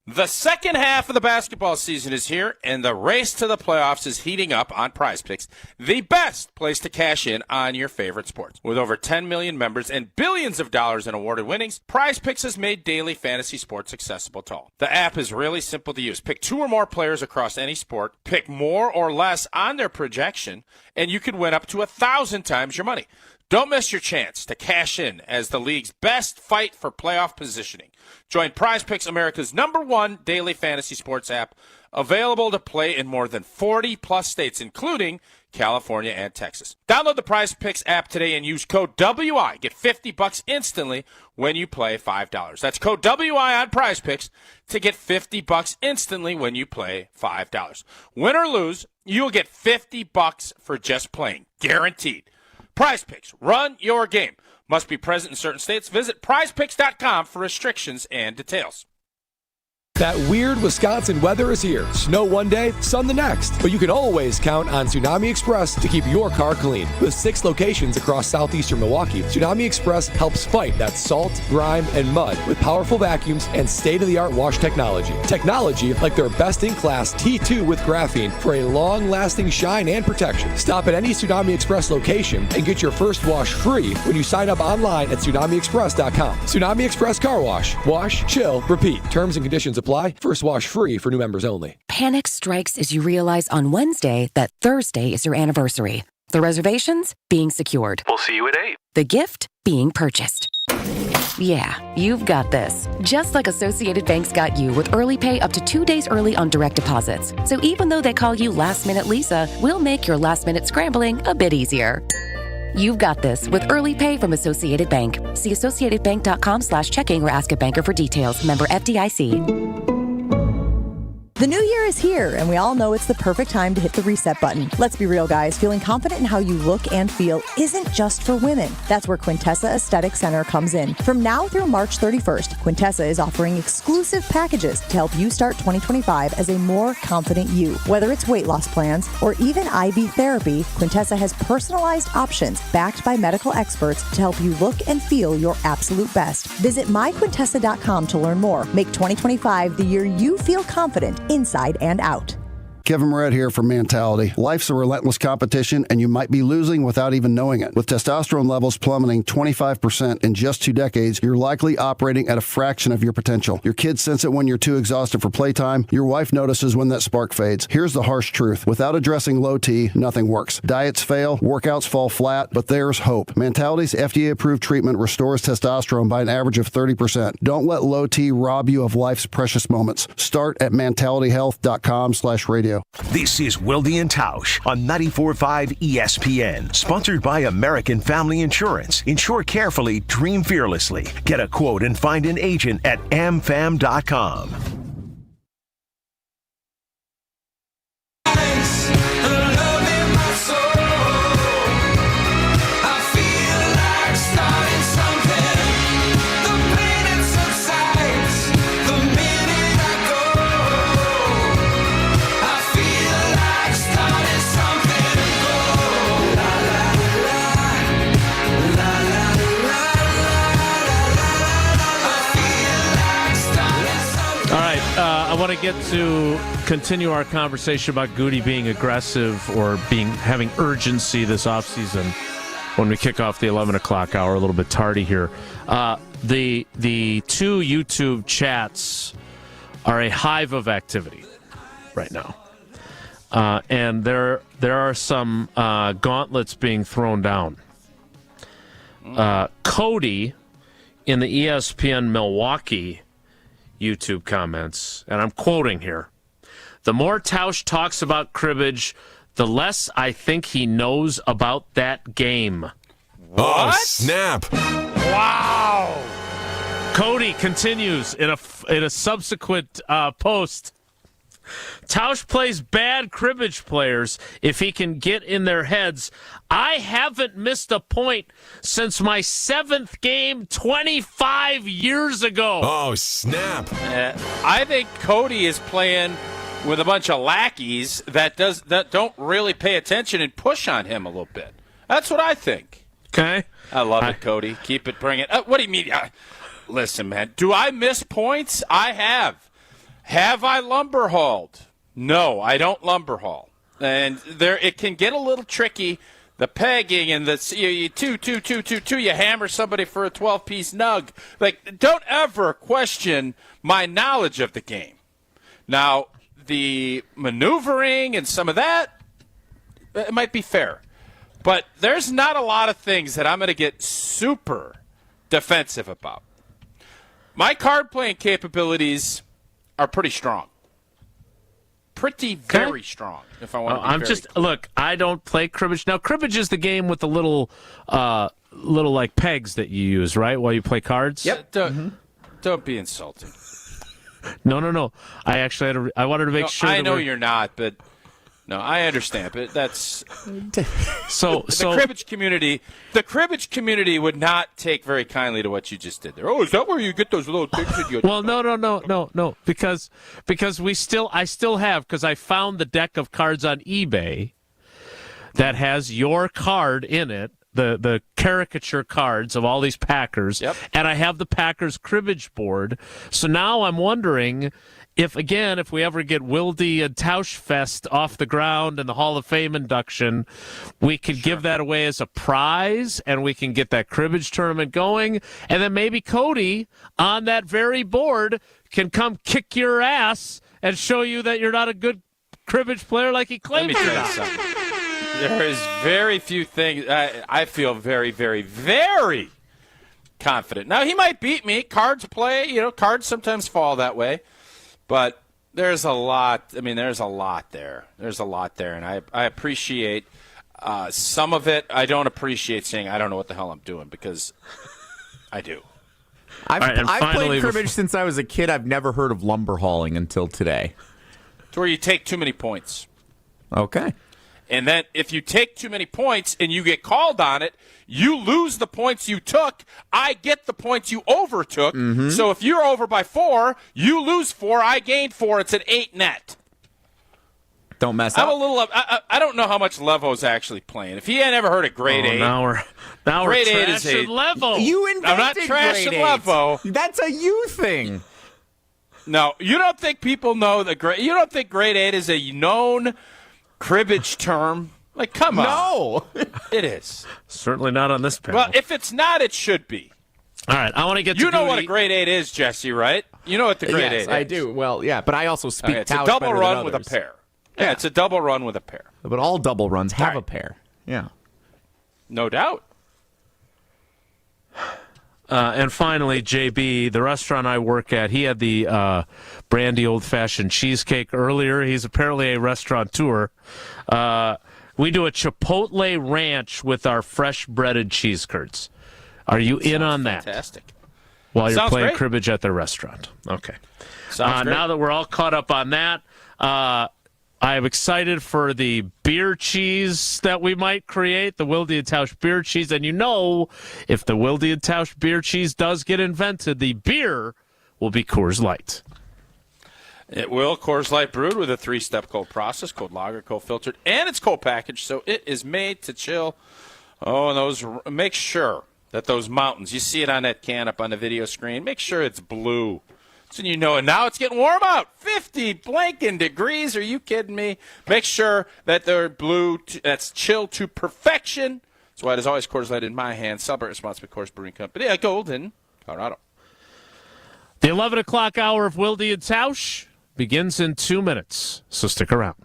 The second half of the basketball season is here, and the race to the playoffs is heating up on PrizePicks, the best place to cash in on your favorite sports. With over 10 million members and billions of dollars in awarded winnings, PrizePicks has made daily fantasy sports accessible to all. The app is really simple to use. Pick 2 or more players across any sport, pick more or less on their projection, and you could win up to 1,000 times your money. Don't miss your chance to cash in as the league's best fight for playoff positioning. Join PrizePicks, America's #1 daily fantasy sports app, available to play in more than 40-plus states, including California and Texas. Download the PrizePicks app today and use code WI. Get $50 instantly when you play $5. That's code WI on PrizePicks to get $50 instantly when you play $5. Win or lose, you'll get $50 for just playing. Guaranteed. PrizePicks, run your game. Must be present in certain states. Visit prizepicks.com for restrictions and details. That weird Wisconsin weather is here. Snow one day, sun the next. But you can always count on Tsunami Express to keep your car clean. With 6 locations across southeastern Milwaukee, Tsunami Express helps fight that salt, grime, and mud with powerful vacuums and state-of-the-art wash technology. Technology like their best-in-class T2 with graphene for a long-lasting shine and protection. Stop at any Tsunami Express location and get your first wash free when you sign up online at TsunamiExpress.com. Tsunami Express Car Wash. Wash, chill, repeat. Terms and conditions apply. First wash free for new members only. Panic strikes as you realize on Wednesday that Thursday is your anniversary. The reservations being secured. We'll see you at 8. The gift being purchased. Yeah, you've got this. Just like Associated Bank's got you with early pay up to 2 days early on direct deposits. So even though they call you Last Minute Lisa, we'll make your last minute scrambling a bit easier. You've got this with early pay from Associated Bank. See associatedbank.com/checking or ask a banker for details. Member FDIC. The new year is here, and we all know it's the perfect time to hit the reset button. Let's be real, guys. Feeling confident in how you look and feel isn't just for women. That's where Quintessa Aesthetic Center comes in. From now through March 31st, Quintessa is offering exclusive packages to help you start 2025 as a more confident you. Whether it's weight loss plans or even IV therapy, Quintessa has personalized options backed by medical experts to help you look and feel your absolute best. Visit myquintessa.com to learn more. Make 2025 the year you feel confident inside and out. Kevin Moret here from Mentality. Life's a relentless competition, and you might be losing without even knowing it. With testosterone levels plummeting 25% in just 2 decades, you're likely operating at a fraction of your potential. Your kids sense it when you're too exhausted for playtime. Your wife notices when that spark fades. Here's the harsh truth. Without addressing low T, nothing works. Diets fail, workouts fall flat, but there's hope. Mentality's FDA-approved treatment restores testosterone by an average of 30%. Don't let low T rob you of life's precious moments. Start at mentalityhealth.com/radio. This is Wilde Tausch on 94.5 ESPN. Sponsored by American Family Insurance. Insure carefully, dream fearlessly. Get a quote and find an agent at amfam.com. I want to continue our conversation about Goody being aggressive or having urgency this offseason when we kick off the 11 o'clock hour, a little bit tardy here. The two YouTube chats are a hive of activity right now. And there are some gauntlets being thrown down. Cody in the ESPN Milwaukee YouTube comments, and I'm quoting here, "The more Tausch talks about cribbage, the less I think he knows about that game." What? Oh, snap. Wow. Cody continues in a subsequent post. Tausch plays bad cribbage players if he can get in their heads. I haven't missed a point since my 7th game 25 years ago. Oh, snap. I think Cody is playing with a bunch of lackeys that don't really pay attention and push on him a little bit. That's what I think. Okay. I love it, Cody. Keep it, bring it. What do you mean? Listen, man, do I miss points? I have. Have I lumber hauled? No, I don't lumber haul. And it can get a little tricky. The pegging and the you hammer somebody for a 12-piece nug. Like, don't ever question my knowledge of the game. Now, the maneuvering and some of that, it might be fair. But there's not a lot of things that I'm going to get super defensive about. My card playing capabilities are pretty strong. Very strong, if I want to be look, I don't play cribbage. Now, cribbage is the game with the little like pegs that you use, right, while you play cards? Yep. Don't be insulting. No. I actually I wanted to make sure. I know you're not, but no, I understand. But that's so the cribbage community would not take very kindly to what you just did there. Oh, is that where you get those little things? Well, no, because I still have, because I found the deck of cards on eBay that has your card in it, the caricature cards of all these Packers, and I have the Packers cribbage board. So now I'm wondering if we ever get Wilde and Tausch Fest off the ground and the Hall of Fame induction, we could give that away as a prize, and we can get that cribbage tournament going, and then maybe Cody on that very board can come kick your ass and show you that you're not a good cribbage player like he claims you're not. There is very few things. I feel very, very, very confident. Now, he might beat me. Cards sometimes fall that way. But there's a lot. I mean, there's a lot there. And I appreciate some of it. I don't appreciate saying I don't know what the hell I'm doing, because I do. I've played cribbage since I was a kid. I've never heard of lumber hauling until today. To where you take too many points. Okay. And then if you take too many points and you get called on it, you lose the points you took. I get the points you overtook. Mm-hmm. So if you're over by 4, you lose 4. I gain 4. It's an 8 net. Don't mess up. I don't know how much Levo's actually playing. If he had ever heard of grade 8. Now we're trashing Levo. You invented I'm not trashing Levo. That's a you thing. No, you don't think people know you don't think grade 8 is a known cribbage term? Like, come on. No. It is. Certainly not on this panel. Well, if it's not, it should be. All right, I want to get to You know what a grade 8 is, Jesse, right? You know what the grade 8 is. Yes, I do. Well, yeah, but I also speak It's a Tausch double better run than with a others. pair. Yeah, it's a double run with a pair. But all double runs have a pair. Yeah. No doubt. And finally, JB, the restaurant I work at, he had the brandy old-fashioned cheesecake earlier. He's apparently a restaurateur. We do a Chipotle ranch with our fresh breaded cheese curds. Are you in on that? Fantastic. While you're Sounds playing great. cribbage at their restaurant. Okay. Sounds great. Now that we're all caught up on that, I am excited for the beer cheese that we might create, the Wilde Tausch beer cheese. And if the Wilde Tausch beer cheese does get invented, the beer will be Coors Light. It will. Coors Light brewed with a 3-step cold process, cold lager, cold filtered, and it's cold packaged, so it is made to chill. Oh, and make sure that those mountains, you see it on that can up on the video screen, make sure it's blue. So you know, and now it's getting warm out. 50 blanking degrees. Are you kidding me? Make sure that they're blue. That's chilled to perfection. That's why it is always Coors Light in my hand. Celebrate responsibly, Coors Brewing Company. Yeah, Golden, Colorado. The 11 o'clock hour of Wilde'S Tausch begins in 2 minutes, so stick around.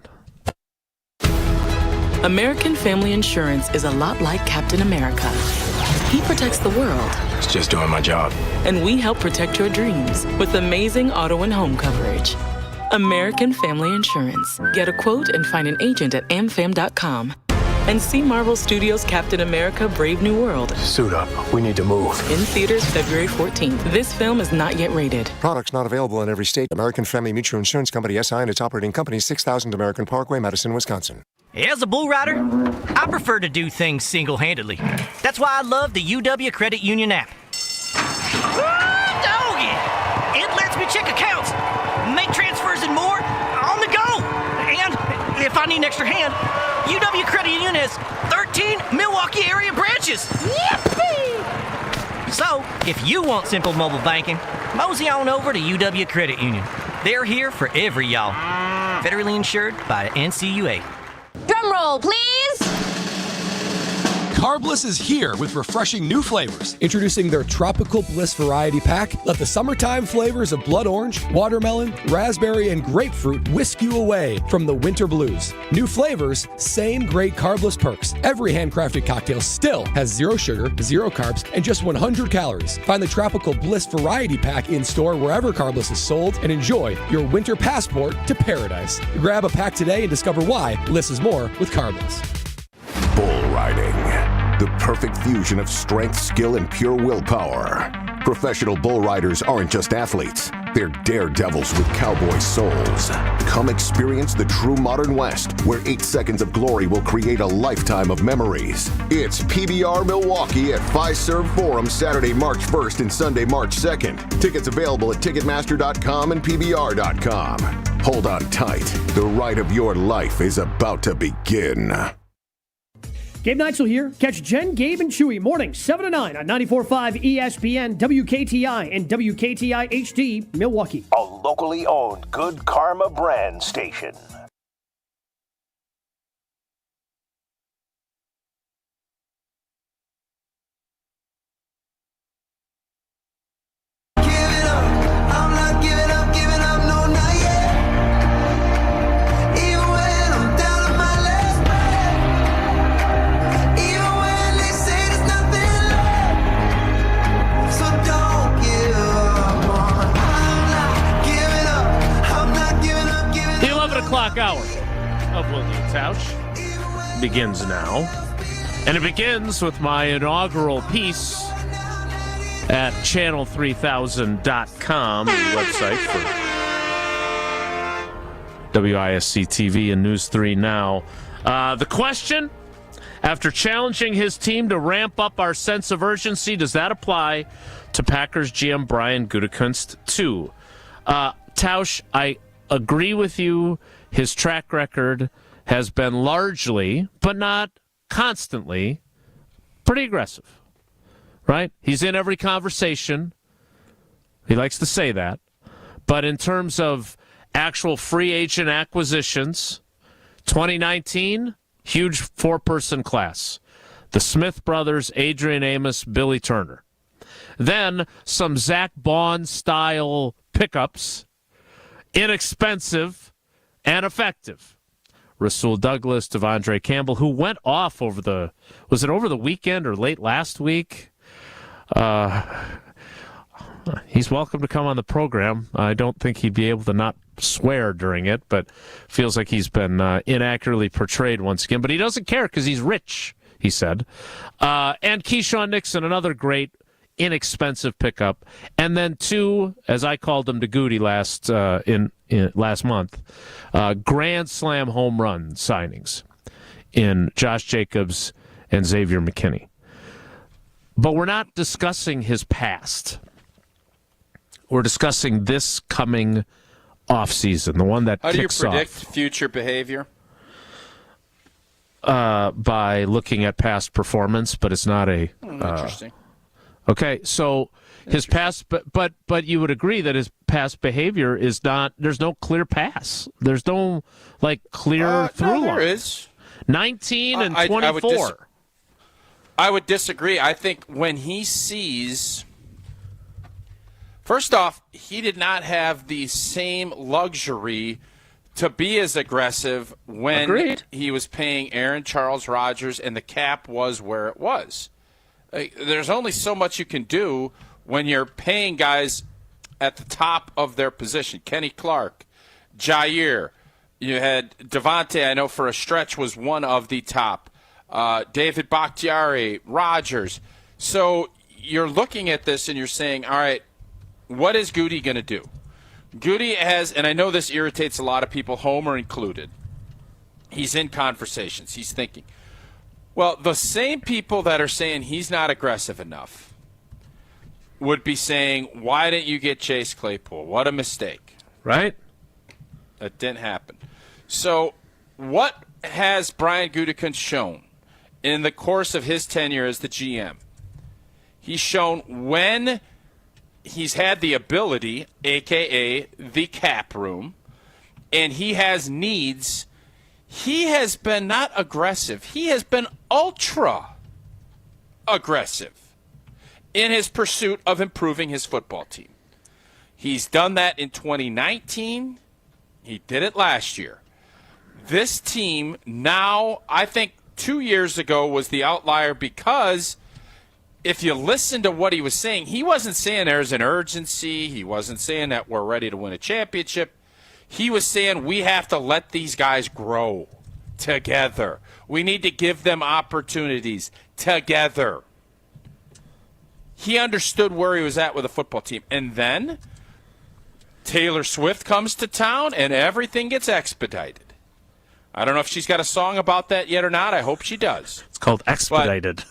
American Family Insurance is a lot like Captain America. He protects the world. It's just doing my job. And we help protect your dreams with amazing auto and home coverage. American Family Insurance. Get a quote and find an agent at amfam.com. And see Marvel Studios' Captain America: Brave New World. Suit up. We need to move. In theaters February 14th. This film is not yet rated. Products not available in every state. American Family Mutual Insurance Company, SI, and its operating company, 6000 American Parkway, Madison, Wisconsin. As a bull rider, I prefer to do things single-handedly. That's why I love the UW Credit Union app. Doggy! It lets me check accounts, make transfers and more on the go. And if I need an extra hand, UW Credit Union has 13 Milwaukee area branches. Yippee! So, if you want simple mobile banking, mosey on over to UW Credit Union. They're here for every y'all. Federally insured by NCUA. Drum roll, please. Carbliss is here with refreshing new flavors. Introducing their Tropical Bliss Variety Pack. Let the summertime flavors of blood orange, watermelon, raspberry, and grapefruit whisk you away from the winter blues. New flavors, same great Carbliss perks. Every handcrafted cocktail still has 0 sugar, 0 carbs, and just 100 calories. Find the Tropical Bliss Variety Pack in store wherever Carbliss is sold and enjoy your winter passport to paradise. Grab a pack today and discover why Bliss is more with Carbliss. Bull riding. The perfect fusion of strength, skill, and pure willpower. Professional bull riders aren't just athletes. They're daredevils with cowboy souls. Come experience the true modern West, where 8 seconds of glory will create a lifetime of memories. It's PBR Milwaukee at Fiserv Forum Saturday, March 1st and Sunday, March 2nd. Tickets available at Ticketmaster.com and PBR.com. Hold on tight. The ride of your life is about to begin. Gabe Neitzel here. Catch Jen, Gabe, and Chewy mornings 7 to 9 on 94.5 ESPN, WKTI, and WKTI HD, Milwaukee. A locally owned Good Karma brand station. Hour of Wilde'S Tausch begins now, and it begins with my inaugural piece at channel3000.com, the website for WISC TV and News 3 Now. The question, after challenging his team to ramp up our sense of urgency, does that apply to Packers GM Brian Gutekunst too? Tausch, I agree with you. His track record has been largely, but not constantly, pretty aggressive, right? He's in every conversation. He likes to say that. But in terms of actual free agent acquisitions, 2019, huge 4-person class. The Smith brothers, Adrian Amos, Billy Turner. Then some Zach Bond-style pickups, inexpensive and effective. Rasul Douglas, Devondre Campbell, who went off over the weekend or late last week? He's welcome to come on the program. I don't think he'd be able to not swear during it, but feels like he's been inaccurately portrayed once again. But he doesn't care because he's rich, he said. And Keyshawn Nixon, another great inexpensive pickup. And then 2, as I called them to Goody last month, grand slam home run signings in Josh Jacobs and Xavier McKinney. But we're not discussing his past. We're discussing this coming offseason, the one that How kicks do you predict off, future behavior? by looking at past performance, but it's not a... Interesting. Okay, so his past, but you would agree that his past behavior is not. There's no clear pass. There's no clear through line. There is 19 and 24. I would disagree. I think when he sees, first off, he did not have the same luxury to be as aggressive when he was paying Aaron Charles Rodgers and the cap was where it was. There's only so much you can do when you're paying guys at the top of their position. Kenny Clark, Jair, you had Devontae, I know for a stretch was one of the top. David Bakhtiari, Rodgers. So you're looking at this and you're saying, all right, what is Goody going to do? Goody has, and I know this irritates a lot of people, Homer included, he's in conversations. He's thinking, well, the same people that are saying he's not aggressive enough would be saying, why didn't you get Chase Claypool? What a mistake. Right? That didn't happen. So what has Brian Gutekunst shown in the course of his tenure as the GM? He's shown when he's had the ability, a.k.a. the cap room, and he has needs, he has been not aggressive. He has been ultra aggressive in his pursuit of improving his football team. He's done that in 2019. He did it last year. This team now, I think 2 years ago was the outlier because if you listen to what he was saying, he wasn't saying there's an urgency. He wasn't saying that we're ready to win a championship. He was saying we have to let these guys grow together. We need to give them opportunities together. He understood where he was at with the football team. And then Taylor Swift comes to town and everything gets expedited. I don't know if she's got a song about that yet or not. I hope she does. It's called Expedited. But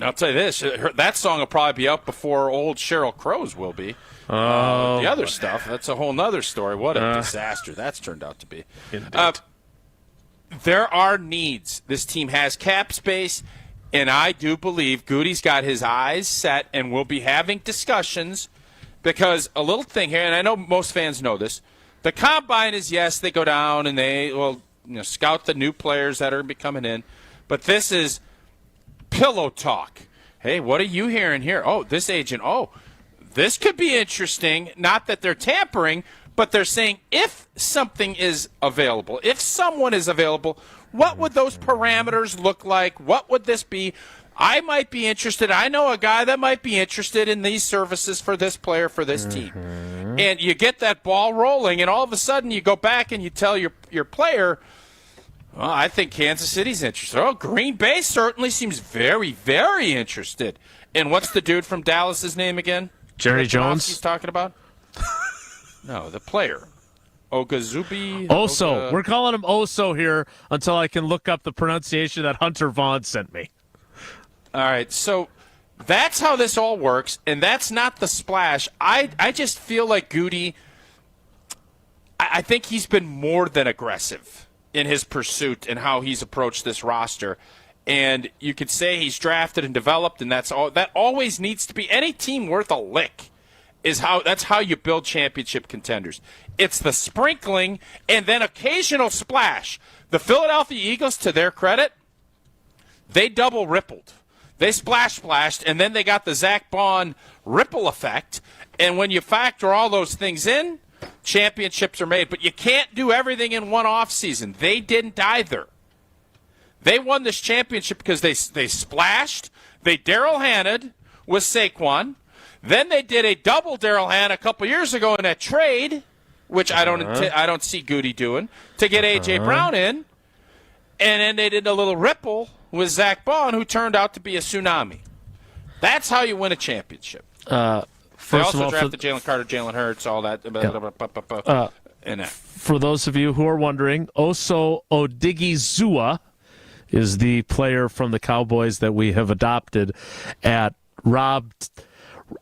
I'll tell you this, that song will probably be up before old Sheryl Crow's will be. The other stuff, that's a whole nother story. What a disaster that's turned out to be. There are needs. This team has cap space, and I do believe Goody's got his eyes set and will be having discussions because a little thing here, and I know most fans know this, the combine is, yes, they go down and they will scout the new players that are going to be coming in, but this is pillow talk. Hey, what are you hearing here? Oh, this agent. Oh, this could be interesting. Not that they're tampering, but they're saying if something is available, if someone is available, what would those parameters look like? What would this be? I might be interested. I know a guy that might be interested in these services for this player, for this team. And you get that ball rolling, and all of a sudden you go back and you tell your player, well, I think Kansas City's interested. Oh, Green Bay certainly seems very, very interested. And what's the dude from Dallas's name again? Jerry Jones? He's talking about? No, the player. Ogazubi? Oso. We're calling him Oso here until I can look up the pronunciation that Hunter Vaughn sent me. All right, so that's how this all works, and that's not the splash. I just feel like Goody, I think he's been more than aggressive in his pursuit and how he's approached this roster. And you could say he's drafted and developed, and that's all. That always needs to be. Any team worth a lick that's how you build championship contenders. It's the sprinkling and then occasional splash. The Philadelphia Eagles, to their credit, they double rippled. They splashed, and then they got the Zach Bond ripple effect. And when you factor all those things in, championships are made. But you can't do everything in one offseason. They didn't either. They won this championship because they splashed. They Daryl Hanna'd with Saquon. Then they did a double Daryl Hannah a couple years ago in a trade, which I don't see Goody doing, to get A.J. Brown in. And then they did a little ripple with Zach Bond, who turned out to be a tsunami. That's how you win a championship. They also drafted Jalen Carter, Jalen Hurts, all that. For those of you who are wondering, Oso Odigizua is the player from the Cowboys that we have adopted at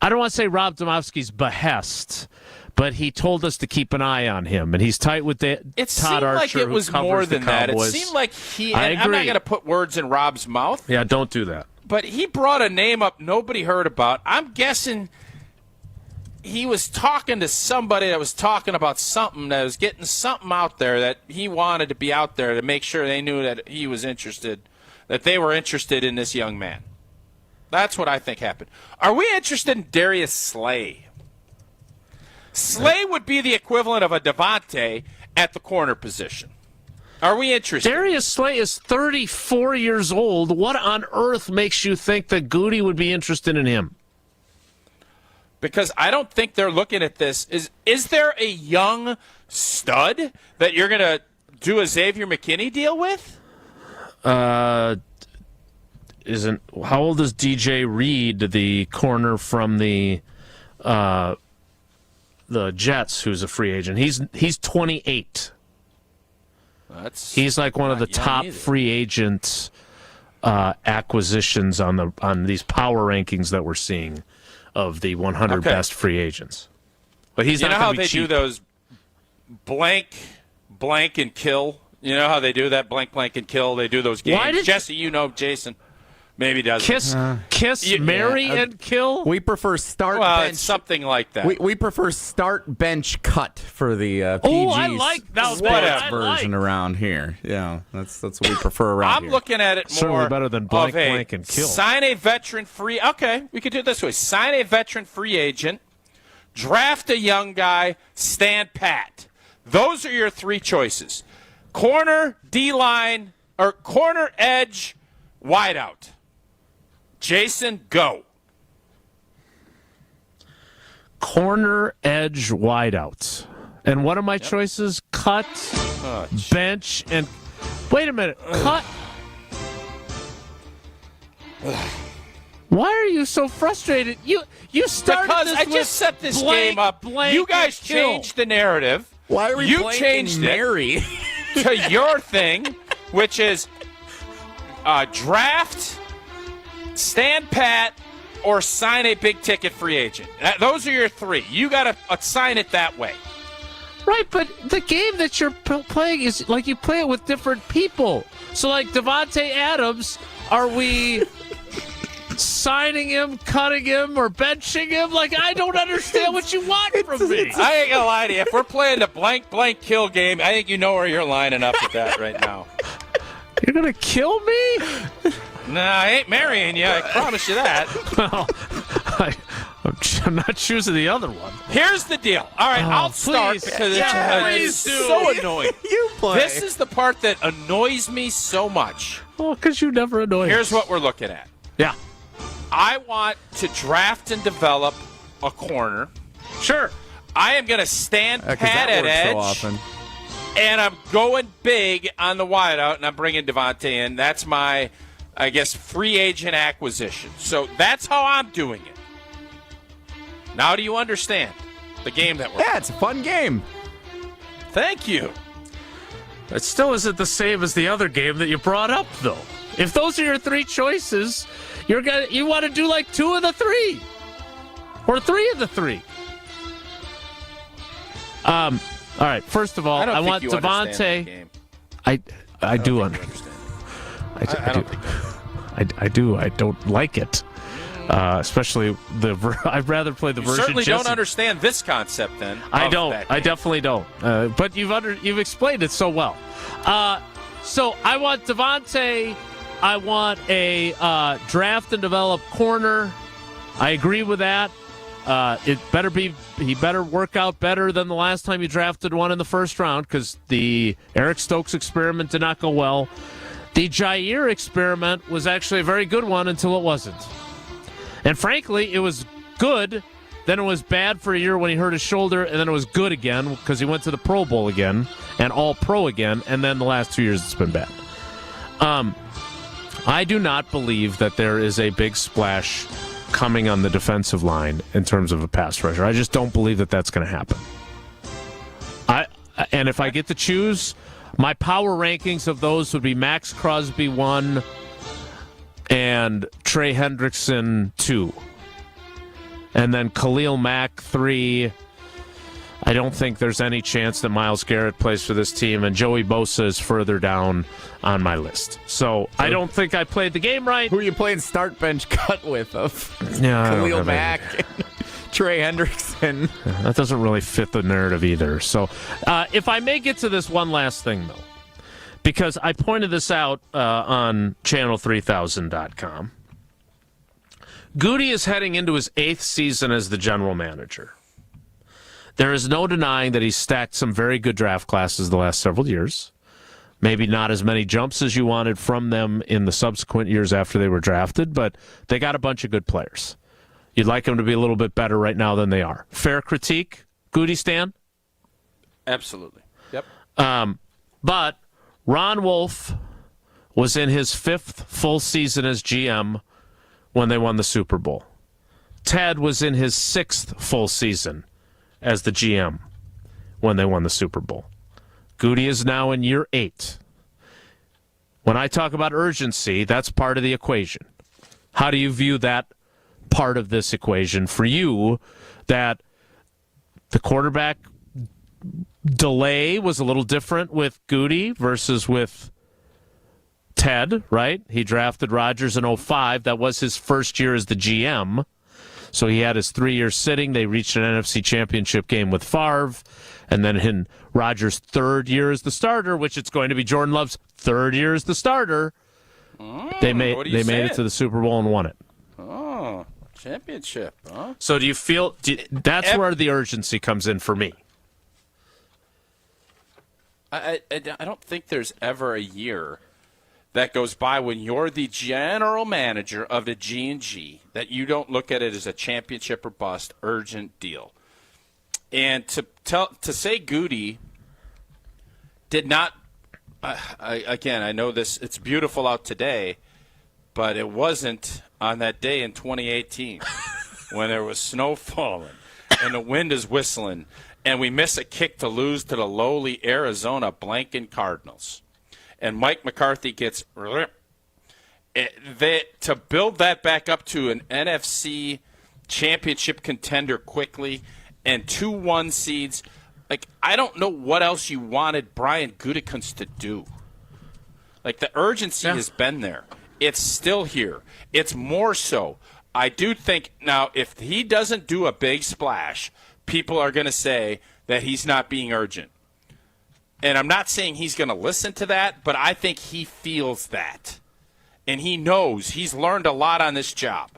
I don't want to say Rob Domofsky's behest, but he told us to keep an eye on him, and he's tight with Todd Archer, it seemed like it was more than that. It seemed like I'm not going to put words in Rob's mouth. Yeah, don't do that. But he brought a name up nobody heard about. I'm guessing he was talking to somebody that was talking about something, that was getting something out there, that he wanted to be out there to make sure they knew that he was interested, that they were interested in this young man. That's what I think happened. Are we interested in Darius Slay? Slay would be the equivalent of a Devontae at the corner position. Are we interested? Darius Slay is 34 years old. What on earth makes you think that Goody would be interested in him? Because I don't think they're looking at this. Is there a young stud that you're going to do a Xavier McKinney deal with? How old is DJ Reed, the corner from the Jets, who's a free agent? He's 28. He's like one of the top free agent acquisitions on these power rankings that we're seeing of the 100 best free agents. But he's not going to be cheap. You know how they do those blank, and kill? You know how they do that blank, and kill? They do those games. Jesse, you know, Jason maybe doesn't. Kiss, marry, and kill? We prefer start bench. It's something like that. We prefer start bench cut for the PG I like that version around here. Yeah, that's what we prefer around here. I'm looking at it more certainly better than blank, and kill. Sign a veteran free. Okay, we could do it this way. Sign a veteran free agent, draft a young guy, stand pat. Those are your three choices. Corner, D-line, or corner, edge, wideout. Jason, go. Corner, edge, wideout. And what are my choices? Cut, bench, and... Wait a minute. Cut. Why are you so frustrated? You started because this I just set this game up. You guys changed the narrative. Why are we changed Mary to your thing, which is draft, stand pat, or sign a big ticket free agent. Those are your three. You got to sign it that way. Right, but the game that you're playing is like you play it with different people. So, like Devontae Adams, are we signing him, cutting him, or benching him? Like, I don't understand what you want from me. I ain't gonna lie to you. If we're playing the blank kill game, I think you know where you're lining up with that right now. You're gonna kill me? Nah, I ain't marrying you. I promise you that. Well, I'm not choosing the other one. Here's the deal. All right, I'll start because it's so annoying. You play. This is the part that annoys me so much. Well, because you never annoy Here's us. what we're looking at. Yeah. I want to draft and develop a corner. Sure. I am going to stand pat at edge. So often. And I'm going big on the wideout, and I'm bringing Devontae in. That's my, I guess, free agent acquisition. So that's how I'm doing it. Now do you understand the game that we're Yeah, it's a fun game. Thank you. It still isn't the same as the other game that you brought up, though. If those are your three choices, you want to do like two of the three. Or three of the three. All right, first of all, I want Devontae. I do understand. I do. I don't like it. Especially I'd rather play the version. Certainly don't understand this concept. Then I don't. I definitely don't. But you've explained it so well. So I want Devontae. I want a draft and develop corner. I agree with that. He better work out better than the last time you drafted one in the first round because the Eric Stokes experiment did not go well. The Jair experiment was actually a very good one until it wasn't. And frankly, it was good. Then it was bad for a year when he hurt his shoulder, and then it was good again because he went to the Pro Bowl again and All-Pro again, and then the last 2 years it's been bad. I do not believe that there is a big splash coming on the defensive line in terms of a pass rusher. I just don't believe that that's going to happen. And if I get to choose, my power rankings of those would be Max Crosby 1 and Trey Hendrickson 2. And then Khalil Mack 3. I don't think there's any chance that Myles Garrett plays for this team, and Joey Bosa is further down on my list. So I don't think I played the game right. Who are you playing start bench cut with? Yeah, Khalil Mack, Trey Hendrickson. That doesn't really fit the narrative either. So if I may get to this one last thing, though, because I pointed this out on channel3000.com. Goody is heading into his 8th season as the general manager. There is no denying that he's stacked some very good draft classes the last several years. Maybe not as many jumps as you wanted from them in the subsequent years after they were drafted, but they got a bunch of good players. You'd like them to be a little bit better right now than they are. Fair critique, Goody Stan? Absolutely. Yep. But Ron Wolf was in his 5th full season as GM when they won the Super Bowl. Ted was in his 6th full season as the GM when they won the Super Bowl. Goody is now in year 8. When I talk about urgency, that's part of the equation. How do you view that part of this equation for you, that the quarterback delay was a little different with Goody versus with Ted, right? He drafted Rodgers in 2005. That was his first year as the GM. So he had his 3 years sitting. They reached an NFC championship game with Favre. And then in Rodgers' 3rd year as the starter, which it's going to be Jordan Love's 3rd year as the starter, they made it to the Super Bowl and won it. Oh, championship, huh? So do you feel that's where the urgency comes in for me? I don't think there's ever a year that goes by when you're the general manager of the G&G that you don't look at it as a championship or bust urgent deal. And to say Goody did not, again, I know this, it's beautiful out today, but it wasn't on that day in 2018 when there was snow falling and the wind is whistling and we miss a kick to lose to the lowly Arizona blanking Cardinals. And Mike McCarthy gets to build that back up to an NFC championship contender quickly and 2-1 seeds. Like, I don't know what else you wanted Brian Gutekunst to do. Like, the urgency has been there. It's still here. It's more so. I do think now if he doesn't do a big splash, people are going to say that he's not being urgent. And I'm not saying he's going to listen to that, but I think he feels that. And he knows. He's learned a lot on this job.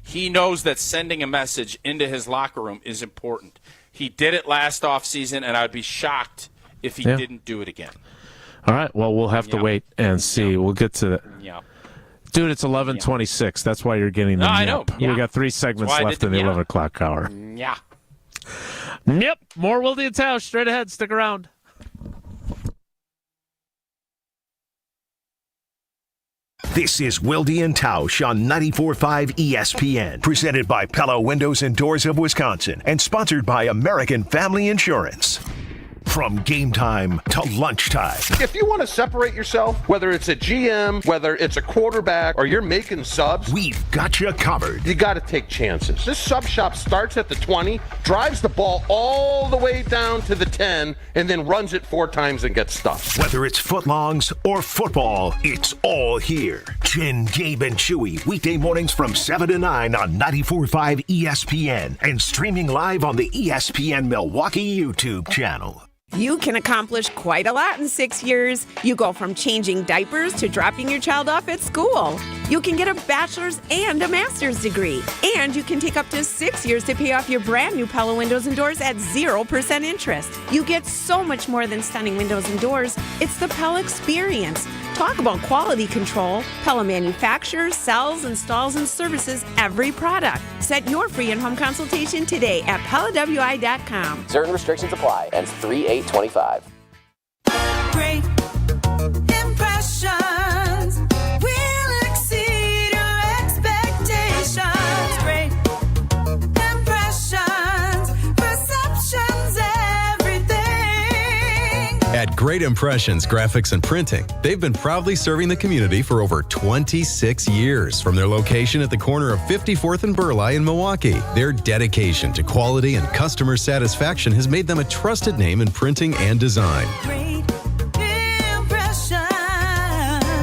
He knows that sending a message into his locker room is important. He did it last offseason, and I'd be shocked if he didn't do it again. All right. Well, we'll have to wait and see. We'll get to that. Yeah. Dude, it's 11:26. That's why you're getting the I know. We got 3 segments left in the 11 o'clock hour. Yeah. Yep. More Wilde Tausch straight ahead. Stick around. This is Wilde and Tausch on 94.5 ESPN, presented by Pella Windows and Doors of Wisconsin and sponsored by American Family Insurance. From game time to lunchtime. If you want to separate yourself, whether it's a GM, whether it's a quarterback, or you're making subs, we've got you covered. You got to take chances. This sub shop starts at the 20, drives the ball all the way down to the 10, and then runs it 4 times and gets stuffed. Whether it's footlongs or football, it's all here. Jen, Gabe, and Chewy, weekday mornings from 7 to 9 on 94.5 ESPN and streaming live on the ESPN Milwaukee YouTube channel. You can accomplish quite a lot in 6 years. You go from changing diapers to dropping your child off at school. You can get a bachelor's and a master's degree. And you can take up to 6 years to pay off your brand new Pella Windows and Doors at 0% interest. You get so much more than stunning windows and doors. It's the Pella experience. Talk about quality control. Pella manufactures, sells, installs, and services every product. Set your free in-home consultation today at PellaWI.com. Certain restrictions apply. Ends 3/8/25. Great impressions will exceed your expectations. Great impressions, perceptions, everything. At Great Impressions Graphics and Printing, they've been proudly serving the community for over 26 years. From their location at the corner of 54th and Burleigh in Milwaukee, their dedication to quality and customer satisfaction has made them a trusted name in printing and design. Great impressions.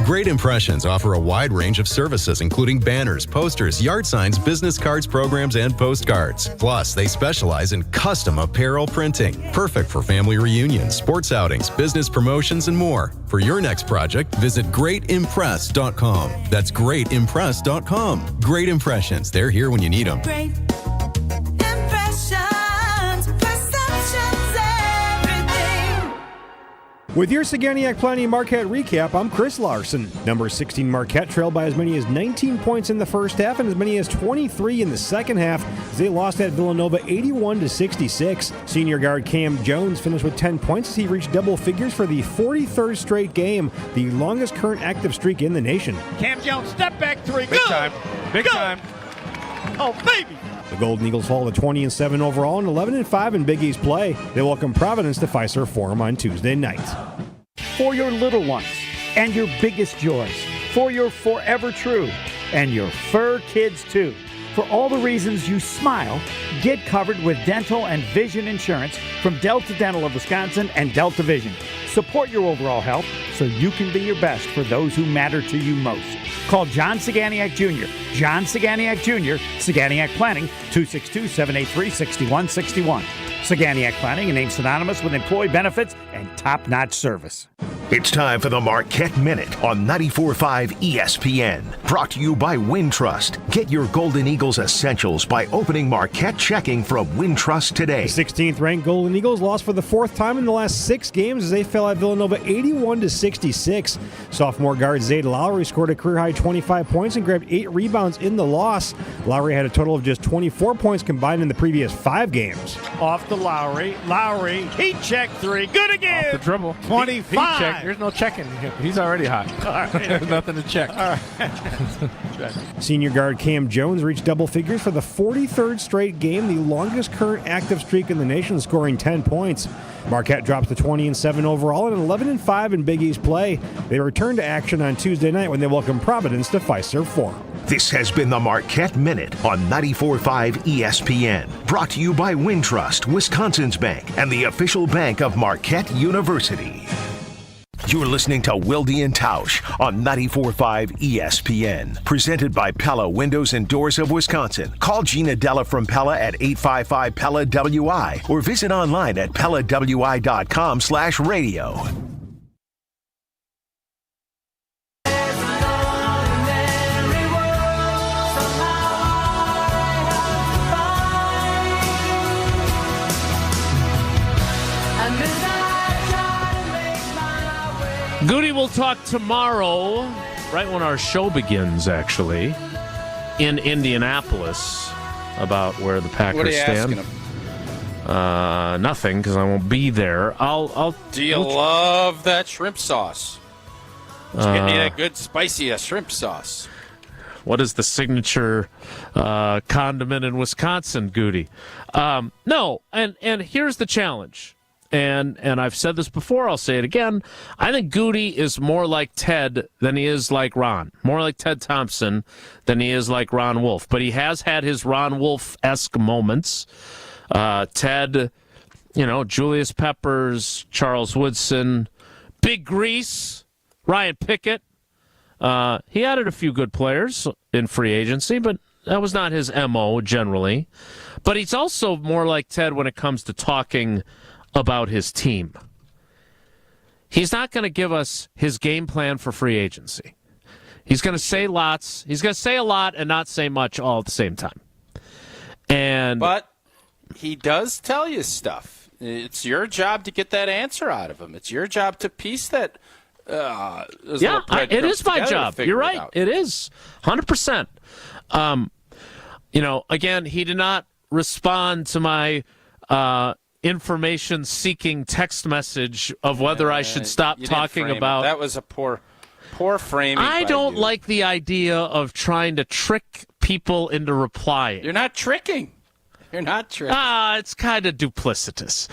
Great Impressions offer a wide range of services, including banners, posters, yard signs, business cards, programs, and postcards. Plus, they specialize in custom apparel printing, perfect for family reunions, sports outings, business promotions, and more. For your next project, visit greatimpress.com. That's greatimpress.com. Great Impressions. They're here when you need them. Great impressions, perceptions, everything. With your Saganiac Planning Marquette recap, I'm Chris Larson. Number 16 Marquette trailed by as many as 19 points in the first half and as many as 23 in the second half as they lost at Villanova 81-66. Senior guard Cam Jones finished with 10 points as he reached double figures for the 43rd straight game, the longest current active streak in the nation. Cam Jones, step back three. Big Good. time. Big Good. time. Oh, baby. The Golden Eagles fall to 20-7 overall and 11-5 in Big East play. They welcome Providence to Fiserv Forum on Tuesday night. For your little ones and your biggest joys, for your forever true and your fur kids too. For all the reasons you smile, get covered with dental and vision insurance from Delta Dental of Wisconsin and Delta Vision. Support your overall health so you can be your best for those who matter to you most. Call John Saganiak Jr. John Saganiak Jr., Saganiak Planning, 262-783-6161. Saganiak Planning, a name synonymous with employee benefits and top-notch service. It's time for the Marquette Minute on 94.5 ESPN. Brought to you by Wintrust. Get your Golden Eagles essentials by opening Marquette checking from Wintrust today. The 16th ranked Golden Eagles lost for the fourth time in the last 6 games as they fell at Villanova 81-66. Sophomore guard Zayd Lowry scored a career-high 25 points and grabbed 8 rebounds in the loss. Lowry had a total of just 24 points combined in the previous 5 games. Off to Lowry. Lowry, heat check three. Good again. Off the dribble. 25. Heat check. There's no checking. He's already hot. There's nothing to check. All right. Senior guard Cam Jones reached double figures for the 43rd straight game, the longest current active streak in the nation, scoring 10 points. Marquette drops to 20-7 overall and 11-5 in Big East play. They return to action on Tuesday night when they welcome Providence to Fiserv Forum. This has been the Marquette Minute on 94.5 ESPN. Brought to you by Wintrust, Wisconsin's bank, and the official bank of Marquette University. You're listening to Wilde'S Tausch on 94.5 ESPN. Presented by Pella Windows and Doors of Wisconsin. Call Gina Della from Pella at 855-PELLA-WI or visit online at PellaWI.com/radio. Goody will talk tomorrow, right when our show begins, actually, in Indianapolis, about where the Packers What are you stand. asking him? Nothing, because I won't be there. Do you love that shrimp sauce? Did you get me that good spicy shrimp sauce? What is the signature condiment in Wisconsin, Goody? No, and here's the challenge. And I've said this before, I'll say it again. I think Goody is more like Ted than he is like Ron. More like Ted Thompson than he is like Ron Wolf. But he has had his Ron Wolf-esque moments. Ted, Julius Peppers, Charles Woodson, Big Grease, Ryan Pickett. He added a few good players in free agency, but that was not his MO generally. But he's also more like Ted when it comes to talking about his team. He's not going to give us his game plan for free agency. He's going to say lots. He's going to say a lot and not say much all at the same time. But he does tell you stuff. It's your job to get that answer out of him. It's your job to piece that. It is my job. You're right. It is 100%. Again, he did not respond to my information-seeking text message of whether I should stop talking about. That was a poor framing. I don't like the idea of trying to trick people into replying. You're not tricking. It's kind of duplicitous.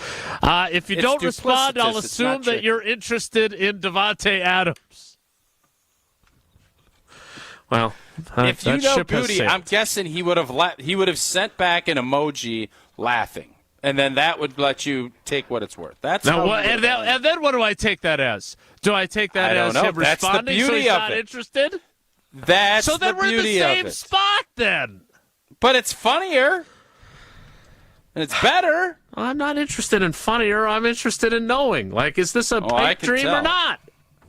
If you don't respond, I'll assume that you're interested in Devontae Adams. Well, if you know Goody, I'm guessing he would have sent back an emoji laughing. And then that would let you take what it's worth. That's now, how and then what do I take that as? Do I take that as him That's responding the so beauty he's of not it. interested? That's so then the we're in the beauty same of it. spot then. But it's funnier. And it's better. I'm not interested in funnier. I'm interested in knowing. Like, is this a pipe dream tell. or not?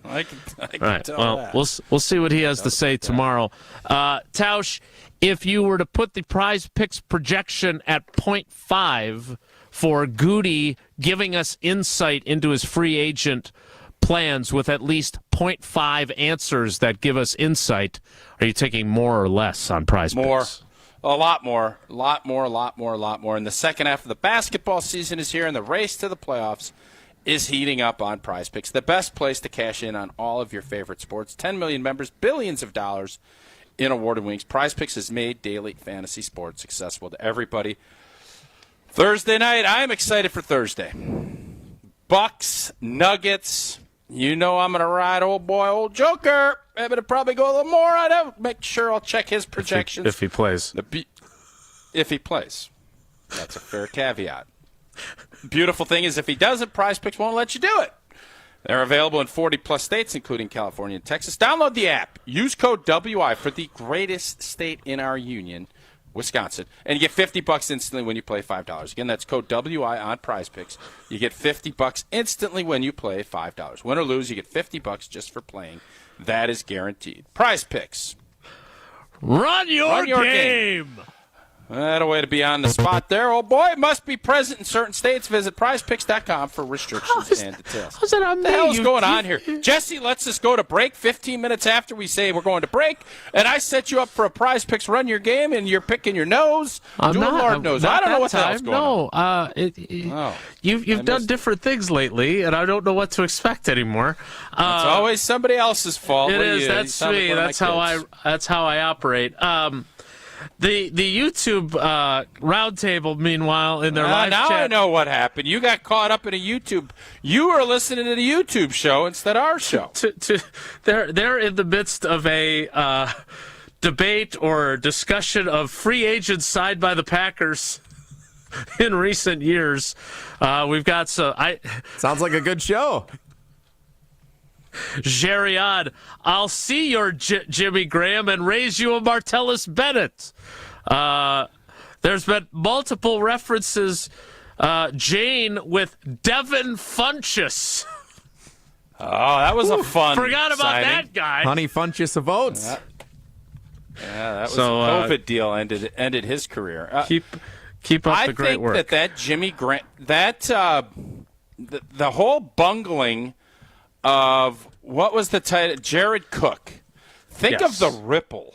I can All right. tell Well, that. we'll see what he has to say tomorrow. Tausch, if you were to put the Prize Picks projection at 0.5 for Goody giving us insight into his free agent plans with at least 0.5 answers that give us insight, are you taking more or less on Prize Picks? A lot more. And the second half of the basketball season is here, and the race to the playoffs is heating up on Prize Picks, the best place to cash in on all of your favorite sports. 10 million members, billions of dollars in awarded winnings. Prize Picks has made daily fantasy sports accessible to everybody. Thursday night, I'm excited for Thursday. Bucks, Nuggets. You know I'm going to ride old Joker. I'm going to probably go a little more on him. Make sure I'll check his projections. If he plays. If he plays. That's a fair caveat. Beautiful thing is if he doesn't, Prize Picks won't let you do it. They're available in 40-plus states, including California and Texas. Download the app. Use code WI for the greatest state in our union, Wisconsin. And you get $50 instantly when you play $5. Again, that's code WI on Prize Picks. You get $50 instantly when you play $5. Win or lose, you get $50 just for playing. That is guaranteed. Prize Picks. Run your game. That a way to be on the spot there. Oh, boy, must be present in certain states. Visit prizepicks.com for restrictions and details. How's that on What the hell is going on here? Jesse lets us go to break 15 minutes after we say we're going to break, and I set you up for a Prize Picks run your game, and you're picking your nose. Lord knows. I don't know what the hell's going on. You've done different things lately, and I don't know what to expect anymore. It's always somebody else's fault. It is. That's me. That's how I operate. The YouTube roundtable, meanwhile, in their live now chat. I know what happened. You got caught up in a YouTube. You were listening to the YouTube show instead of our show. They're in the midst of a debate or discussion of free agents signed by the Packers in recent years. We've got sounds like a good show. Jerriad, I'll see your Jimmy Graham and raise you a Martellus Bennett. There's been multiple references. Jane with Devin Funchess. Oh, that was a fun Forgot about signing. that guy. Honey Funchess of Oats. Yeah, that was a COVID deal. Ended his career. Keep up the great work. I think that Jimmy Grant, the whole bungling of what was the title? Jared Cook. Think of the ripple.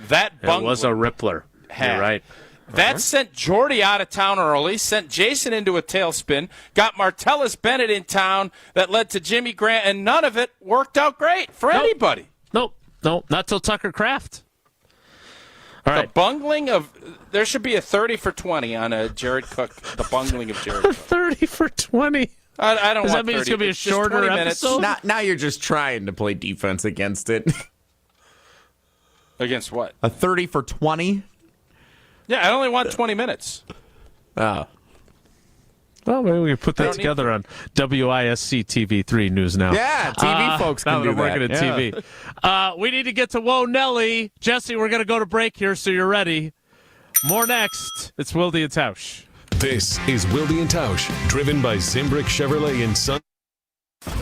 That bungling. It was a rippler. You're right. That sent Jordy out of town early, sent Jason into a tailspin, got Martellus Bennett in town that led to Jimmy Grant, and none of it worked out great for anybody. Nope, not till Tucker Kraft. All right. The bungling of – there should be a 30 for 20 on a Jared Cook, the bungling of Jared Cook. 30 for 20. I don't Does want that mean 30. it's going to be a It's just shorter 20 minutes. episode? Now you're just trying to play defense against it. Against what? A 30 for 20? Yeah, I only want 20 minutes. Oh. Well, maybe we can put that together on WISC TV3 News Now. Yeah, TV folks can do that. Working at TV. We need to get to Whoa Nelly. Jesse, we're going to go to break here, so you're ready. More next. It's Wilde and Tausch. This is Wilde and Tausch, driven by Zimbrick Chevrolet and Son.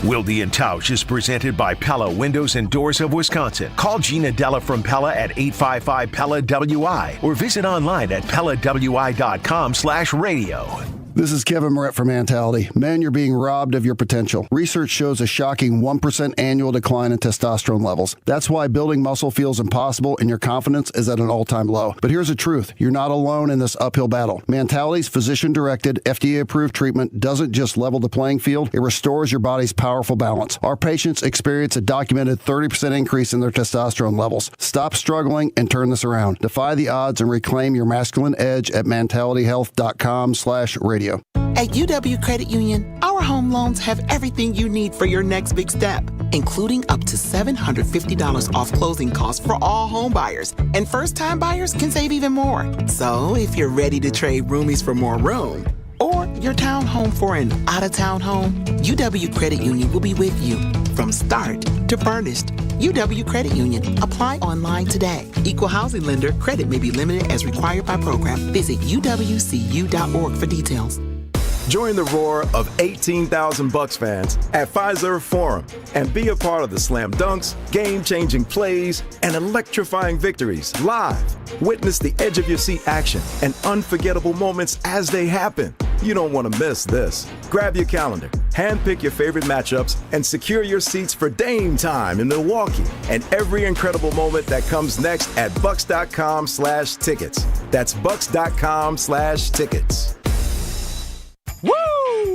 Wilde and Tausch is presented by Pella Windows and Doors of Wisconsin. Call Gina Della from Pella at 855-PELLA-WI or visit online at PellaWI.com/radio. This is Kevin Moret for Mentality. Men, you're being robbed of your potential. Research shows a shocking 1% annual decline in testosterone levels. That's why building muscle feels impossible and your confidence is at an all-time low. But here's the truth. You're not alone in this uphill battle. Mentality's physician-directed, FDA-approved treatment doesn't just level the playing field. It restores your body's powerful balance. Our patients experience a documented 30% increase in their testosterone levels. Stop struggling and turn this around. Defy the odds and reclaim your masculine edge at mentalityhealth.com/radio. At UW Credit Union, our home loans have everything you need for your next big step, including up to $750 off closing costs for all home buyers. And first-time buyers can save even more. So if you're ready to trade roomies for more room, or your townhome for an out-of-town home, UW Credit Union will be with you from start to furnished. UW Credit Union. Apply online today. Equal housing lender. Credit may be limited as required by program. Visit uwcu.org for details. Join the roar of 18,000 Bucks fans at Fiserv Forum and be a part of the slam dunks, game-changing plays, and electrifying victories live. Witness the edge-of-your-seat action and unforgettable moments as they happen. You don't want to miss this. Grab your calendar, handpick your favorite matchups, and secure your seats for Dame time in Milwaukee and every incredible moment that comes next at Bucks.com/tickets. That's Bucks.com/tickets. Woo!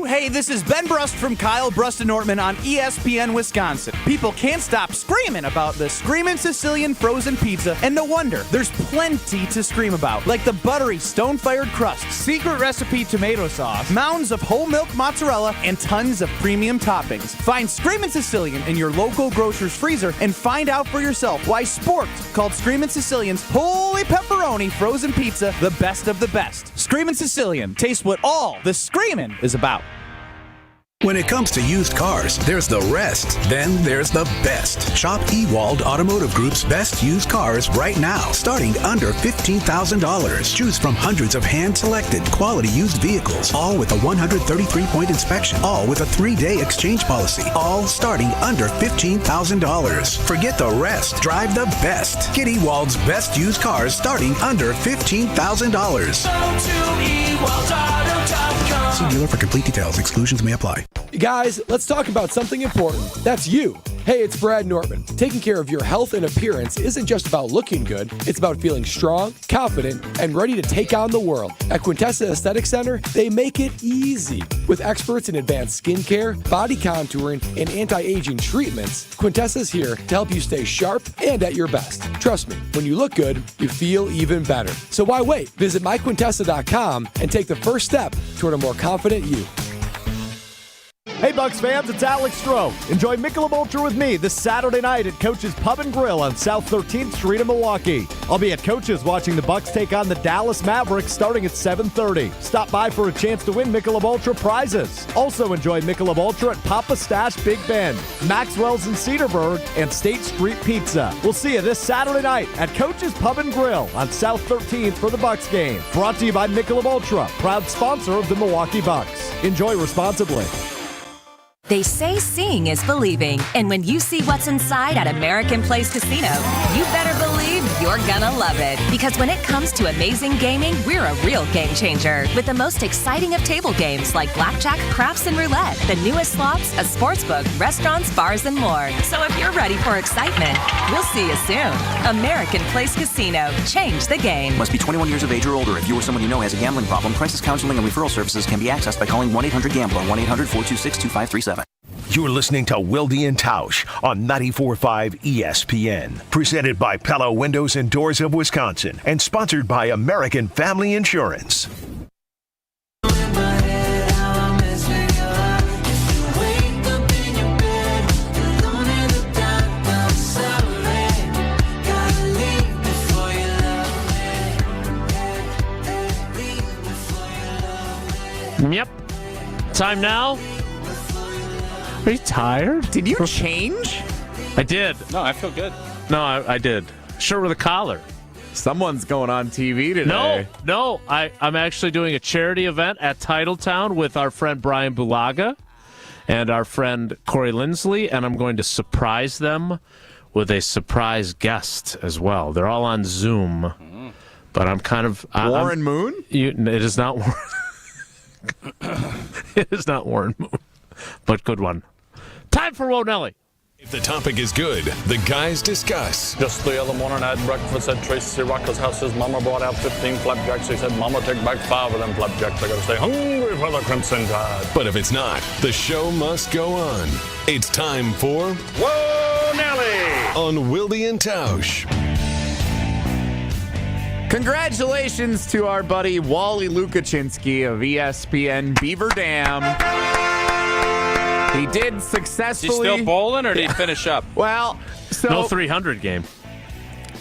Hey, this is Ben Brust from Kyle Brust and Nortman on ESPN Wisconsin. People can't stop screaming about the Screamin' Sicilian frozen pizza, and no wonder. There's plenty to scream about, like the buttery stone-fired crust, secret recipe tomato sauce, mounds of whole milk mozzarella, and tons of premium toppings. Find Screamin' Sicilian in your local grocer's freezer and find out for yourself why Sporked called Screamin' Sicilian's Holy Pepperoni frozen pizza the best of the best. Screamin' Sicilian, taste what all the screamin' is about. When it comes to used cars, there's the rest, then there's the best. Shop Ewald Automotive Group's best used cars right now, starting under $15,000. Choose from hundreds of hand-selected quality used vehicles, all with a 133-point inspection, all with a 3-day exchange policy, all starting under $15,000. Forget the rest. Drive the best. Get Ewald's best used cars starting under $15,000. Go to EWaldAuto.com. See dealer for complete details. Exclusions may apply. Guys, let's talk about something important. That's you. Hey, it's Brad Nortman. Taking care of your health and appearance isn't just about looking good. It's about feeling strong, confident, and ready to take on the world. At Quintessa Aesthetic Center, they make it easy. With experts in advanced skincare, body contouring, and anti-aging treatments, Quintessa's here to help you stay sharp and at your best. Trust me, when you look good, you feel even better. So why wait? Visit myquintessa.com and take the first step toward a more confident you. Hey Bucks fans, it's Alex Stroh. Enjoy Michelob Ultra with me this Saturday night at Coach's Pub and Grill on South 13th Street in Milwaukee. I'll be at Coach's watching the Bucks take on the Dallas Mavericks starting at 7:30. Stop by for a chance to win Michelob Ultra prizes. Also enjoy Michelob Ultra at Papa Stash Big Bend, Maxwell's in Cedarburg, and State Street Pizza. We'll see you this Saturday night at Coach's Pub and Grill on South 13th for the Bucks game. Brought to you by Michelob Ultra, proud sponsor of the Milwaukee Bucks. Enjoy responsibly. They say seeing is believing, and when you see what's inside at American Place Casino, you better believe you're gonna love it. Because when it comes to amazing gaming, we're a real game changer. With the most exciting of table games like blackjack, craps, and roulette, the newest slots, a sports book, restaurants, bars, and more. So if you're ready for excitement, we'll see you soon. American Place Casino. Change the game. Must be 21 years of age or older. If you or someone you know has a gambling problem, crisis counseling and referral services can be accessed by calling 1-800-GAMBLER, 1-800-426-2537. You're listening to Wilde Tausch on 94.5 ESPN. Presented by Pella Windows and Doors of Wisconsin and sponsored by American Family Insurance. Yep. Time now. Are you tired? Did you change? I did. No, I feel good. No, I did. Shirt with a collar. Someone's going on TV today. No. I'm actually doing a charity event at Titletown with our friend Brian Bulaga and our friend Corey Lindsley, and I'm going to surprise them with a surprise guest as well. They're all on Zoom, but I'm kind of... Warren Moon? It is not Warren. It is not Warren Moon, but good one. Time for Ronelli. If the topic is good, the guys discuss. Just the other morning I had breakfast at Tracy Rocker's house. His mama brought out 15 flapjacks. He said, Mama, take back 5 of them flapjacks. I gotta stay hungry for the Crimson Tide. But if it's not, the show must go on. It's time for Whoa, Nelly on Wilde Tausch. Congratulations to our buddy Wally Lukaczynski of ESPN Beaver Dam. He did successfully... Is he still bowling, or did he finish up? Well, so... No 300 game.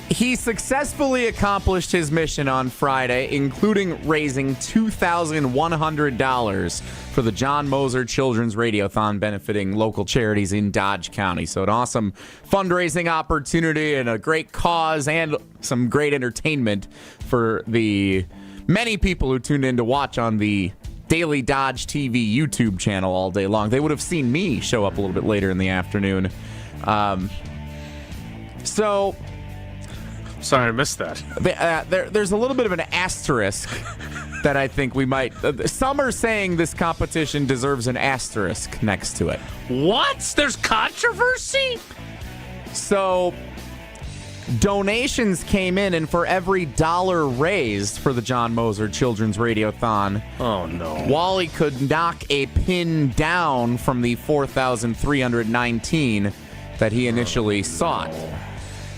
He successfully accomplished his mission on Friday, including raising $2,100 for the John Moser Children's Radiothon benefiting local charities in Dodge County. So an awesome fundraising opportunity and a great cause and some great entertainment for the many people who tuned in to watch on the Daily Dodge TV YouTube channel all day long. They would have seen me show up a little bit later in the afternoon. Sorry, I missed that. There's a little bit of an asterisk that I think we might... some are saying this competition deserves an asterisk next to it. What? There's controversy? So, donations came in, and for every dollar raised for the John Moser Children's Radiothon, oh no, Wally could knock a pin down from the 4,319 that he initially sought.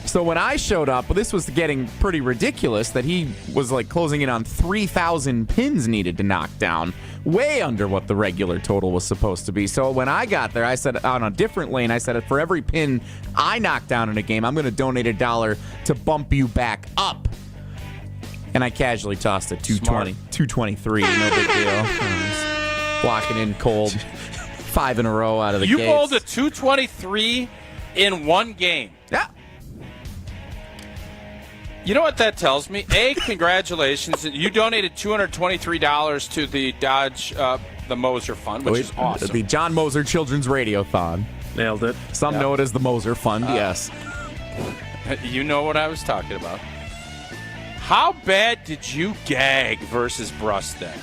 So when I showed up, this was getting pretty ridiculous that he was like closing in on 3,000 pins needed to knock down, way under what the regular total was supposed to be. So when I got there, I said on a different lane, I said for every pin I knock down in a game, I'm going to donate $1 to bump you back up. And I casually tossed it 220, 223, no big deal. Walking in cold, 5 in a row out of the gates. You bowled a 223 in one game. Yeah. You know what that tells me? A, congratulations. You donated $223 to the Dodge, the Moser Fund, which is awesome. The John Moser Children's Radiothon. Nailed it. Some know it as the Moser Fund, yes. You know what I was talking about. How bad did you gag versus Brust then?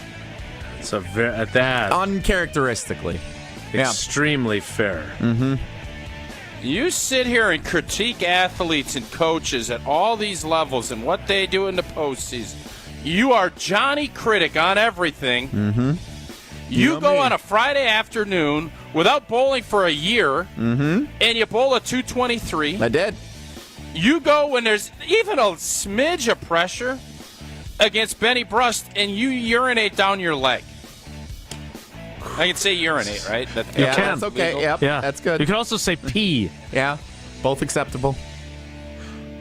It's a that uncharacteristically. Extremely fair. Mm-hmm. You sit here and critique athletes and coaches at all these levels and what they do in the postseason. You are Johnny Critic on everything. Mm-hmm. You go on a Friday afternoon without bowling for a year, and you bowl a 223. I did. You go when there's even a smidge of pressure against Benny Brust, and you urinate down your leg. I can say urinate, right? You can. That's okay. Yep, yeah, that's good. You can also say pee. Yeah, both acceptable.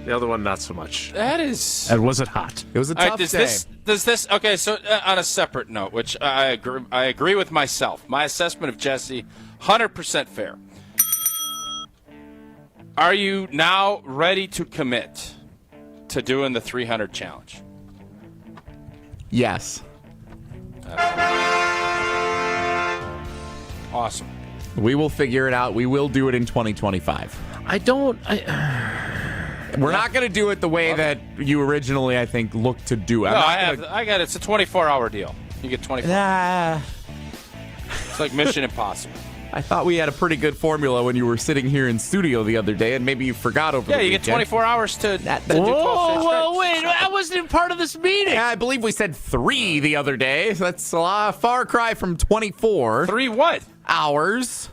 The other one, not so much. That is... And was it hot? It was a tough day. Does this... Okay, so on a separate note, which I agree with myself, my assessment of Jesse, 100% fair. Are you now ready to commit to doing the 300 challenge? Yes. Awesome. We will figure it out. We will do it in 2025. We're not going to do it the way that you originally, I think, looked to do it. I got it. It's a 24-hour deal. You get 24 hours. It's like Mission Impossible. I thought we had a pretty good formula when you were sitting here in studio the other day, and maybe you forgot over the weekend. Yeah, you get 24 hours to do 12 straight Whoa, wait. That wasn't even part of this meeting. Yeah, I believe we said 3 the other day. That's a far cry from 24. 3 what? Hours.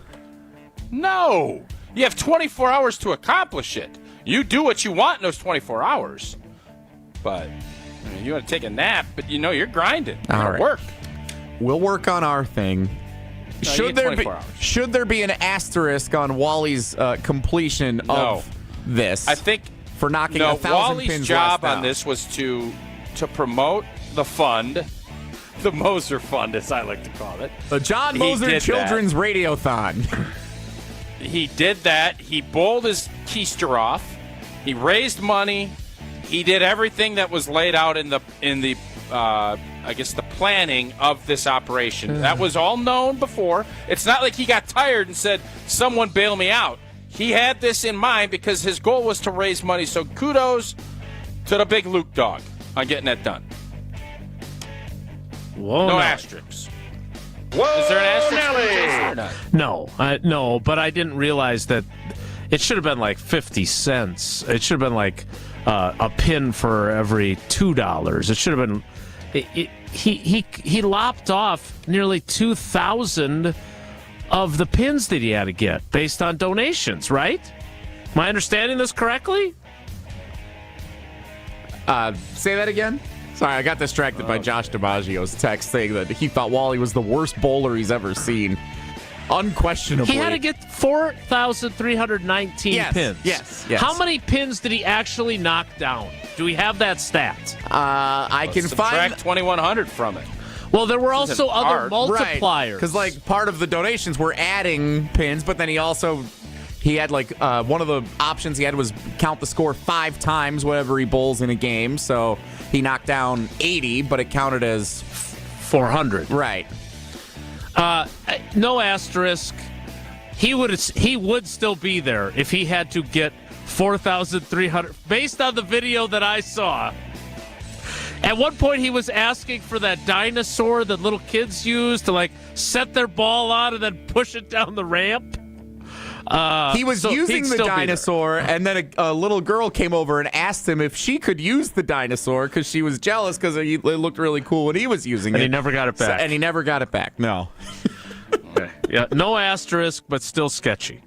No. You have 24 hours to accomplish it. You do what you want in those 24 hours. But you want to take a nap, but you're grinding. You're All right. work. We'll work on our thing. No, Should there be an asterisk on Wally's completion of this? I think for knocking 1,000 Wally's pins job less on down. this was to promote the fund, the Moser Fund, as I like to call it. The John Moser Children's Radiothon. He did that. He bowled his keister off. He raised money. He did everything that was laid out in the I guess the planning of this operation. That was all known before. It's not like he got tired and said, "Someone bail me out." He had this in mind because his goal was to raise money. So kudos to the big Luke dog on getting that done. Whoa, no asterisks. Whoa, is there an asterisk or not? No, but I didn't realize that it should have been like 50 cents. It should have been like a pin for every $2. It should have been. He lopped off nearly 2,000 of the pins that he had to get based on donations, right? Am I understanding this correctly? Say that again? Sorry, I got distracted by Josh DiMaggio's text saying that he thought Wally was the worst bowler he's ever seen. Unquestionably. He had to get 4,319 pins. Yes. How many pins did he actually knock down? Do we have that stat? I can find 2,100 from it. Well, there were also other multipliers. Because, like, part of the donations were adding pins, but then he had, like, one of the options he had was count the score 5 times whatever he bowls in a game. So he knocked down 80, but it counted as 400. Right. No asterisk. He would still be there if he had to get 4,300. Based on the video that I saw, at one point he was asking for that dinosaur that little kids use to like set their ball on and then push it down the ramp. He was using the dinosaur, and then a little girl came over and asked him if she could use the dinosaur because she was jealous because it looked really cool when he was using it. And he never got it back. And he never got it back, no. Okay. Yeah, no asterisk, but still sketchy.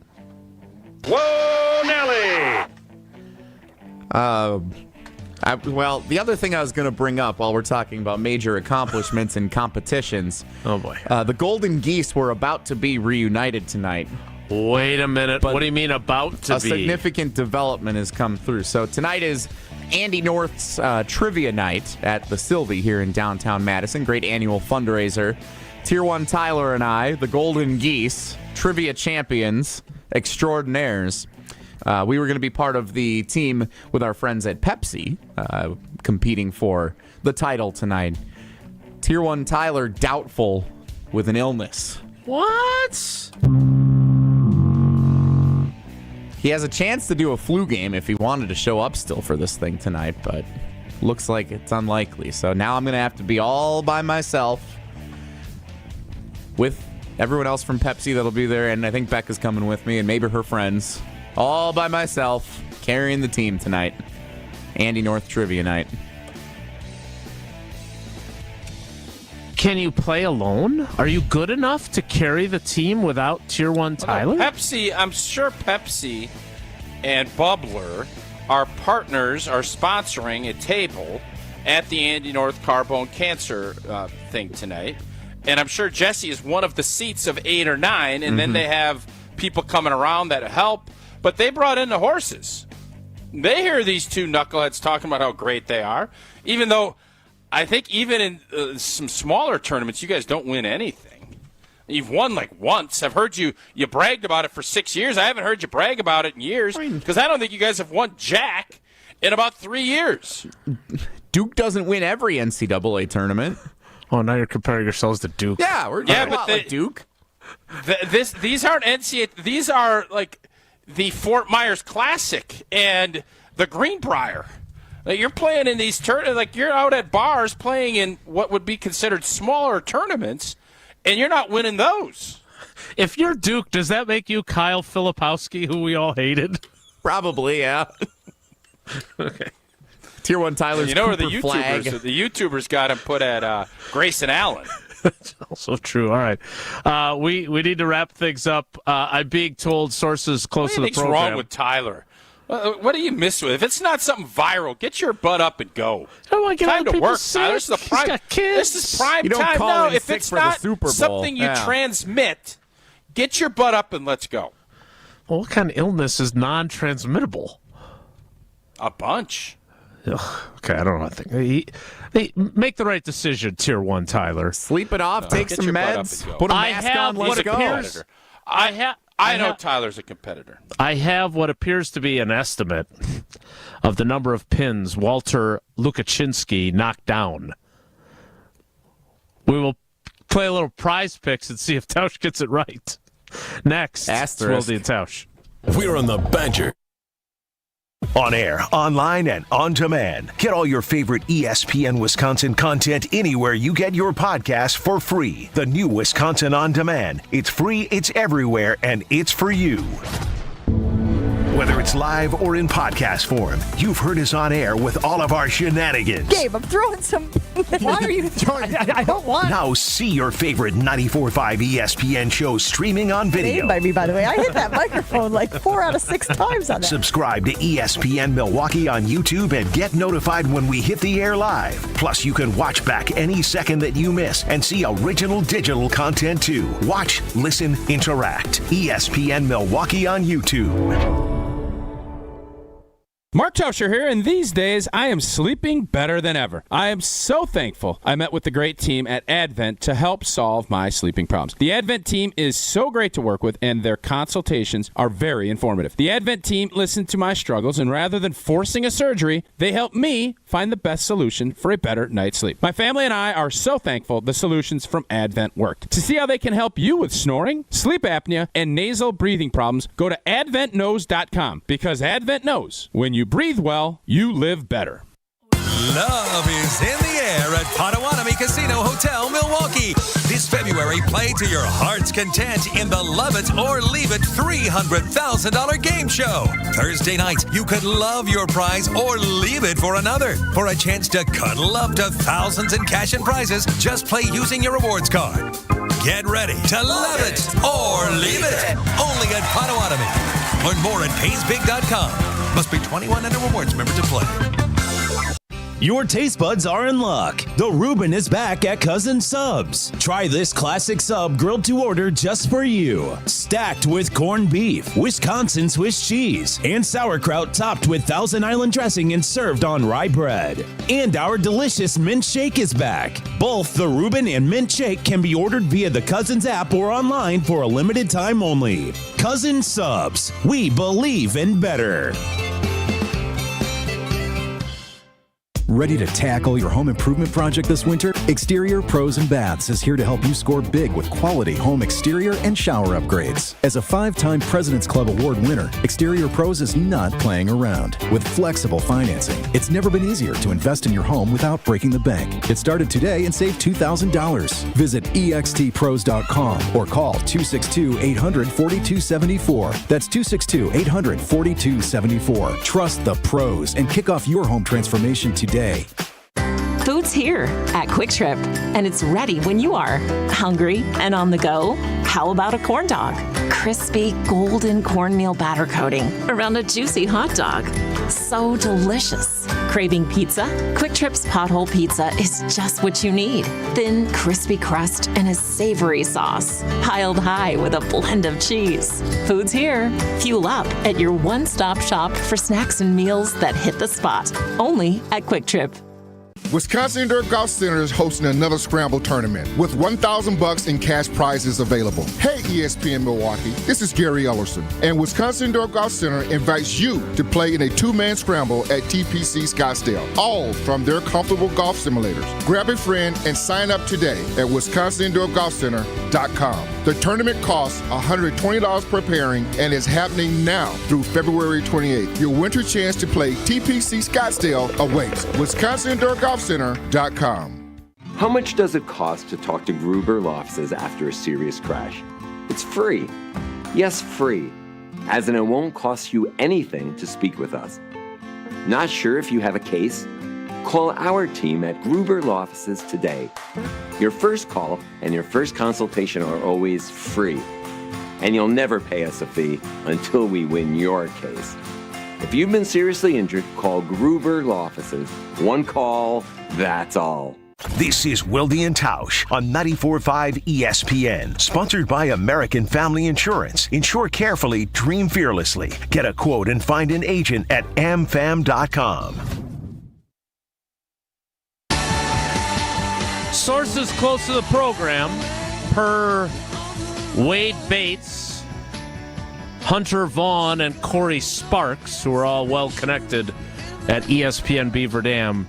Whoa, Nelly! Well, the other thing I was going to bring up while we're talking about major accomplishments and competitions. Oh, boy. The Golden Geese were about to be reunited tonight. Wait a minute. What do you mean about to be? A significant development has come through. So tonight is Andy North's trivia night at the Sylvie here in downtown Madison. Great annual fundraiser. Tier 1 Tyler and I, the Golden Geese, trivia champions extraordinaires. We were going to be part of the team with our friends at Pepsi, competing for the title tonight. Tier 1 Tyler doubtful with an illness. What? He has a chance to do a flu game if he wanted to show up still for this thing tonight, but looks like it's unlikely. So now I'm going to have to be all by myself with everyone else from Pepsi that'll be there, and I think Becca's coming with me, and maybe her friends. All by myself, carrying the team tonight. Andy North Trivia Night. Can you play alone? Are you good enough to carry the team without Tier 1 Tyler? Pepsi, I'm sure Pepsi and Bubbler, our partners, are sponsoring a table at the Andy North Carbone Cancer thing tonight. And I'm sure Jesse is one of the seats of 8 or 9, and then they have people coming around that help. But they brought in the horses. They hear these two knuckleheads talking about how great they are, even though I think even in some smaller tournaments, you guys don't win anything. You've won like once. I've heard you bragged about it for 6 years. I haven't heard you brag about it in years because I don't think you guys have won jack in about 3 years. Duke doesn't win every NCAA tournament. Oh, now you're comparing yourselves to Duke. Yeah, we're a lot like Duke. These aren't NCAA. These are like the Fort Myers Classic and the Greenbrier. Like you're playing in these tournaments, like you're out at bars playing in what would be considered smaller tournaments, and you're not winning those. If you're Duke, does that make you Kyle Filipowski, who we all hated? Probably, yeah. Okay. Tier 1 Tyler's where the Cooper flag. YouTubers got him put at Grayson Allen. That's also true. All right. We need to wrap things up. I'm being told sources close to the program. What's wrong with Tyler? What do you miss with? If it's not something viral, get your butt up and go. Time to work, Tyler. This is the prime. This is prime you don't time. Call No, in if sick it's for not the Super Bowl. something you transmit, get your butt up and let's go. Well, what kind of illness is non-transmittable? A bunch. Ugh, okay, I don't know. I think make the right decision, Tier 1 Tyler. Sleep it off, take some meds, put a mask on, let's go. I know Tyler's a competitor. I have what appears to be an estimate of the number of pins Walter Lukaczynski knocked down. We will play a little prize picks and see if Tausch gets it right. Next, Wilde and Tausch. We're on the Badger. On air, online, and on demand. Get all your favorite ESPN Wisconsin content anywhere you get your podcast for free. The new Wisconsin On Demand. It's free, it's everywhere, and it's for you. Whether it's live or in podcast form, you've heard us on air with all of our shenanigans. Gabe, I'm throwing some Why are you? I don't want. Now see your favorite 94.5 ESPN shows streaming on video. By me, by the way. I hit that microphone like 4 out of 6 times on that. Subscribe to ESPN Milwaukee on YouTube and get notified when we hit the air live. Plus, you can watch back any second that you miss and see original digital content too. Watch, listen, interact. ESPN Milwaukee on YouTube. Mark Tauscher here, and these days I am sleeping better than ever. I am so thankful I met with the great team at Advent to help solve my sleeping problems. The Advent team is so great to work with, and their consultations are very informative. The Advent team listened to my struggles, and rather than forcing a surgery, they helped me find the best solution for a better night's sleep. My family and I are so thankful the solutions from Advent worked. To see how they can help you with snoring, sleep apnea, and nasal breathing problems, go to adventknows.com, because Advent knows when you breathe well, you live better. Love is in the air at Potawatomi Casino Hotel, Milwaukee. This February, play to your heart's content in the Love It or Leave It $300,000 game show. Thursday night, you could love your prize or leave it for another. For a chance to cuddle up to thousands in cash and prizes, just play using your rewards card. Get ready to love it or leave it. Only at Potawatomi. Learn more at paysbig.com. Must be 21 and a rewards member to play. Your taste buds are in luck. The Reuben is back at Cousin Subs. Try this classic sub grilled to order just for you. Stacked with corned beef, Wisconsin Swiss cheese, and sauerkraut topped with Thousand Island dressing and served on rye bread. And our delicious mint shake is back. Both the Reuben and mint shake can be ordered via the Cousins app or online for a limited time only. Cousin Subs. We believe in better. Ready to tackle your home improvement project this winter? Exterior Pros and Baths is here to help you score big with quality home exterior and shower upgrades. As a 5-time President's Club Award winner, Exterior Pros is not playing around. With flexible financing, it's never been easier to invest in your home without breaking the bank. Get started today and save $2,000. Visit extpros.com or call 262-800-4274. That's 262-800-4274. Trust the pros and kick off your home transformation today. Food's here at Quick Trip, and it's ready when you are. Hungry and on the go? How about a corn dog? Crispy, golden cornmeal batter coating around a juicy hot dog. So delicious. Craving pizza? Quick Trip's Pothole Pizza is just what you need. Thin, crispy crust and a savory sauce, piled high with a blend of cheese. Food's here. Fuel up at your one-stop shop for snacks and meals that hit the spot. Only at Quick Trip. Wisconsin Indoor Golf Center is hosting another Scramble tournament with $1,000 in cash prizes available. Hey, ESPN Milwaukee, this is Gary Ellerson, and Wisconsin Indoor Golf Center invites you to play in a 2-man scramble at TPC Scottsdale, all from their comfortable golf simulators. Grab a friend and sign up today at WisconsinIndoorGolfCenter.com. The tournament costs $120 per pairing and is happening now through February 28th. Your winter chance to play TPC Scottsdale awaits. WisconsinIndoorGolfCenter.com. How much does it cost to talk to Gruber Law Offices after a serious crash? It's free. Yes, free. As in, it won't cost you anything to speak with us. Not sure if you have a case? Call our team at Gruber Law Offices today. Your first call and your first consultation are always free. And you'll never pay us a fee until we win your case. If you've been seriously injured, call Gruber Law Offices. One call, that's all. This is Wilde Tausch on 94.5 ESPN, sponsored by American Family Insurance. Insure carefully, dream fearlessly. Get a quote and find an agent at amfam.com. Sources close to the program, per Wade Bates, Hunter Vaughn, and Corey Sparks, who are all well connected at ESPN Beaver Dam.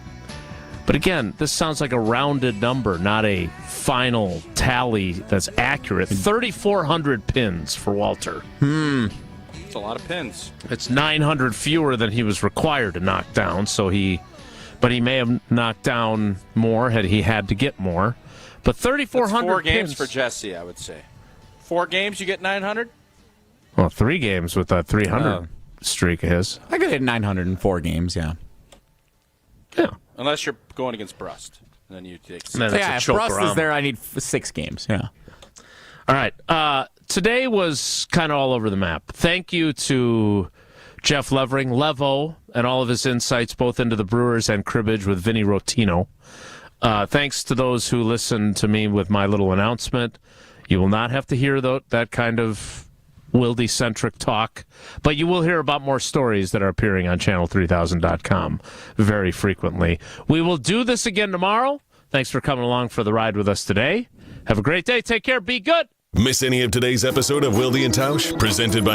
But again, this sounds like a rounded number, not a final tally that's accurate. 3,400 pins for Walter. It's a lot of pins. It's 900 fewer than he was required to knock down, but he may have knocked down more had he had to get more. But 3,400 4 games pins for Jesse, I would say. 4 games, you get 900? Well, 3 games with that 300 streak of his. I could hit 904 games, yeah. Yeah. Unless you're going against Brust. And then you take six. If Rust is there, I need 6 games. Yeah. All right. Today was kind of all over the map. Thank you to Jeff Levering, Levo, and all of his insights both into the Brewers and cribbage with Vinny Rotino. Thanks to those who listened to me with my little announcement. You will not have to hear that kind of Wilde-centric talk, but you will hear about more stories that are appearing on channel3000.com very frequently. We will do this again tomorrow. Thanks for coming along for the ride with us today. Have a great day. Take care. Be good. Miss any of today's episode of Wilde and Tausch? Presented by